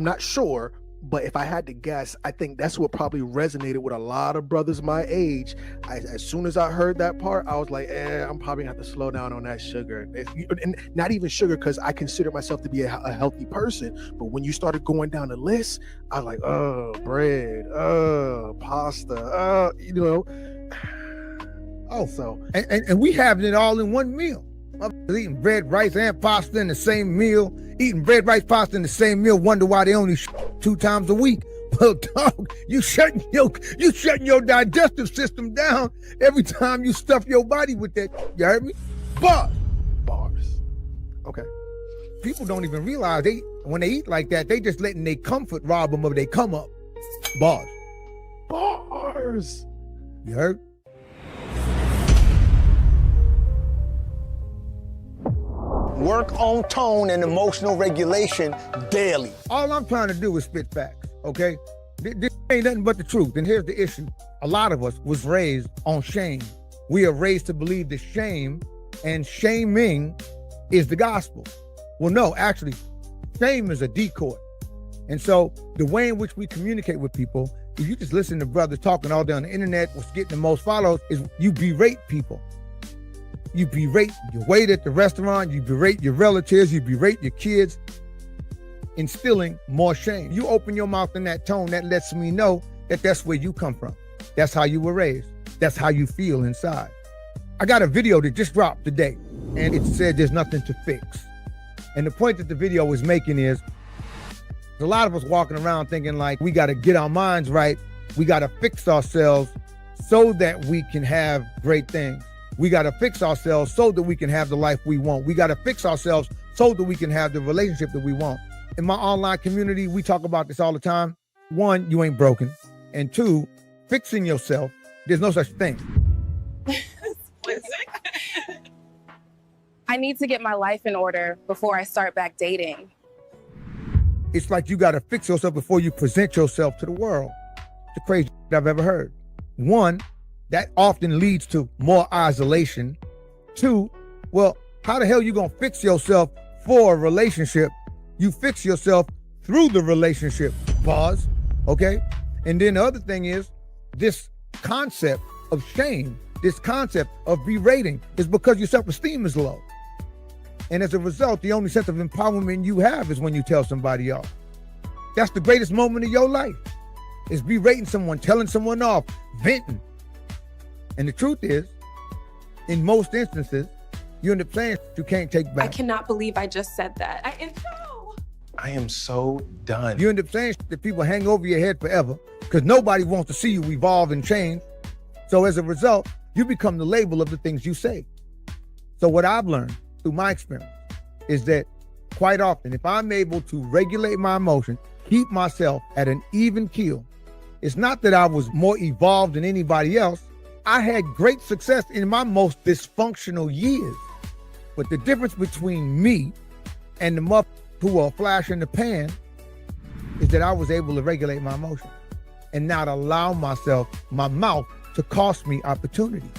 not sure, but if I had to guess, I think that's what probably resonated with a lot of brothers my age. As soon as I heard that part, I was like, I'm probably gonna have to slow down on that sugar. And not even sugar, because I consider myself to be a healthy person. But when you started going down the list, I was like, bread, pasta, Also, and we having it all in one meal. Eating bread, rice, and pasta in the same meal. Eating bread, rice, pasta in the same meal. Wonder why they only 2 times a week. Well, dog, you shutting your digestive system down every time you stuff your body with that. You heard me? Bars. Okay. People don't even realize when they eat like that, they just letting their comfort rob them of their come up. Bars. You heard? Work on tone and emotional regulation daily. All I'm trying to do is spit facts, okay? This ain't nothing but the truth. And here's the issue. A lot of us was raised on shame. We are raised to believe that shame and shaming is the gospel. Well, no, actually, shame is a decoy. And so the way in which we communicate with people, if you just listen to brothers talking all day on the internet, what's getting the most follows is you berate people. You berate your wait at the restaurant, you berate your relatives, you berate your kids, instilling more shame. You open your mouth in that tone, that lets me know that that's where you come from. That's how you were raised. That's how you feel inside. I got a video that just dropped today, and it said there's nothing to fix. And the point that the video was making is, a lot of us walking around thinking like we got to get our minds right. We got to fix ourselves so that we can have great things. We got to fix ourselves so that we can have the life we want. We got to fix ourselves so that we can have the relationship that we want. In my online community, we talk about this all the time. 1, you ain't broken. And 2, fixing yourself, there's no such thing. I need to get my life in order before I start back dating. It's like you got to fix yourself before you present yourself to the world. It's the craziest I've ever heard. 1, that often leads to more isolation. 2, well, how the hell you gonna fix yourself for a relationship? You fix yourself through the relationship. Pause, okay? And then the other thing is, this concept of shame, this concept of berating is because your self-esteem is low. And as a result, the only sense of empowerment you have is when you tell somebody off. That's the greatest moment of your life, is berating someone, telling someone off, venting. And the truth is, in most instances, you end up saying you can't take back. I cannot believe I just said that. I am so done. You end up saying that people hang over your head forever because nobody wants to see you evolve and change. So as a result, you become the label of the things you say. So what I've learned through my experience is that quite often, if I'm able to regulate my emotions, keep myself at an even keel, it's not that I was more evolved than anybody else. I had great success in my most dysfunctional years. But the difference between me and the muff who are flash in the pan is that I was able to regulate my emotions and not allow my mouth to cost me opportunities.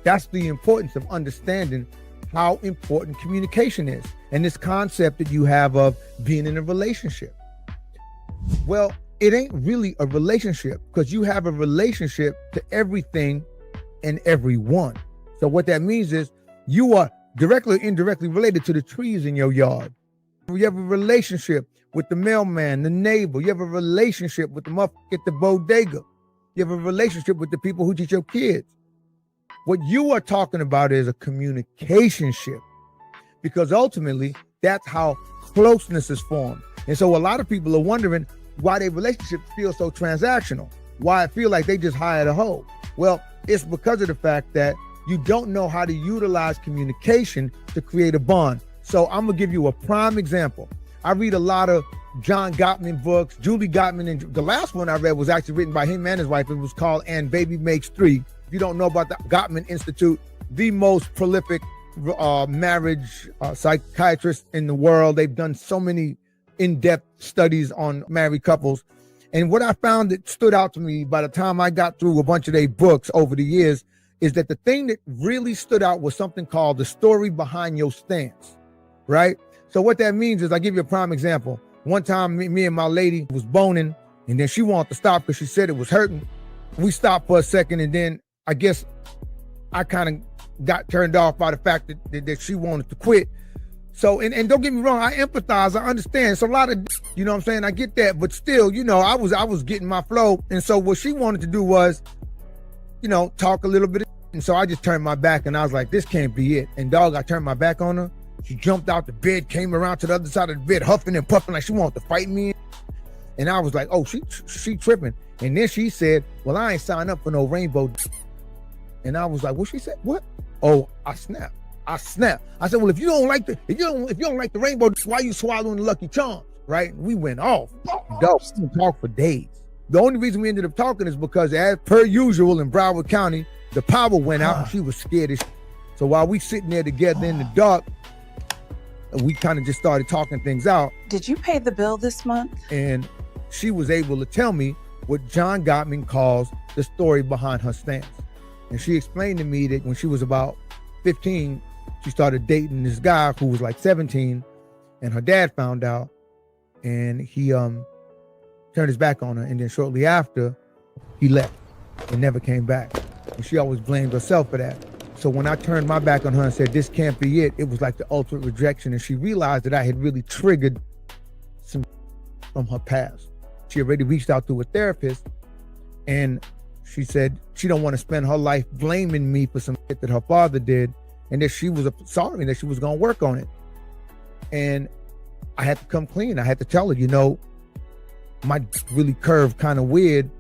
That's the importance of understanding how important communication is and this concept that you have of being in a relationship. Well, it ain't really a relationship because you have a relationship to everything and everyone. So what that means is you are directly or indirectly related to the trees in your yard. You have a relationship with the mailman, the neighbor. You have a relationship with the motherfucker at the bodega. You have a relationship with the people who teach your kids. What you are talking about is a communicationship, because ultimately that's how closeness is formed. And so a lot of people are wondering why their relationships feel so transactional, why I feel like they just hired a hoe. Well, it's because of the fact that you don't know how to utilize communication to create a bond. So I'm gonna give you a prime example. I read a lot of John Gottman books, Julie Gottman, and the last one I read was actually written by him and his wife. It was called And Baby Makes Three. If you don't know about the Gottman Institute, the most prolific marriage psychiatrist in the world. They've done so many in-depth studies on married couples. And what I found that stood out to me by the time I got through a bunch of their books over the years is that the thing that really stood out was something called the story behind your stance, right? So what that means is, I give you a prime example. One time me and my lady was boning, and then she wanted to stop because she said it was hurting. We stopped for a second, and then I guess I kind of got turned off by the fact that she wanted to quit. So, and don't get me wrong, I empathize, I understand. It's a lot of, you know what I'm saying? I get that, but still, you know, I was getting my flow. And so what she wanted to do was, you know, talk a little bit. And so I just turned my back and I was like, this can't be it. And dog, I turned my back on her. She jumped out the bed, came around to the other side of the bed, huffing and puffing like she wanted to fight me. And I was like, oh, she tripping. And then she said, well, I ain't signed up for no rainbow. And I was like, what she said? What? Oh, I snapped. I said, well, if you don't like the rainbow, why you swallowing the Lucky Charms, right? We went off. Dog, we didn't talk for days. The only reason we ended up talking is because, as per usual in Broward County, the power went out and she was scared as shit. So while we sitting there together in the dark, we kind of just started talking things out. Did you pay the bill this month? And she was able to tell me what John Gottman calls the story behind her stance. And she explained to me that when she was about 15, she started dating this guy who was like 17, and her dad found out, and he turned his back on her. And then shortly after, he left and never came back. And she always blamed herself for that. So when I turned my back on her and said, this can't be it, it was like the ultimate rejection. And she realized that I had really triggered some from her past. She already reached out to a therapist, and she said she don't want to spend her life blaming me for some shit that her father did, and that she was sorry, that she was going to work on it. And I had to come clean. I had to tell her, you know, my really curved kind of weird.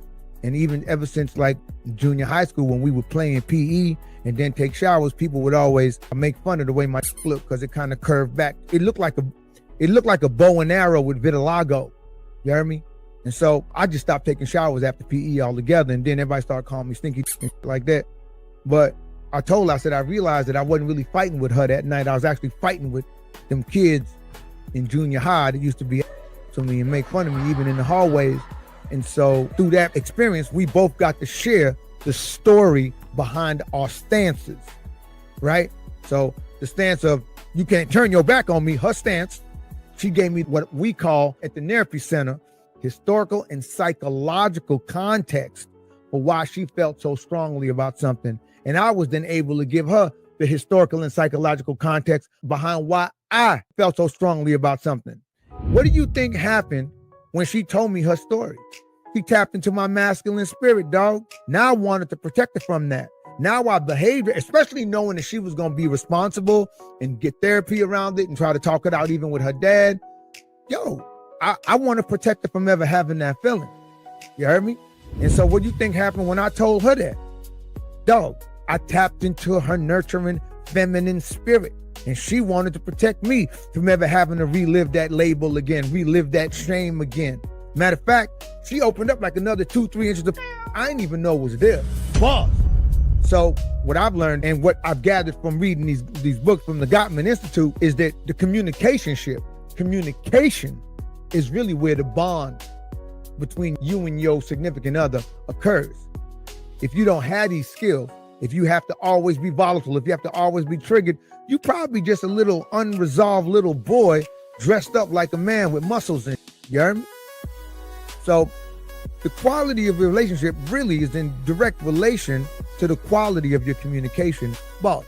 And even ever since like junior high school, when we were playing PE and then take showers, people would always make fun of the way my looked because it kind of curved back. It looked like a bow and arrow with vitiligo. You hear me? And so I just stopped taking showers after PE altogether. And then everybody started calling me stinky like that. But I told her, I said, I realized that I wasn't really fighting with her that night. I was actually fighting with them kids in junior high that used to be to me and make fun of me even in the hallways. And so through that experience, we both got to share the story behind our stances, right? So the stance of, you can't turn your back on me, her stance, she gave me what we call at the therapy center, historical and psychological context for why she felt so strongly about something. And I was then able to give her the historical and psychological context behind why I felt so strongly about something. What do you think happened when she told me her story? She tapped into my masculine spirit, dog. Now I wanted to protect her from that. Now our behavior, especially knowing that she was going to be responsible and get therapy around it and try to talk it out even with her dad. Yo, I want to protect her from ever having that feeling. You heard me? And so what do you think happened when I told her that? Dog, I tapped into her nurturing feminine spirit, and she wanted to protect me from ever having to relive that label again, relive that shame again. Matter of fact, she opened up like another 2-3 inches of I didn't even know was there. Boss. So what I've learned and what I've gathered from reading these books from the Gottman Institute is that the communication is really where the bond between you and your significant other occurs. If you don't have these skills, if you have to always be volatile, if you have to always be triggered, you probably just a little unresolved little boy dressed up like a man with muscles in it. You heard me? So the quality of your relationship really is in direct relation to the quality of your communication, boss.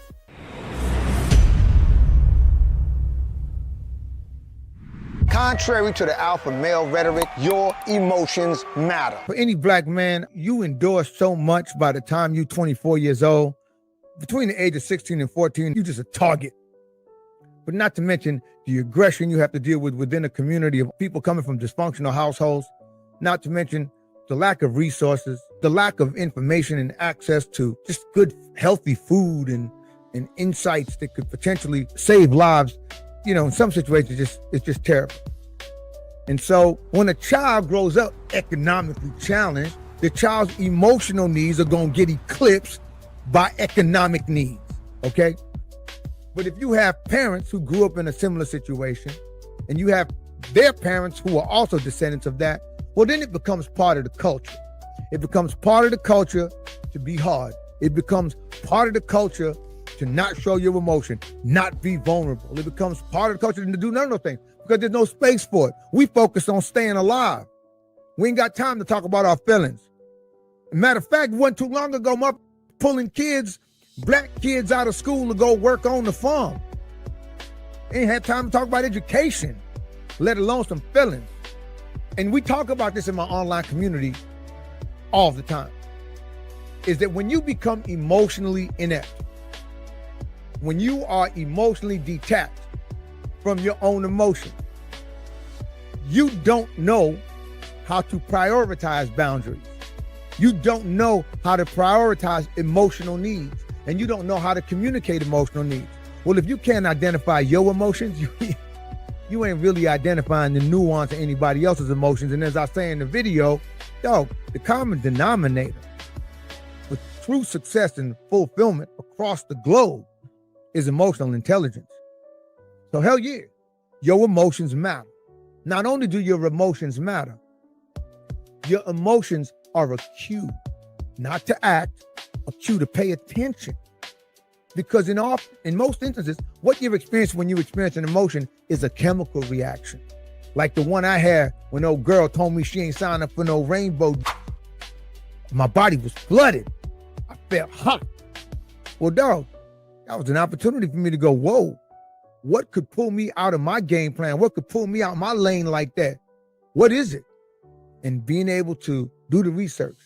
Contrary to the alpha male rhetoric, your emotions matter. For any black man, you endure so much by the time you're 24 years old. Between the age of 16 and 14, you're just a target. But not to mention the aggression you have to deal with within a community of people coming from dysfunctional households. Not to mention the lack of resources, the lack of information and access to just good, healthy food and insights that could potentially save lives. in some situations, it's just terrible. And so when a child grows up economically challenged, the child's emotional needs are going to get eclipsed by economic needs, okay? But if you have parents who grew up in a similar situation and you have their parents who are also descendants of that, well, then it becomes part of the culture. It becomes part of the culture to be hard. It becomes part of the culture to not show your emotion, not be vulnerable. It becomes part of the culture to do none of those things because there's no space for it. We focus on staying alive. We ain't got time to talk about our feelings. Matter of fact, it wasn't too long ago, my pulling kids, black kids out of school to go work on the farm. Ain't had time to talk about education, let alone some feelings. And we talk about this in my online community all the time, is that when you become emotionally inept, when you are emotionally detached from your own emotion, you don't know how to prioritize boundaries. You don't know how to prioritize emotional needs, and you don't know how to communicate emotional needs. Well, if you can't identify your emotions, you ain't really identifying the nuance of anybody else's emotions. And as I say in the video, the common denominator with true success and fulfillment across the globe is emotional intelligence. So hell yeah, your emotions matter. Not only do your emotions matter, your emotions are a cue, not to act, a cue to pay attention. Because in most instances, what you've experienced when you experience an emotion is a chemical reaction. Like the one I had when old girl told me she ain't signed up for no rainbow. My body was flooded. I felt hot. Well, dog, that was an opportunity for me to go, whoa, what could pull me out of my game plan? What could pull me out my lane like that? What is it? And being able to do the research,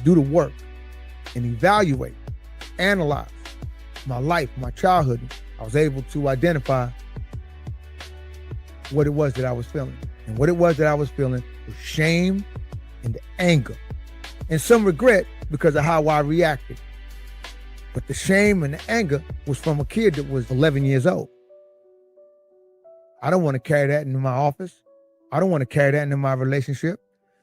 do the work, and evaluate, analyze my life, my childhood, I was able to identify what it was that I was feeling. And what it was that I was feeling was shame and anger and some regret because of how I reacted. But the shame and the anger was from a kid that was 11 years old. I don't want to carry that into my office. I don't want to carry that into my relationship.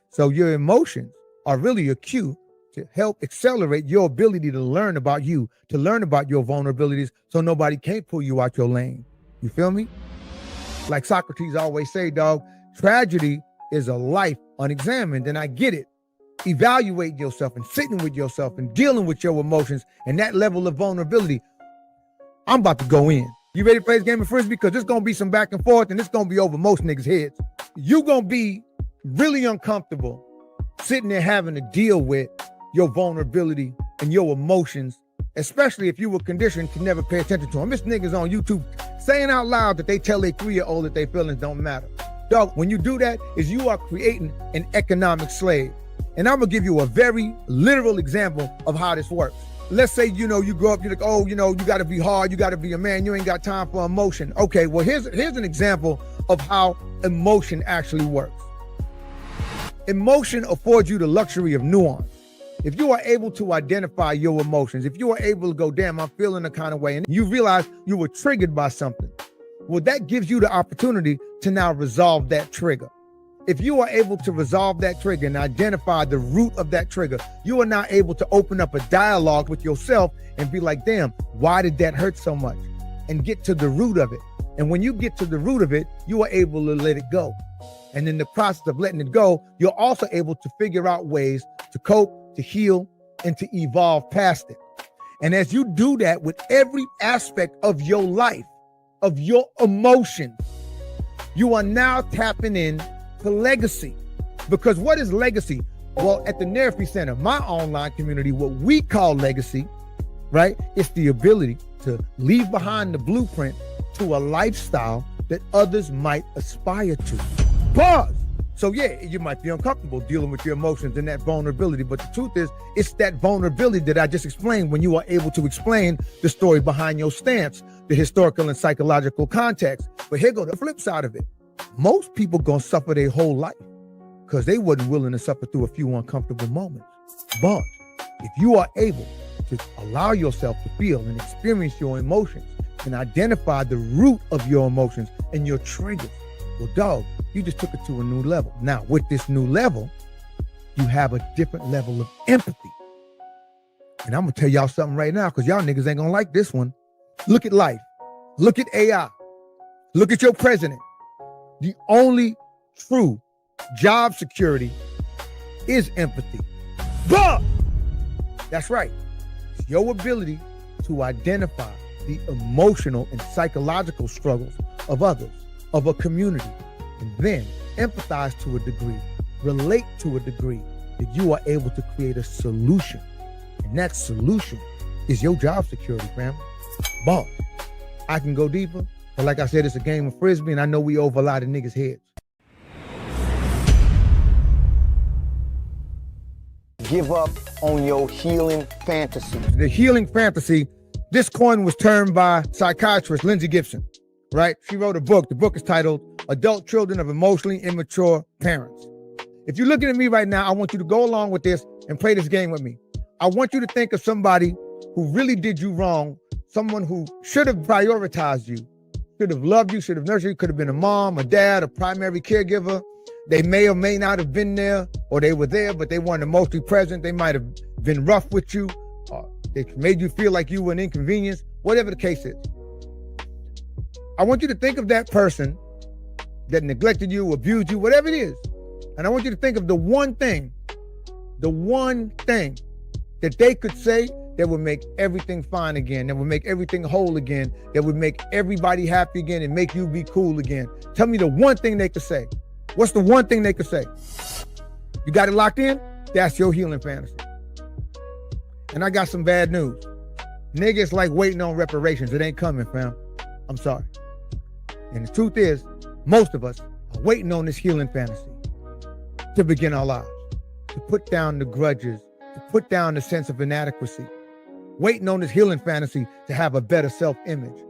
So your emotions are really a cue to help accelerate your ability to learn about you, to learn about your vulnerabilities so nobody can't pull you out your lane. You feel me? Like Socrates always say, dog, tragedy is a life unexamined, and I get it. Evaluate yourself and sitting with yourself and dealing with your emotions and that level of vulnerability. I'm about to go in. You ready to play this game of Frisbee? Because there's going to be some back and forth, and it's going to be over most niggas' heads. You're going to be really uncomfortable sitting there having to deal with your vulnerability and your emotions, especially if you were conditioned to never pay attention to them. This niggas on YouTube saying out loud that they tell their 3-year-old that their feelings don't matter. Dog, when you do that, is you are creating an economic slave. And I'm gonna give you a very literal example of how this works. Let's say, you grow up, you're like, oh, you gotta be hard, you gotta be a man, you ain't got time for emotion. Okay, well, here's an example of how emotion actually works. Emotion affords you the luxury of nuance. If you are able to identify your emotions, if you are able to go, damn, I'm feeling a kind of way, and you realize you were triggered by something, well, that gives you the opportunity to now resolve that trigger. If you are able to resolve that trigger and identify the root of that trigger, you are now able to open up a dialogue with yourself and be like, damn, why did that hurt so much? And get to the root of it. And when you get to the root of it, you are able to let it go. And in the process of letting it go, you're also able to figure out ways to cope, to heal, and to evolve past it. And as you do that with every aspect of your life, of your emotions, you are now tapping in to legacy. Because what is legacy? Well, at the Therapy Center, my online community, what we call legacy, right? It's the ability to leave behind the blueprint to a lifestyle that others might aspire to. Pause. So yeah, you might be uncomfortable dealing with your emotions and that vulnerability, but the truth is, it's that vulnerability that I just explained when you are able to explain the story behind your stance, the historical and psychological context. But here go the flip side of it. Most people gonna suffer their whole life because they wasn't willing to suffer through a few uncomfortable moments. But if you are able to allow yourself to feel and experience your emotions, and identify the root of your emotions and your triggers. Well, dog, you just took it to a new level. Now, with this new level, you have a different level of empathy. And I'm gonna tell y'all something right now, because y'all niggas ain't gonna like this one. Look at life. Look at AI. Look at your president. The only true job security is empathy. But that's right. It's your ability to identify the emotional and psychological struggles of others, of a community, and then empathize to a degree, relate to a degree that you are able to create a solution. And that solution is your job security, fam. Boss. I can go deeper, but like I said, it's a game of Frisbee, and I know we over a lot of niggas' heads. Give up on your healing fantasy. The healing fantasy, this coin was termed by psychiatrist Lindsay Gibson, right? She wrote a book. The book is titled Adult Children of Emotionally Immature Parents. If you're looking at me right now, I want you to go along with this and play this game with me. I want you to think of somebody who really did you wrong, someone who should have prioritized you, should have loved you, should have nurtured you, could have been a mom, a dad, a primary caregiver. They may or may not have been there, or they were there, but they weren't emotionally present. They might have been rough with you, or they made you feel like you were an inconvenience, whatever the case is. I want you to think of that person that neglected you, abused you, whatever it is. And I want you to think of the one thing that they could say that would make everything fine again, that would make everything whole again, that would make everybody happy again and make you be cool again. Tell me the one thing they could say. What's the one thing they could say? You got it locked in? That's your healing fantasy. And I got some bad news. Niggas like waiting on reparations. It ain't coming, fam. I'm sorry. And the truth is, most of us are waiting on this healing fantasy to begin our lives, to put down the grudges, to put down the sense of inadequacy, waiting on this healing fantasy to have a better self-image.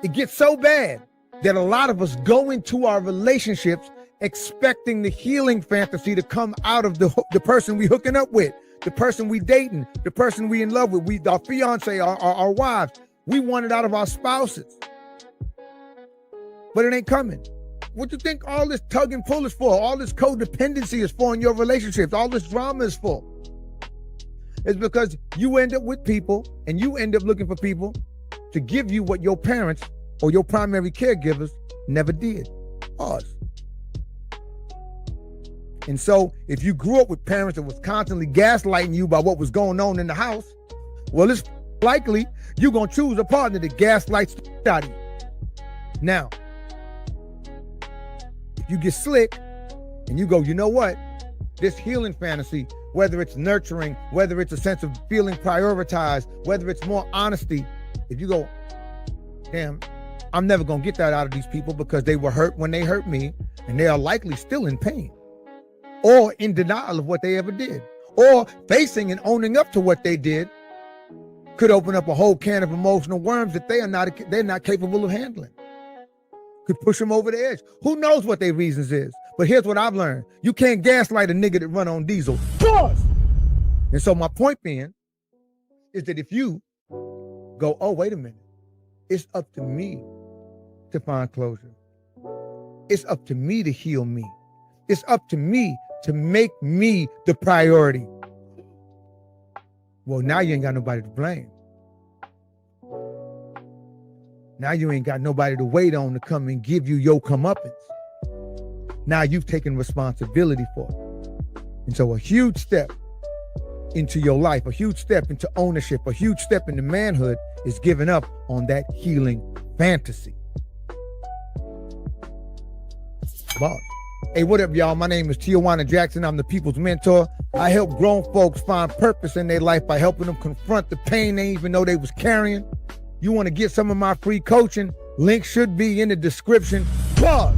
It gets so bad that a lot of us go into our relationships expecting the healing fantasy to come out of the person we hooking up with, the person we dating, the person we in love with, our fiance, our wives. We want it out of our spouses. But it ain't coming. What you think all this tug and pull is for? All this codependency is for in your relationships? All this drama is for? It's because you end up with people and you end up looking for people to give you what your parents or your primary caregivers never did. Pause. And so if you grew up with parents that was constantly gaslighting you by what was going on in the house, well, it's likely you're going to choose a partner that gaslights the out of you. Now, if you get slick and you go, you know what? This healing fantasy, whether it's nurturing, whether it's a sense of feeling prioritized, whether it's more honesty, if you go, damn, I'm never going to get that out of these people because they were hurt when they hurt me, and they are likely still in pain or in denial of what they ever did, or facing and owning up to what they did could open up a whole can of emotional worms that they're not capable of handling. Could push them over the edge. Who knows what their reasons is? But here's what I've learned. You can't gaslight a nigga that run on diesel. Pause! And so my point being is that if you go, oh, wait a minute, it's up to me to find closure. It's up to me to heal me. It's up to me to make me the priority. Well, now you ain't got nobody to blame. Now you ain't got nobody to wait on to come and give you your comeuppance. Now you've taken responsibility for it. And so a huge step into your life, a huge step into ownership, a huge step into manhood is giving up on that healing fantasy. Boss. Hey, what up, y'all? My name is Tijuana Jackson. I'm the people's mentor. I help grown folks find purpose in their life by helping them confront the pain they even know they was carrying. You want to get some of my free coaching? Link should be in the description. Pause.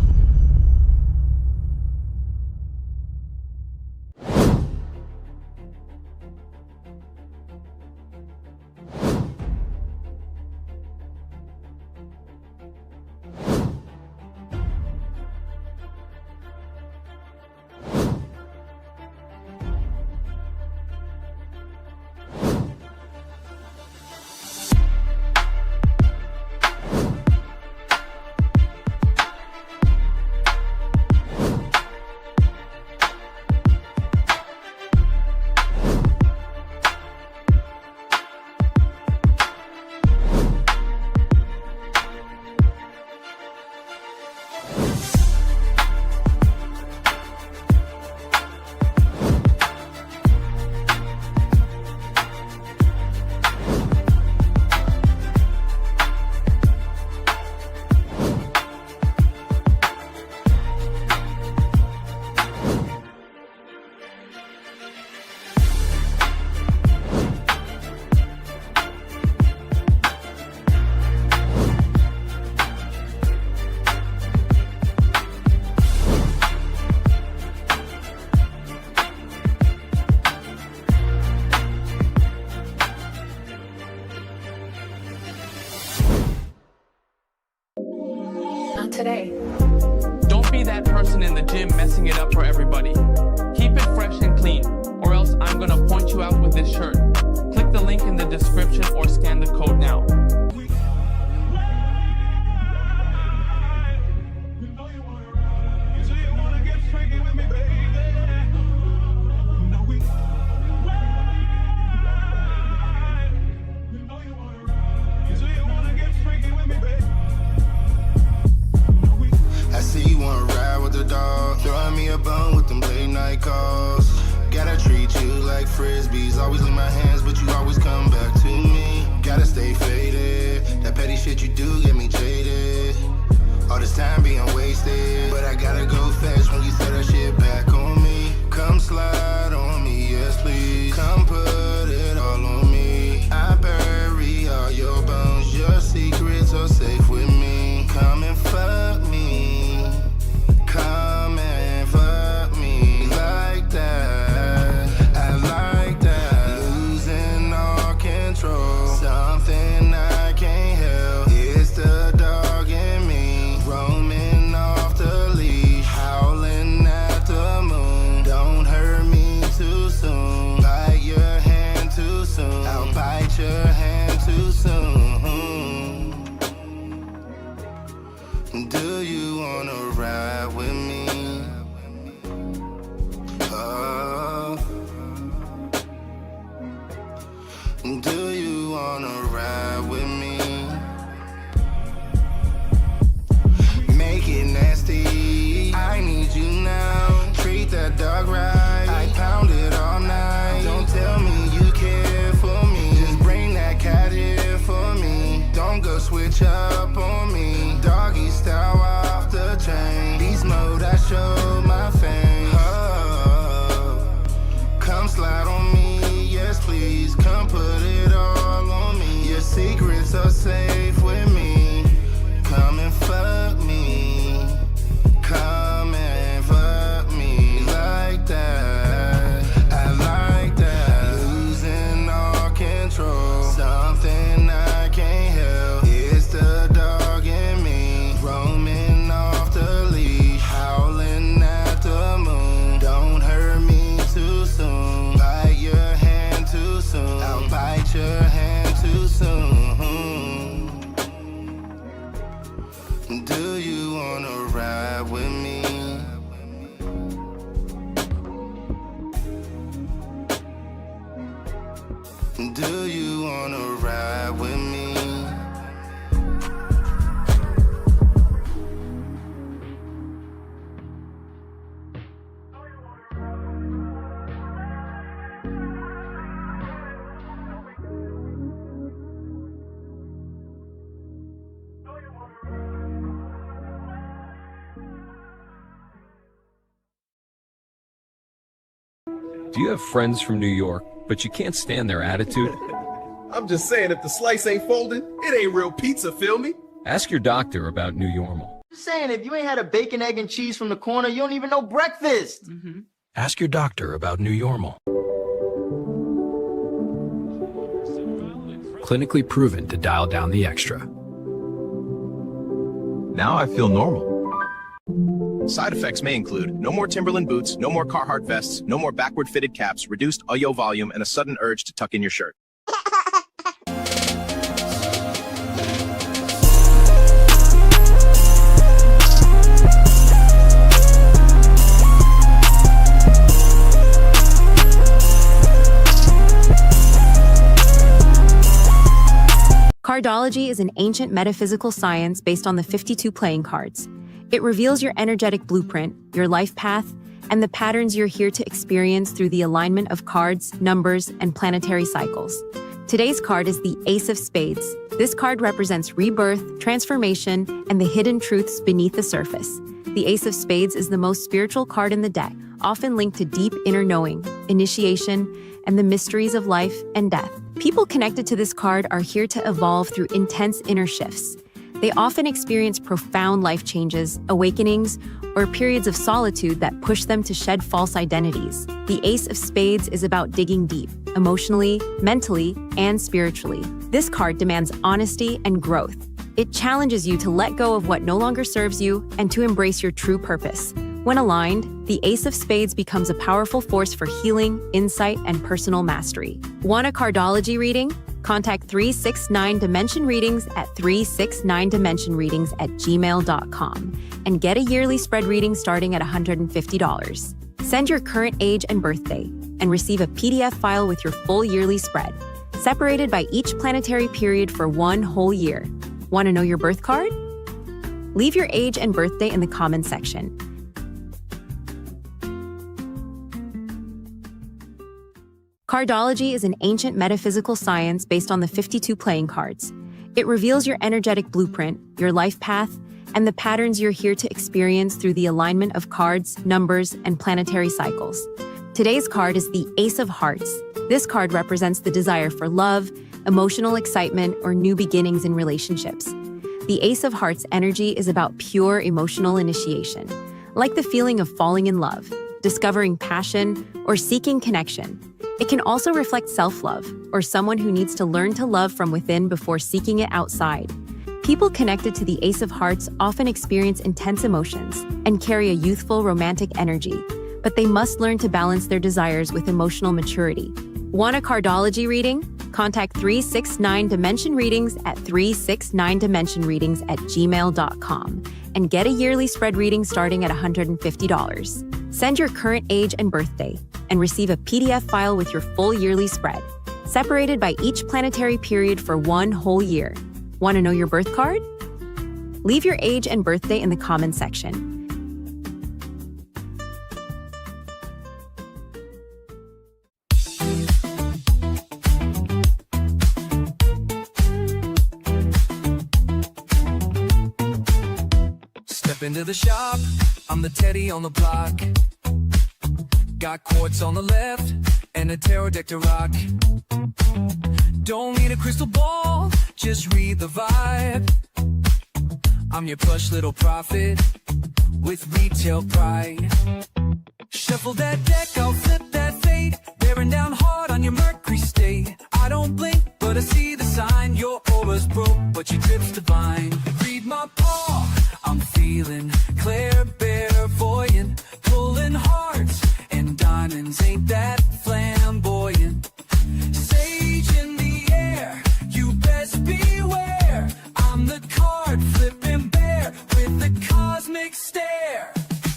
today. Don't be that person in the gym messing it up for everybody. Keep it fresh and clean, or else I'm gonna point you out with this shirt. Click the link in the description or scan the code now. I see you wanna ride with the dog, throwing me a bone with them late night calls. Gotta treat you like frisbees, always leave my hands, but you always come back to me. Gotta stay faded, that petty shit you do get me jaded. All this time being wasted, but I gotta go fast when you throw that shit back on me. Come slide on me, yes please. Come put it all on me. I bury all your bones, your secrets are safe with me. Come and fuck me. Come and fuck me like that. I like that. Losing all control. Something I can't help. It's the dog in me. Roaming off the leash. Howling at the moon. Don't hurt me too soon. Bite your hand too soon. I'll bite your hand too soon. Do you wanna ride with me? Oh. Do you wanna ride with me? Make it nasty. I need you now. Treat that dog right. I pound it all night. Don't tell me you care for me. Just bring that cat here for me. Don't go switch up on me. Doggy style off the chain. Beast mode, I show my fame. Oh, come slide on me, yes please. Come put it all on me. Your secrets are safe with me. Come and fuck me. Come and fuck me like that. I like that. Losing all control. Something I can't help. It's the dog in me. Roaming off the leash. Howling at the moon. Don't hurt me too soon. Bite your hand too soon. I'll bite your hand too soon. Do you wanna ride with me? Do you wanna ride with me? Do you have friends from New York, but you can't stand their attitude? I'm just saying, if the slice ain't folded, it ain't real pizza, feel me? Ask your doctor about New Yormal. Just saying, if you ain't had a bacon, egg, and cheese from the corner, you don't even know breakfast. Ask your doctor about New Yormal. Clinically proven to dial down the extra. Now I feel normal. Side effects may include no more Timberland boots, no more Carhartt vests, no more backward fitted caps, reduced audio volume, and a sudden urge to tuck in your shirt. Cardology is an ancient metaphysical science based on the 52 playing cards. It reveals your energetic blueprint, your life path, and the patterns you're here to experience through the alignment of cards, numbers, and planetary cycles. Today's card is the Ace of Spades. This card represents rebirth, transformation, and the hidden truths beneath the surface. The Ace of Spades is the most spiritual card in the deck, often linked to deep inner knowing, initiation, and the mysteries of life and death. People connected to this card are here to evolve through intense inner shifts. They often experience profound life changes, awakenings, or periods of solitude that push them to shed false identities. The Ace of Spades is about digging deep, emotionally, mentally, and spiritually. This card demands honesty and growth. It challenges you to let go of what no longer serves you and to embrace your true purpose. When aligned, the Ace of Spades becomes a powerful force for healing, insight, and personal mastery. Want a cardology reading? Contact 369 Dimension Readings at 369dimensionreadings@gmail.com and get a yearly spread reading starting at $150. Send your current age and birthday and receive a PDF file with your full yearly spread, separated by each planetary period for 1 whole year. Want to know your birth card? Leave your age and birthday in the comments section. Cardology is an ancient metaphysical science based on the 52 playing cards. It reveals your energetic blueprint, your life path, and the patterns you're here to experience through the alignment of cards, numbers, and planetary cycles. Today's card is the Ace of Hearts. This card represents the desire for love, emotional excitement, or new beginnings in relationships. The Ace of Hearts energy is about pure emotional initiation, like the feeling of falling in love, discovering passion, or seeking connection. It can also reflect self-love, or someone who needs to learn to love from within before seeking it outside. People connected to the Ace of Hearts often experience intense emotions and carry a youthful, romantic energy, but they must learn to balance their desires with emotional maturity. Want a cardology reading? Contact 369 Dimension Readings at 369dimensionreadings@gmail.com and get a yearly spread reading starting at $150. Send your current age and birthday and receive a PDF file with your full yearly spread, separated by each planetary period for 1 whole year. Want to know your birth card? Leave your age and birthday in the comments section. Step into the shop, I'm the Teddy on the block. Got quartz on the left and a tarot deck to rock. Don't need a crystal ball, just read the vibe. I'm your plush little prophet with retail pride. Shuffle that deck, I'll flip that fate, bearing down hard on your Mercury state. I don't blink, but I see the sign. Your aura's broke, but your drip's divine. Read my paw, I'm feeling clairvoyant, pulling hearts and diamonds ain't that flamboyant. Sage in the air, you best beware. I'm the card flipping bear with the cosmic stare.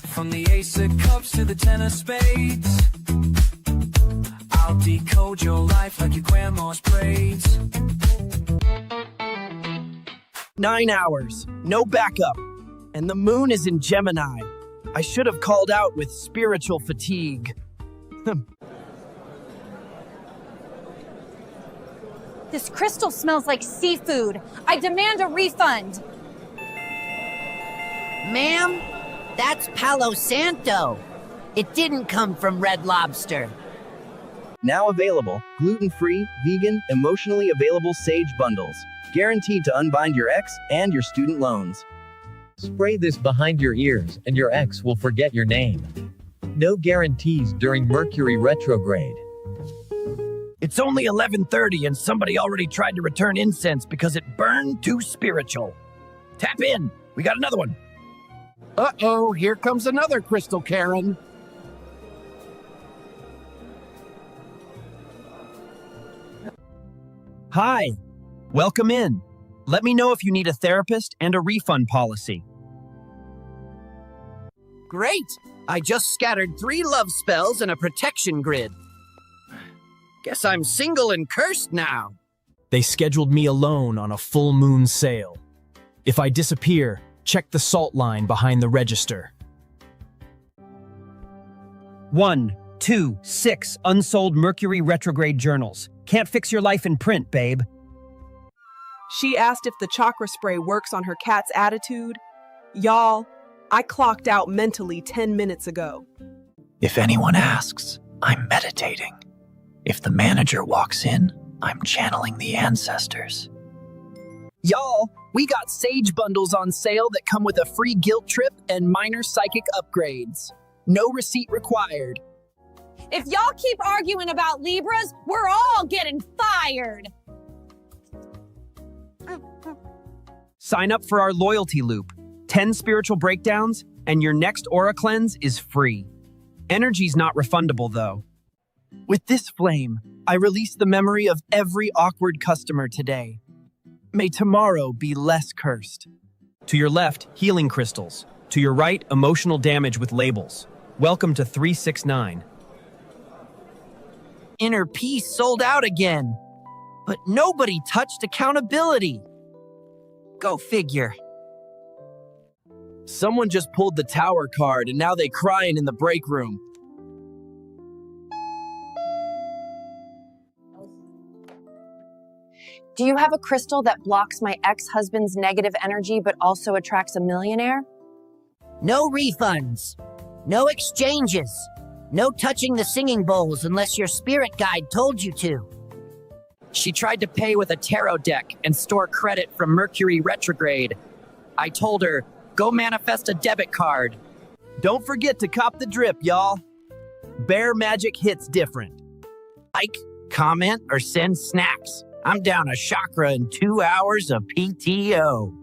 From the Ace of Cups to the Ten of Spades, I'll decode your life like your grandma's braids. 9 hours, no backup, and the moon is in Gemini. I should have called out with spiritual fatigue. This crystal smells like seafood. I demand a refund. Ma'am, that's Palo Santo. It didn't come from Red Lobster. Now available, gluten-free, vegan, emotionally available Sage bundles. Guaranteed to unbind your ex and your student loans. Spray this behind your ears and your ex will forget your name. No guarantees during Mercury retrograde. It's only 11:30 and somebody already tried to return incense because it burned too spiritual. Tap in, we got another one. Uh-oh, here comes another Crystal Karen. Hi, welcome in. Let me know if you need a therapist and a refund policy. Great! I just scattered 3 love spells and a protection grid. Guess I'm single and cursed now. They scheduled me alone on a full moon sale. If I disappear, check the salt line behind the register. 1, 2, 6 unsold Mercury retrograde journals. Can't fix your life in print, babe. She asked if the chakra spray works on her cat's attitude. Y'all, I clocked out mentally 10 minutes ago. If anyone asks, I'm meditating. If the manager walks in, I'm channeling the ancestors. Y'all, we got Sage bundles on sale that come with a free guilt trip and minor psychic upgrades. No receipt required. If y'all keep arguing about Libras, we're all getting fired. Sign up for our loyalty loop. 10 spiritual breakdowns, and your next aura cleanse is free. Energy's not refundable, though. With this flame, I release the memory of every awkward customer today. May tomorrow be less cursed. To your left, healing crystals. To your right, emotional damage with labels. Welcome to 369. Inner peace sold out again. But nobody touched accountability. Go figure. Someone just pulled the tower card and now they crying in the break room. Do you have a crystal that blocks my ex-husband's negative energy but also attracts a millionaire? No refunds. No exchanges. No touching the singing bowls unless your spirit guide told you to. She tried to pay with a tarot deck and store credit from Mercury retrograde. I told her, go manifest a debit card. Don't forget to cop the drip, y'all. Bear magic hits different. Like, comment, or send snacks. I'm down a chakra in 2 hours of PTO.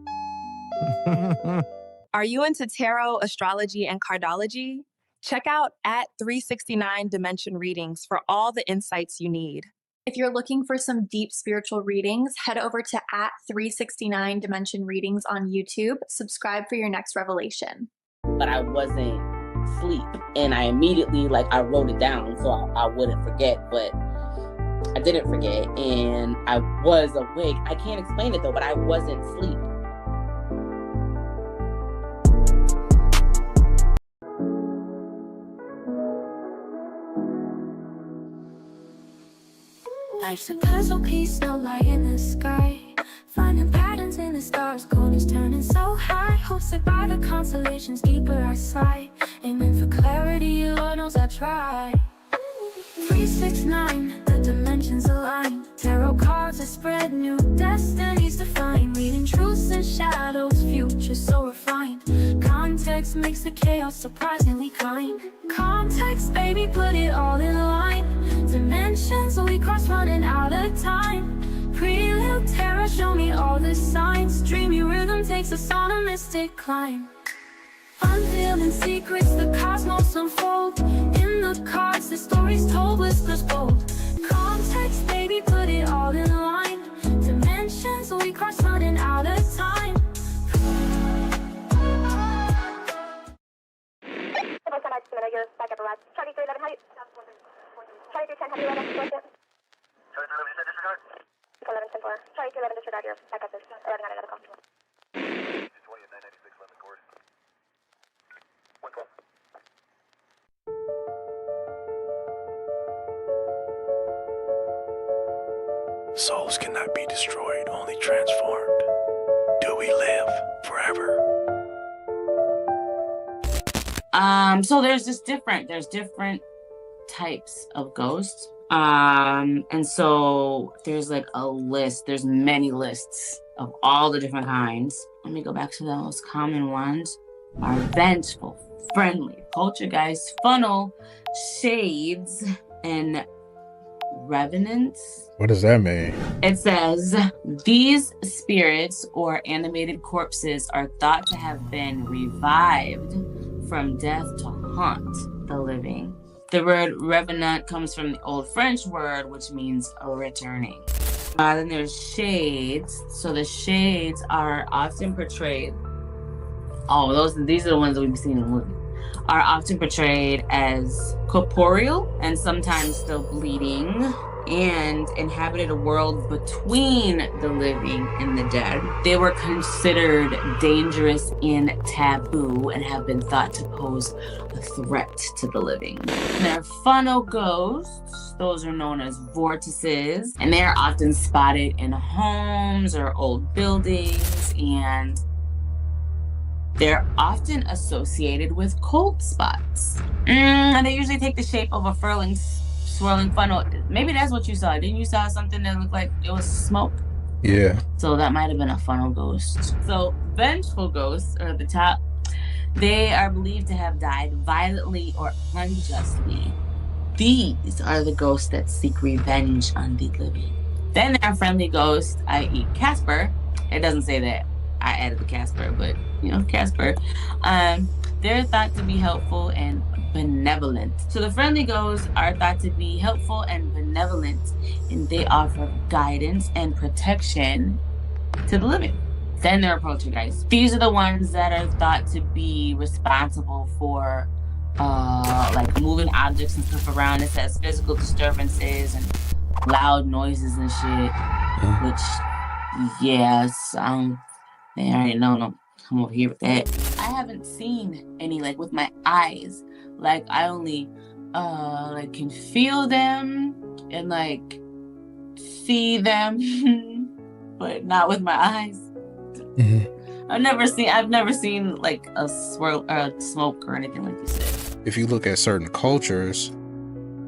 Are you into tarot, astrology, and cardology? Check out @369 Dimension Readings for all the insights you need. If you're looking for some deep spiritual readings, head over to @369 Dimension Readings on YouTube. Subscribe for your next revelation. But I wasn't asleep, and I immediately, I wrote it down so I wouldn't forget, but I didn't forget, and I was awake. I can't explain it though, but I wasn't asleep. Life's a puzzle piece, no light in the sky. Finding patterns in the stars, corners turning so high. Hosted by the constellations, deeper I sigh. Aiming for clarity, Lord knows I try. 369, the dimensions align. Tarot cards that spread new destinies defined. Reading truths and shadows, future so refined. Context makes the chaos surprisingly kind. Context, baby, put it all in line. Dimensions we cross, running out of time. Prelude terror, show me all the signs. Dreamy rhythm takes us on a mystic climb. Unveiling secrets, the cosmos unfold. In the cards, the stories told, whispers bold. Context, baby, put it all in line. Dimensions we cross, running out of time. Souls cannot be destroyed, only transformed. Do we live forever? So there's different types of ghosts. And so there's a list, there's many lists of all the different kinds. Let me go back to the most common ones. Are vengeful, friendly, poltergeist, funnel, shades, and revenants. What does that mean? It says, these spirits or animated corpses are thought to have been revived from death to haunt the living. The word revenant comes from the Old French word, which means a returning. Then there's shades. So the shades are often portrayed. These are the ones that we've seen in the movie. Are often portrayed as corporeal and sometimes still bleeding, and inhabited a world between the living and the dead. They were considered dangerous and taboo and have been thought to pose a threat to the living. They're funnel ghosts. Those are known as vortices, and they are often spotted in homes or old buildings, and they're often associated with cold spots. And they usually take the shape of a swirling funnel. Maybe that's what you saw. Didn't you saw something that looked like it was smoke? Yeah. So that might have been a funnel ghost. So vengeful ghosts are at the top. They are believed to have died violently or unjustly. These are the ghosts that seek revenge on the living. Then there are friendly ghosts, i.e. Casper. It doesn't say that. I added the Casper, but Casper. They're thought to be helpful and benevolent. So the friendly ghosts are thought to be helpful and benevolent, and they offer guidance and protection to the living. Then there are poltergeists. These are the ones that are thought to be responsible for like moving objects and stuff around. It says physical disturbances and loud noises and shit. Which, yes, I already know. Don't come over here with that. I haven't seen any like with my eyes. Like I only like can feel them and like see them, but not with my eyes. I've never seen like a swirl or a smoke or anything like you said. If you look at certain cultures,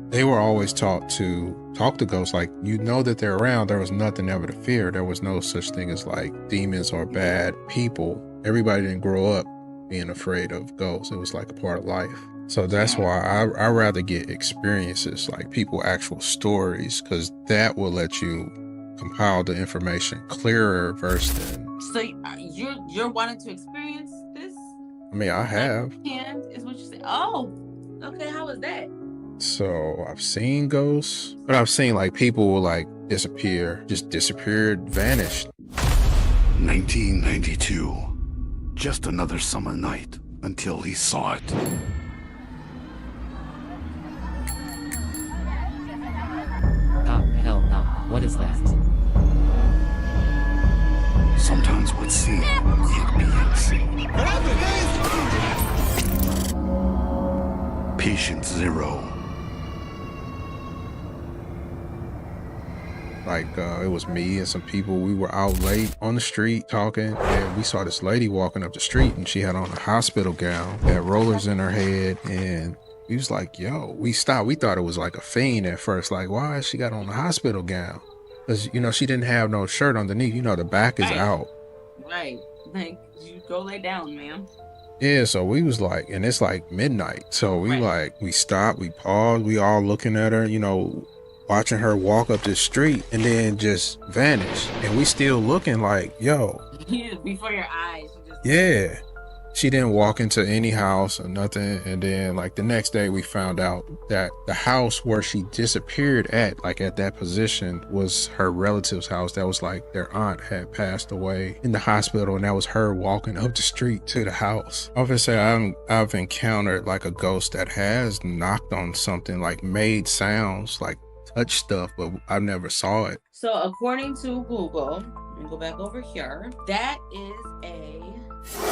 they were always taught to talk to ghosts. Like, that they're around. There was nothing ever to fear. There was no such thing as like demons or bad people. Everybody didn't grow up being afraid of ghosts. It was like a part of life. So that's why I rather get experiences, like actual stories, because that will let you compile the information clearer versus than. So you're wanting to experience this? I mean, I have. And is what you say. Oh, okay. How was that? So I've seen ghosts, but I've seen like people will like disappeared, vanished. 1992. Just another summer night until he saw it. Oh, hell no. What is that? Sometimes what's seen can't be unseen. Patient zero. Like it was me and some people. We were out late on the street talking, and we saw this lady walking up the street, and she had on a hospital gown, had rollers in her head, and we was like, yo, we stopped. We thought it was like a fiend at first. Like, why has she got on a hospital gown? Because, she didn't have no shirt underneath. The back is out. Right. Like, you go lay down, ma'am. Yeah, so we was like, and it's like midnight. So we stopped, we paused, we all looking at her, watching her walk up the street and then just vanish. And we still looking like, yo. Before your eyes. Yeah. She didn't walk into any house or nothing. And then like the next day we found out that the house where she disappeared at, like at that position, was her relative's house. That was like their aunt had passed away in the hospital, and that was her walking up the street to the house. Obviously, I've encountered like a ghost that has knocked on something, like made sounds, like touch stuff, but I never saw it. So according to Google, and go back over here, that is a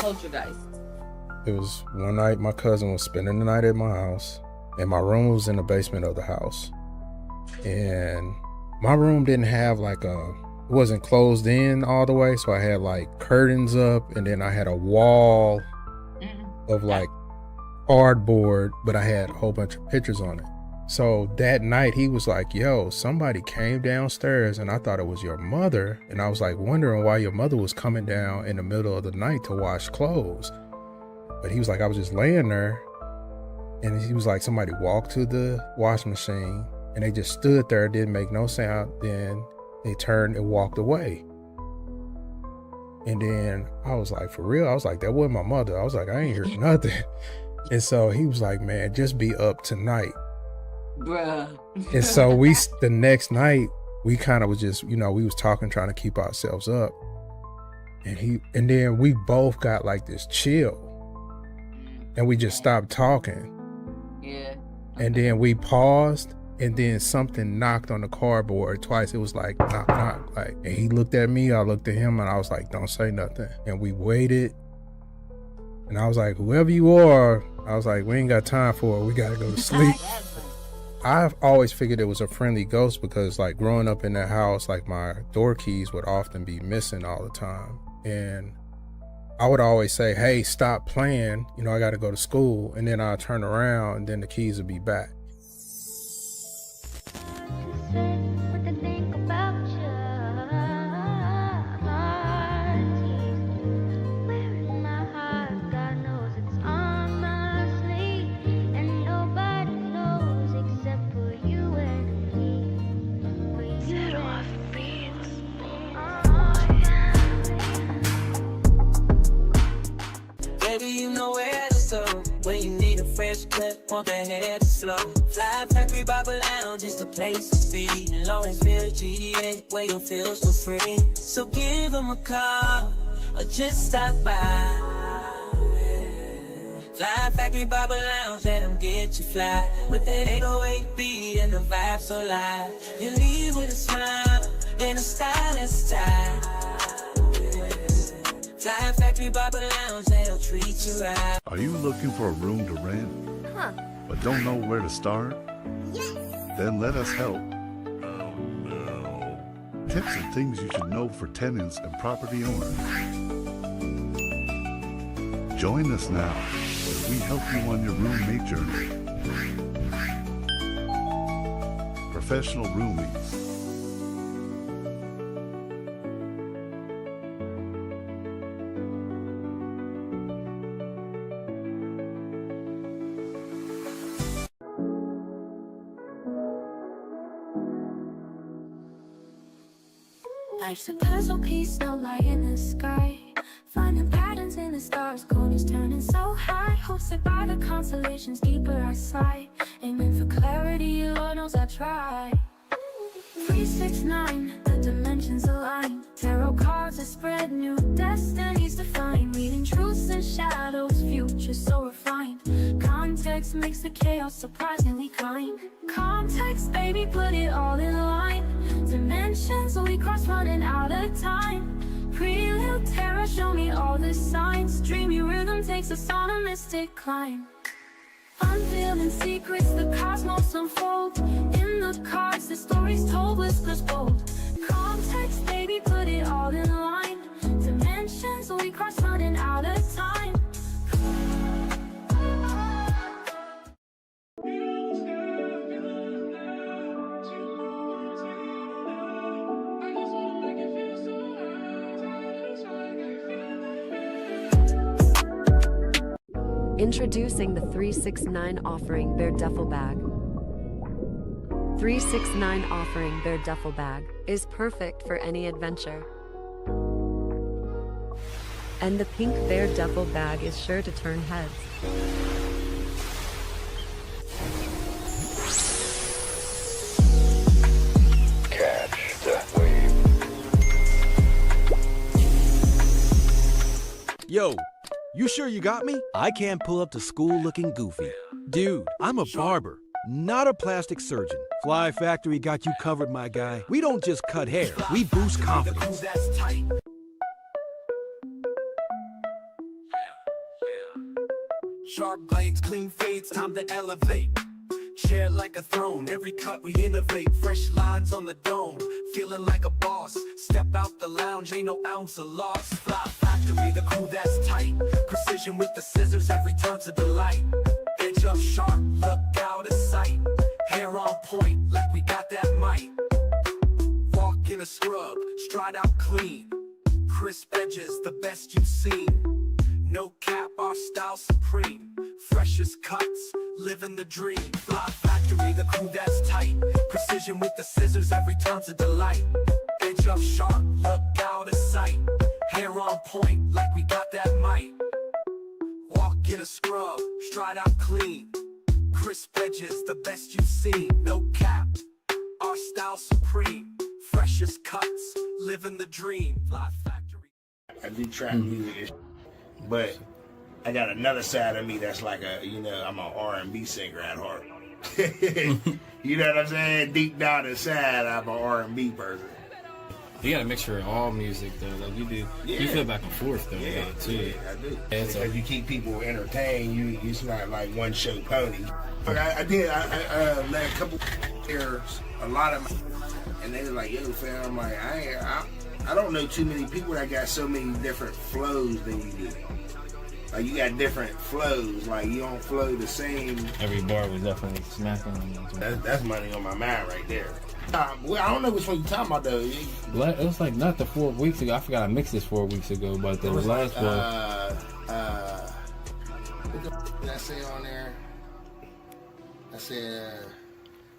poltergeist. It was one night my cousin was spending the night at my house, and my room was in the basement of the house. And my room didn't have it wasn't closed in all the way, so I had like curtains up, and then I had a wall of like cardboard, but I had a whole bunch of pictures on it. So that night he was like, yo, somebody came downstairs and I thought it was your mother. And I was like wondering why your mother was coming down in the middle of the night to wash clothes. But he was like, I was just laying there. And he was like, somebody walked to the washing machine and they just stood there, didn't make no sound. Then they turned and walked away. And then I was like, for real? I was like, that wasn't my mother. I was like, I ain't heard nothing. And so he was like, man, just be up tonight. Bruh. And so the next night, we kind of was just, we was talking, trying to keep ourselves up. And then we both got like this chill. And we just stopped talking. Yeah. And then we paused, and then something knocked on the cardboard twice. It was like, knock, knock. Like, and he looked at me, I looked at him, and I was like, don't say nothing. And we waited. And I was like, whoever you are, I was like, we ain't got time for it. We got to go to sleep. I've always figured it was a friendly ghost because like growing up in that house, like my door keys would often be missing all the time. And I would always say, hey, stop playing. I got to go to school. And then I'll turn around and then the keys would be back. want the head to slow. Fly Factory Barber Lounge is the place to be. In Lawrenceville, GA, where you feel so free. So give them a call or just stop by. Fly Factory Barber Lounge, let them get you fly. With that 808 beat and the vibe so live. You leave with a smile and a stylish style. Fly Factory Barber Lounge, they'll treat you right. Are you looking for a room to rent, but don't know where to start? Yes. Then let us help. Oh no. Tips and things you should know for tenants and property owners. Join us now as we help you on your roommate journey. Professional Roomies. Life's a puzzle piece, no light in the sky. Finding patterns in the stars, corners turning so high. Hosted by the constellations, deeper I slide. Aiming for clarity, Lord knows I try. 369, the dimensions align. Tarot cards that spread, new destinies define. Reading truths and shadows, future so refined. Context makes the chaos surprisingly kind. Context, baby, put it all in line. Dimensions we cross, running out of time. Prelude terror, show me all the signs. Dreamy rhythm takes us on a mystic climb. Unveiling secrets, the cosmos unfold. In the cards, the stories told, whispers bold. Context, baby, put it all in line. Dimensions we cross, running out of time. Introducing the 369 offering Bear Duffel Bag. 369 offering Bear Duffel Bag is perfect for any adventure. And the pink Bear Duffel Bag is sure to turn heads. Catch the wave. Yo, you sure you got me? I can't pull up to school looking goofy. Dude, I'm a barber, not a plastic surgeon. Fly Factory got you covered, my guy. We don't just cut hair, we boost confidence. Sharp blades, clean fades, time to elevate. Chair like a throne, every cut we innovate. Fresh lines on the dome, feeling like a boss. Step out the lounge, ain't no ounce of loss. Fly Factory, the crew that's tight. Precision with the scissors, every turn's a delight. Edge up sharp, look out of sight. Hair on point, like we got that might. Walk in a scrub, stride out clean. Crisp edges, the best you've seen. No cap, our style supreme. Freshest cuts, living the dream. Fly Factory, the crew that's tight. Precision with the scissors, every turn's a delight. Edge up sharp, look out of sight. Hair on point, like we got that might. Walk in a scrub, stride out clean. Crisp edges, the best you've seen. No cap, our style supreme. Freshest cuts, living the dream. Fly Factory. I do trap music, but I got another side of me that's like I'm an R&B singer at heart. You know what I'm saying? Deep down inside, I'm an R&B person. You got a mixture of all music though, like you do. Yeah. You feel back and forth though, too. Yeah, I do. Yeah, because you keep people entertained. It's not like one show pony. But I met a couple years, a lot of my, and they were like, "Yo, fam," I'm like, I don't know too many people that got so many different flows than you do. Like you got different flows, like you don't flow the same. Every bar was definitely smacking. That's money on my mind right there. Well, I don't know which one you're talking about though. It was like not the 4 weeks ago. I forgot I mixed this 4 weeks ago, but the last one. What the did I say on there? I said,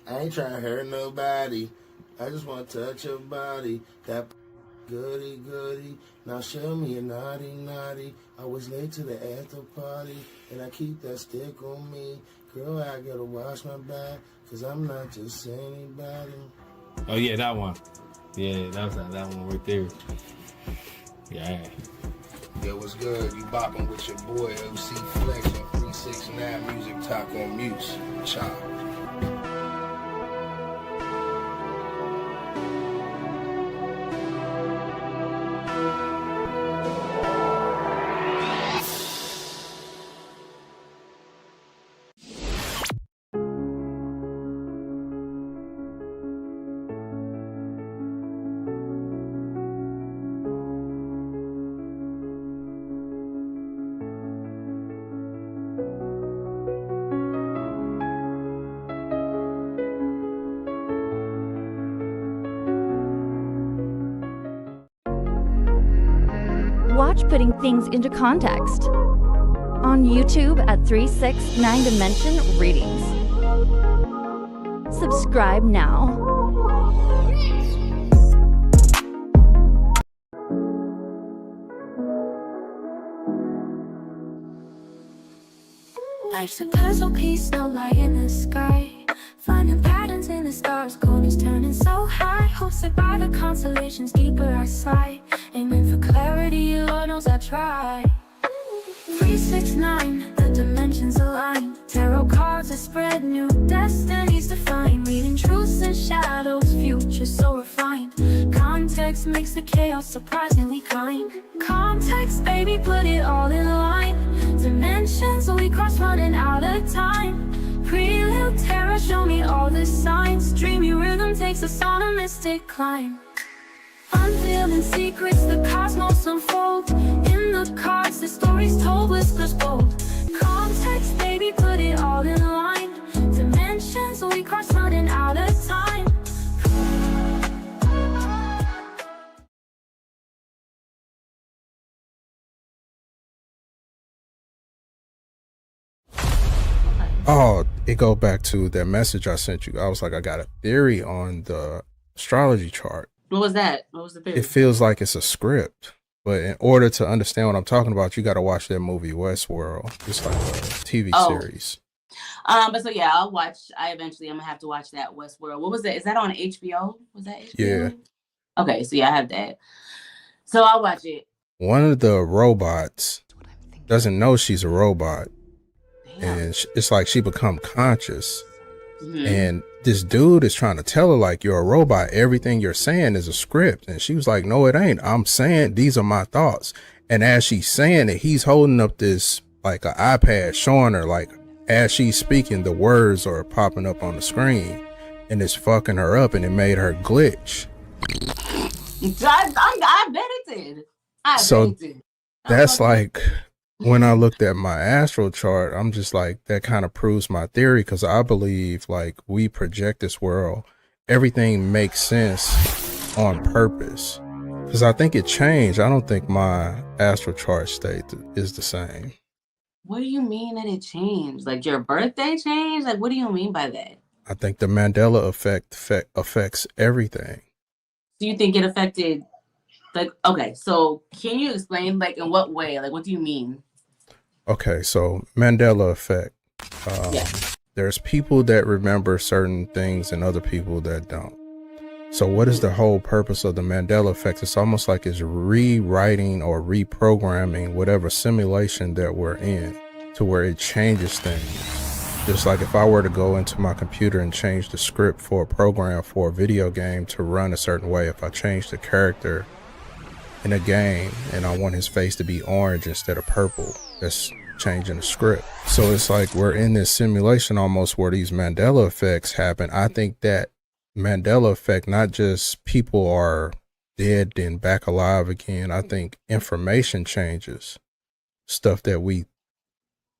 I ain't trying to hurt nobody. I just want to touch your body. That goody goody. Now show me a naughty naughty. I was late to the after party, and I keep that stick on me. Girl, I gotta wash my back, cause I'm not just anybody. Oh yeah, that one. Yeah, that was that one right there. Yeah. Yeah, what's good? You bopping with your boy OC Flex on 369 Music Talk on Muse. Chop. Watch Putting Things into Context on YouTube at 369 Dimension Readings. Subscribe now. Life's a puzzle piece, no light in the sky. Finding patterns in the stars, corners turning so high. Hosted by the constellations, deeper I slide. Aiming for clarity, Lord knows I try. 369, the dimensions align. Tarot cards that spread, new destinies define. Reading truths and shadows, future so refined. Context makes the chaos surprisingly kind. Context, baby, put it all in line. Dimensions we cross, running out of time. Pretty little terror, show me all the signs. Dreamy rhythm takes us on a mystic climb. Unveiling secrets, the cosmos unfold. In the cards, the stories told, whispers bold. Context, baby, put it all in line. Dimensions we cross, running out of time. Oh, it go back to that message I sent you. I was like, I got a theory on the astrology chart. What was that? What was the theory? It feels like it's a script, but in order to understand what I'm talking about, you got to watch that movie Westworld. It's like a TV series. But so yeah, I'm gonna have to watch that Westworld. What was that? Is that on HBO? Was that HBO? Yeah. Okay, so yeah, I have that. So I'll watch it. One of the robots doesn't know she's a robot. And it's like she become conscious. Mm-hmm. And this dude is trying to tell her, like, you're a robot. Everything you're saying is a script. And she was like, no, it ain't. I'm saying these are my thoughts. And as she's saying it, he's holding up this, like, an iPad showing her, like, as she's speaking, the words are popping up on the screen. And it's fucking her up, and it made her glitch. I bet it did. That's like... When I looked at my astral chart, I'm just like, that kind of proves my theory, because I believe, like, we project this world. Everything makes sense on purpose. Because I think it changed. I don't think my astral chart state is the same. What do you mean that it changed? Like your birthday changed? Like, what do you mean by that? I think the Mandela effect affects everything. Do you think it affected, like, okay, so can you explain, like, in what way? Like, what do you mean? Okay, so Mandela effect. There's people that remember certain things and other people that don't. So what is the whole purpose of the Mandela effect? It's almost like it's rewriting or reprogramming whatever simulation that we're in to where it changes things. Just like if I were to go into my computer and change the script for a program for a video game to run a certain way, if I change the character in a game and I want his face to be orange instead of purple, that's changing the script. So it's like we're in this simulation almost where these Mandela effects happen. I think that Mandela effect, not just people are dead and back alive again. I think information changes. Stuff that we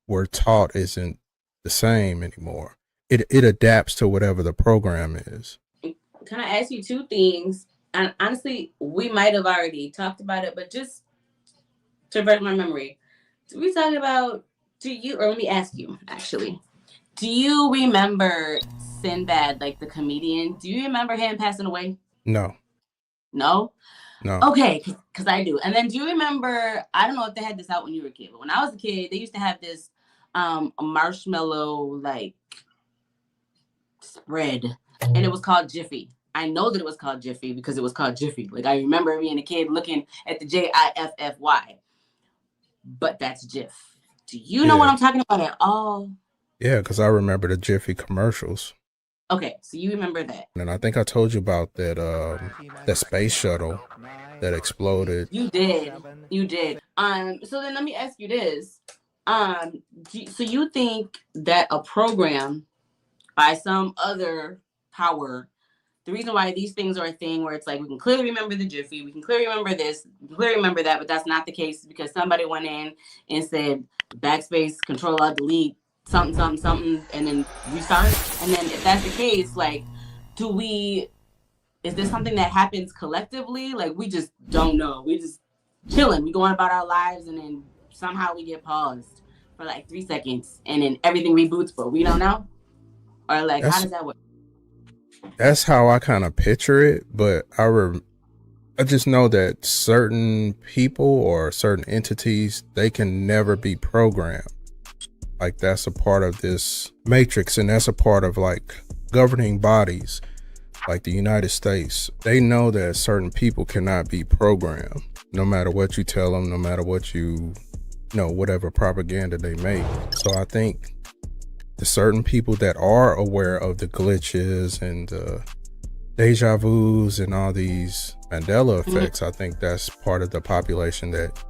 were taught isn't the same anymore. It adapts to whatever the program is. Can I ask you two things? And honestly, we might have already talked about it, but just to refresh my memory, did we talk about, let me ask you, actually, do you remember Sinbad, like the comedian? Do you remember him passing away? No. No? No. Okay, because I do. And then do you remember, I don't know if they had this out when you were a kid, but when I was a kid, they used to have this a marshmallow like spread, and it was called Jiffy. I know that it was called Jiffy because it was called Jiffy. Like I remember being a kid looking at the Jiffy, but that's Jif. Do you know what I'm talking about at all? Yeah, because I remember the Jiffy commercials. Okay, so you remember that. And I think I told you about that that space shuttle that exploded. You did. So then let me ask you this. So you think that a program by some other power, the reason why these things are a thing where it's like we can clearly remember the Jiffy, we can clearly remember this, we can clearly remember that, but that's not the case because somebody went in and said backspace, control alt delete, something, and then restart. And then if that's the case, like, is this something that happens collectively? Like we just don't know. We just chilling. We going about our lives and then somehow we get paused for like 3 seconds and then everything reboots, but we don't know? Or like, how does that work? That's how I kind of picture it, but I just know that certain people or certain entities, they can never be programmed. Like that's a part of this matrix, and that's a part of like governing bodies like the United States. They know that certain people cannot be programmed, no matter what you tell them, no matter what whatever propaganda they make. So I think the certain people that are aware of the glitches and deja vus and all these Mandela effects, I think that's part of the population that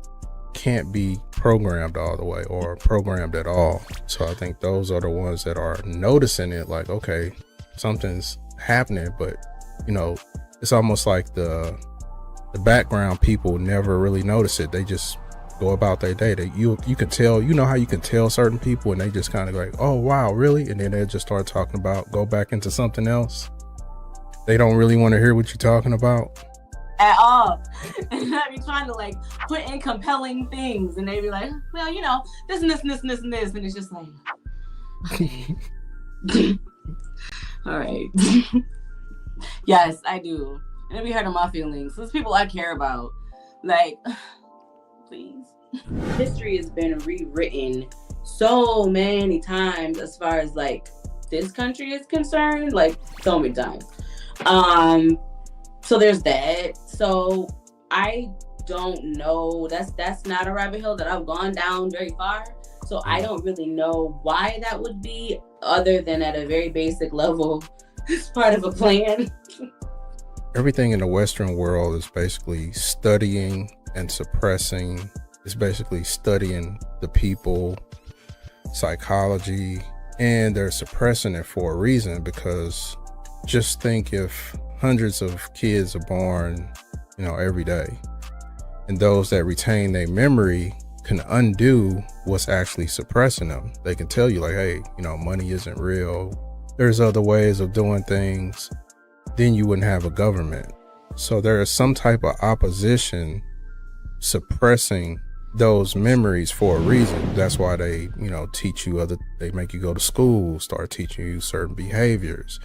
can't be programmed all the way or programmed at all. So I think those are the ones that are noticing it, like, okay, something's happening, but it's almost like the background people never really notice it. They just go about their day. You can tell, how you can tell certain people and they just kind of like, oh wow, really? And then they just start talking about, go back into something else. They don't really want to hear what you're talking about at all. And I be trying to like put in compelling things and they be like, well, this and this and this and this and this, and it's just like, okay. All right. Yes, I do. And it be hurting my feelings. Those people I care about. Like, please. History has been rewritten so many times as far as like this country is concerned, like so many times. So there's that. So I don't know. That's not a rabbit hole that I've gone down very far. So I don't really know why that would be, other than at a very basic level, it's part of a plan. Everything in the Western world is basically studying and suppressing. It's basically studying the people, psychology, and they're suppressing it for a reason, because just think if hundreds of kids are born, every day, and those that retain their memory can undo what's actually suppressing them. They can tell you like, hey, money isn't real. There's other ways of doing things. Then you wouldn't have a government. So there is some type of opposition suppressing those memories for a reason. That's why they, teach you they make you go to school, start teaching you certain behaviors.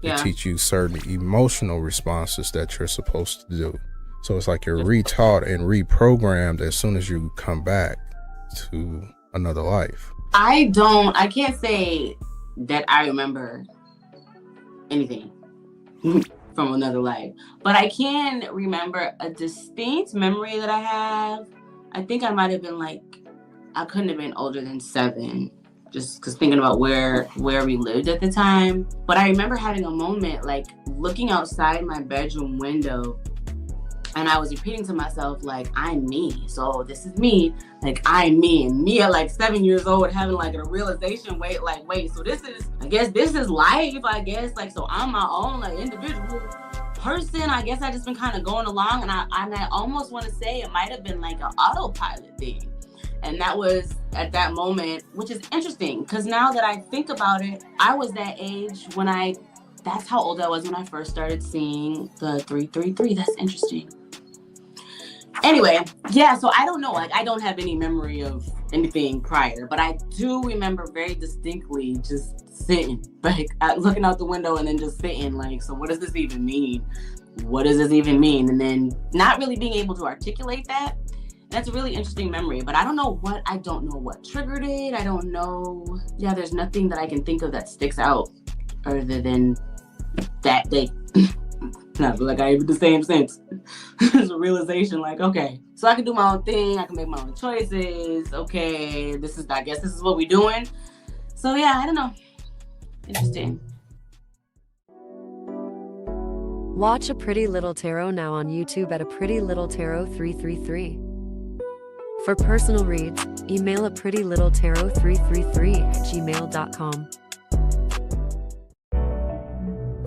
They teach you certain emotional responses that you're supposed to do. So it's like you're retaught and reprogrammed as soon as you come back to another life. I can't say that I remember anything from another life, but I can remember a distinct memory that I have. I think I might have been I couldn't have been older than 7, just because thinking about where we lived at the time. But I remember having a moment, like looking outside my bedroom window, and I was repeating to myself, like, I'm me. So this is me, like, I'm me. And me at 7 years old having a realization, wait, so this is life, so I'm my own individual person. I guess I just been kind of going along, and I almost want to say it might have been an autopilot thing. And that was at that moment, which is interesting, because now that I think about it, I was that age that's how old I was when I first started seeing the 333. That's interesting. Anyway, so I don't know. I don't have any memory of anything prior, but I do remember very distinctly just sitting, looking out the window and then just sitting, so what does this even mean? What does this even mean? And then not really being able to articulate that. That's a really interesting memory, but I don't know what triggered it. I don't know. Yeah, there's nothing that I can think of that sticks out other than that day. I feel like I even the same sense. It's a realization like, okay, so I can do my own thing. I can make my own choices. Okay, I guess this is what we're doing. So yeah, I don't know. Interesting. Watch A Pretty Little Tarot now on YouTube at A Pretty Little Tarot 333. For personal reads, email aprettylittletarot333@gmail.com.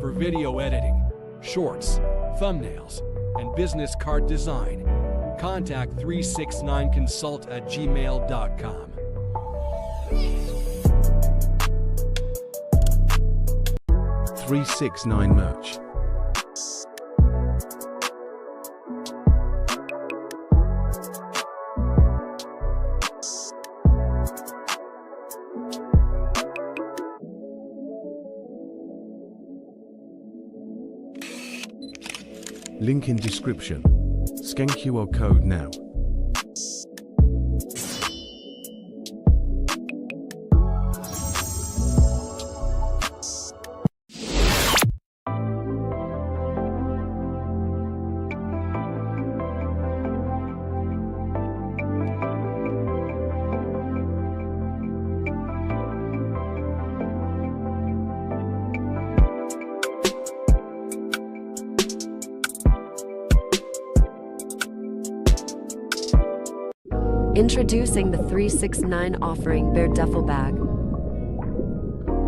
For video editing, shorts, thumbnails, and business card design, contact 369consult@gmail.com. 369 Merch. Link in description. Scan QR code now. Introducing the 369 Offering Bear Duffel Bag.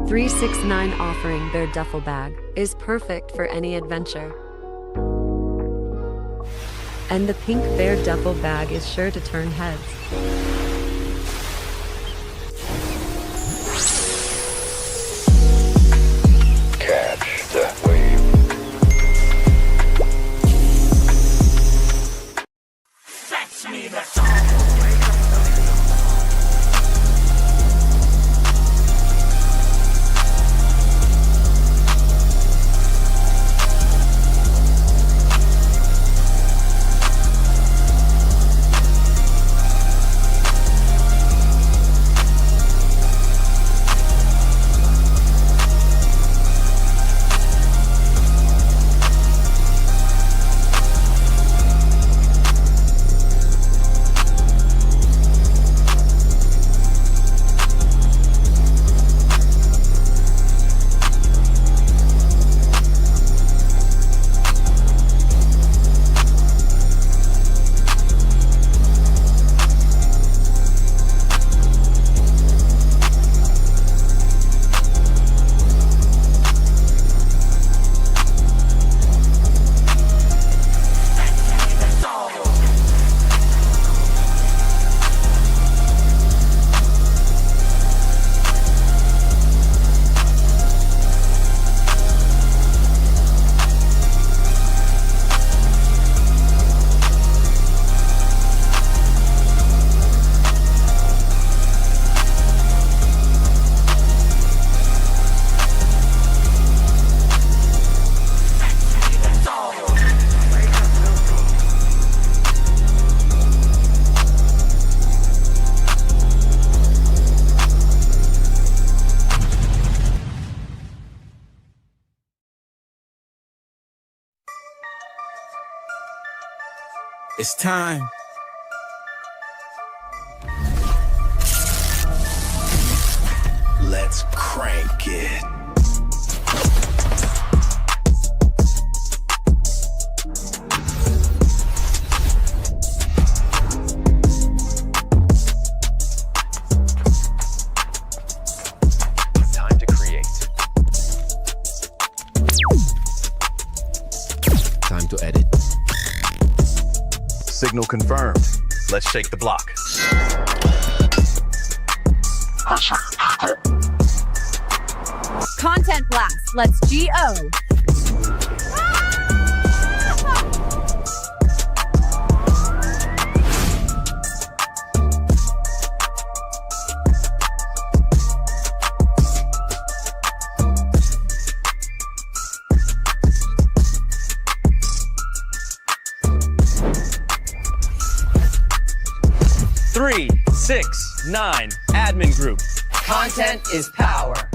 369 Offering Bear Duffel Bag is perfect for any adventure. And the pink bear duffel bag is sure to turn heads. Catch the wave. Fetch me the song. It's time. Let's crank it. Time to create. Time to edit. Signal confirmed. Let's shake the block. Content blast. Let's go. 369 Admin Group. Content is power.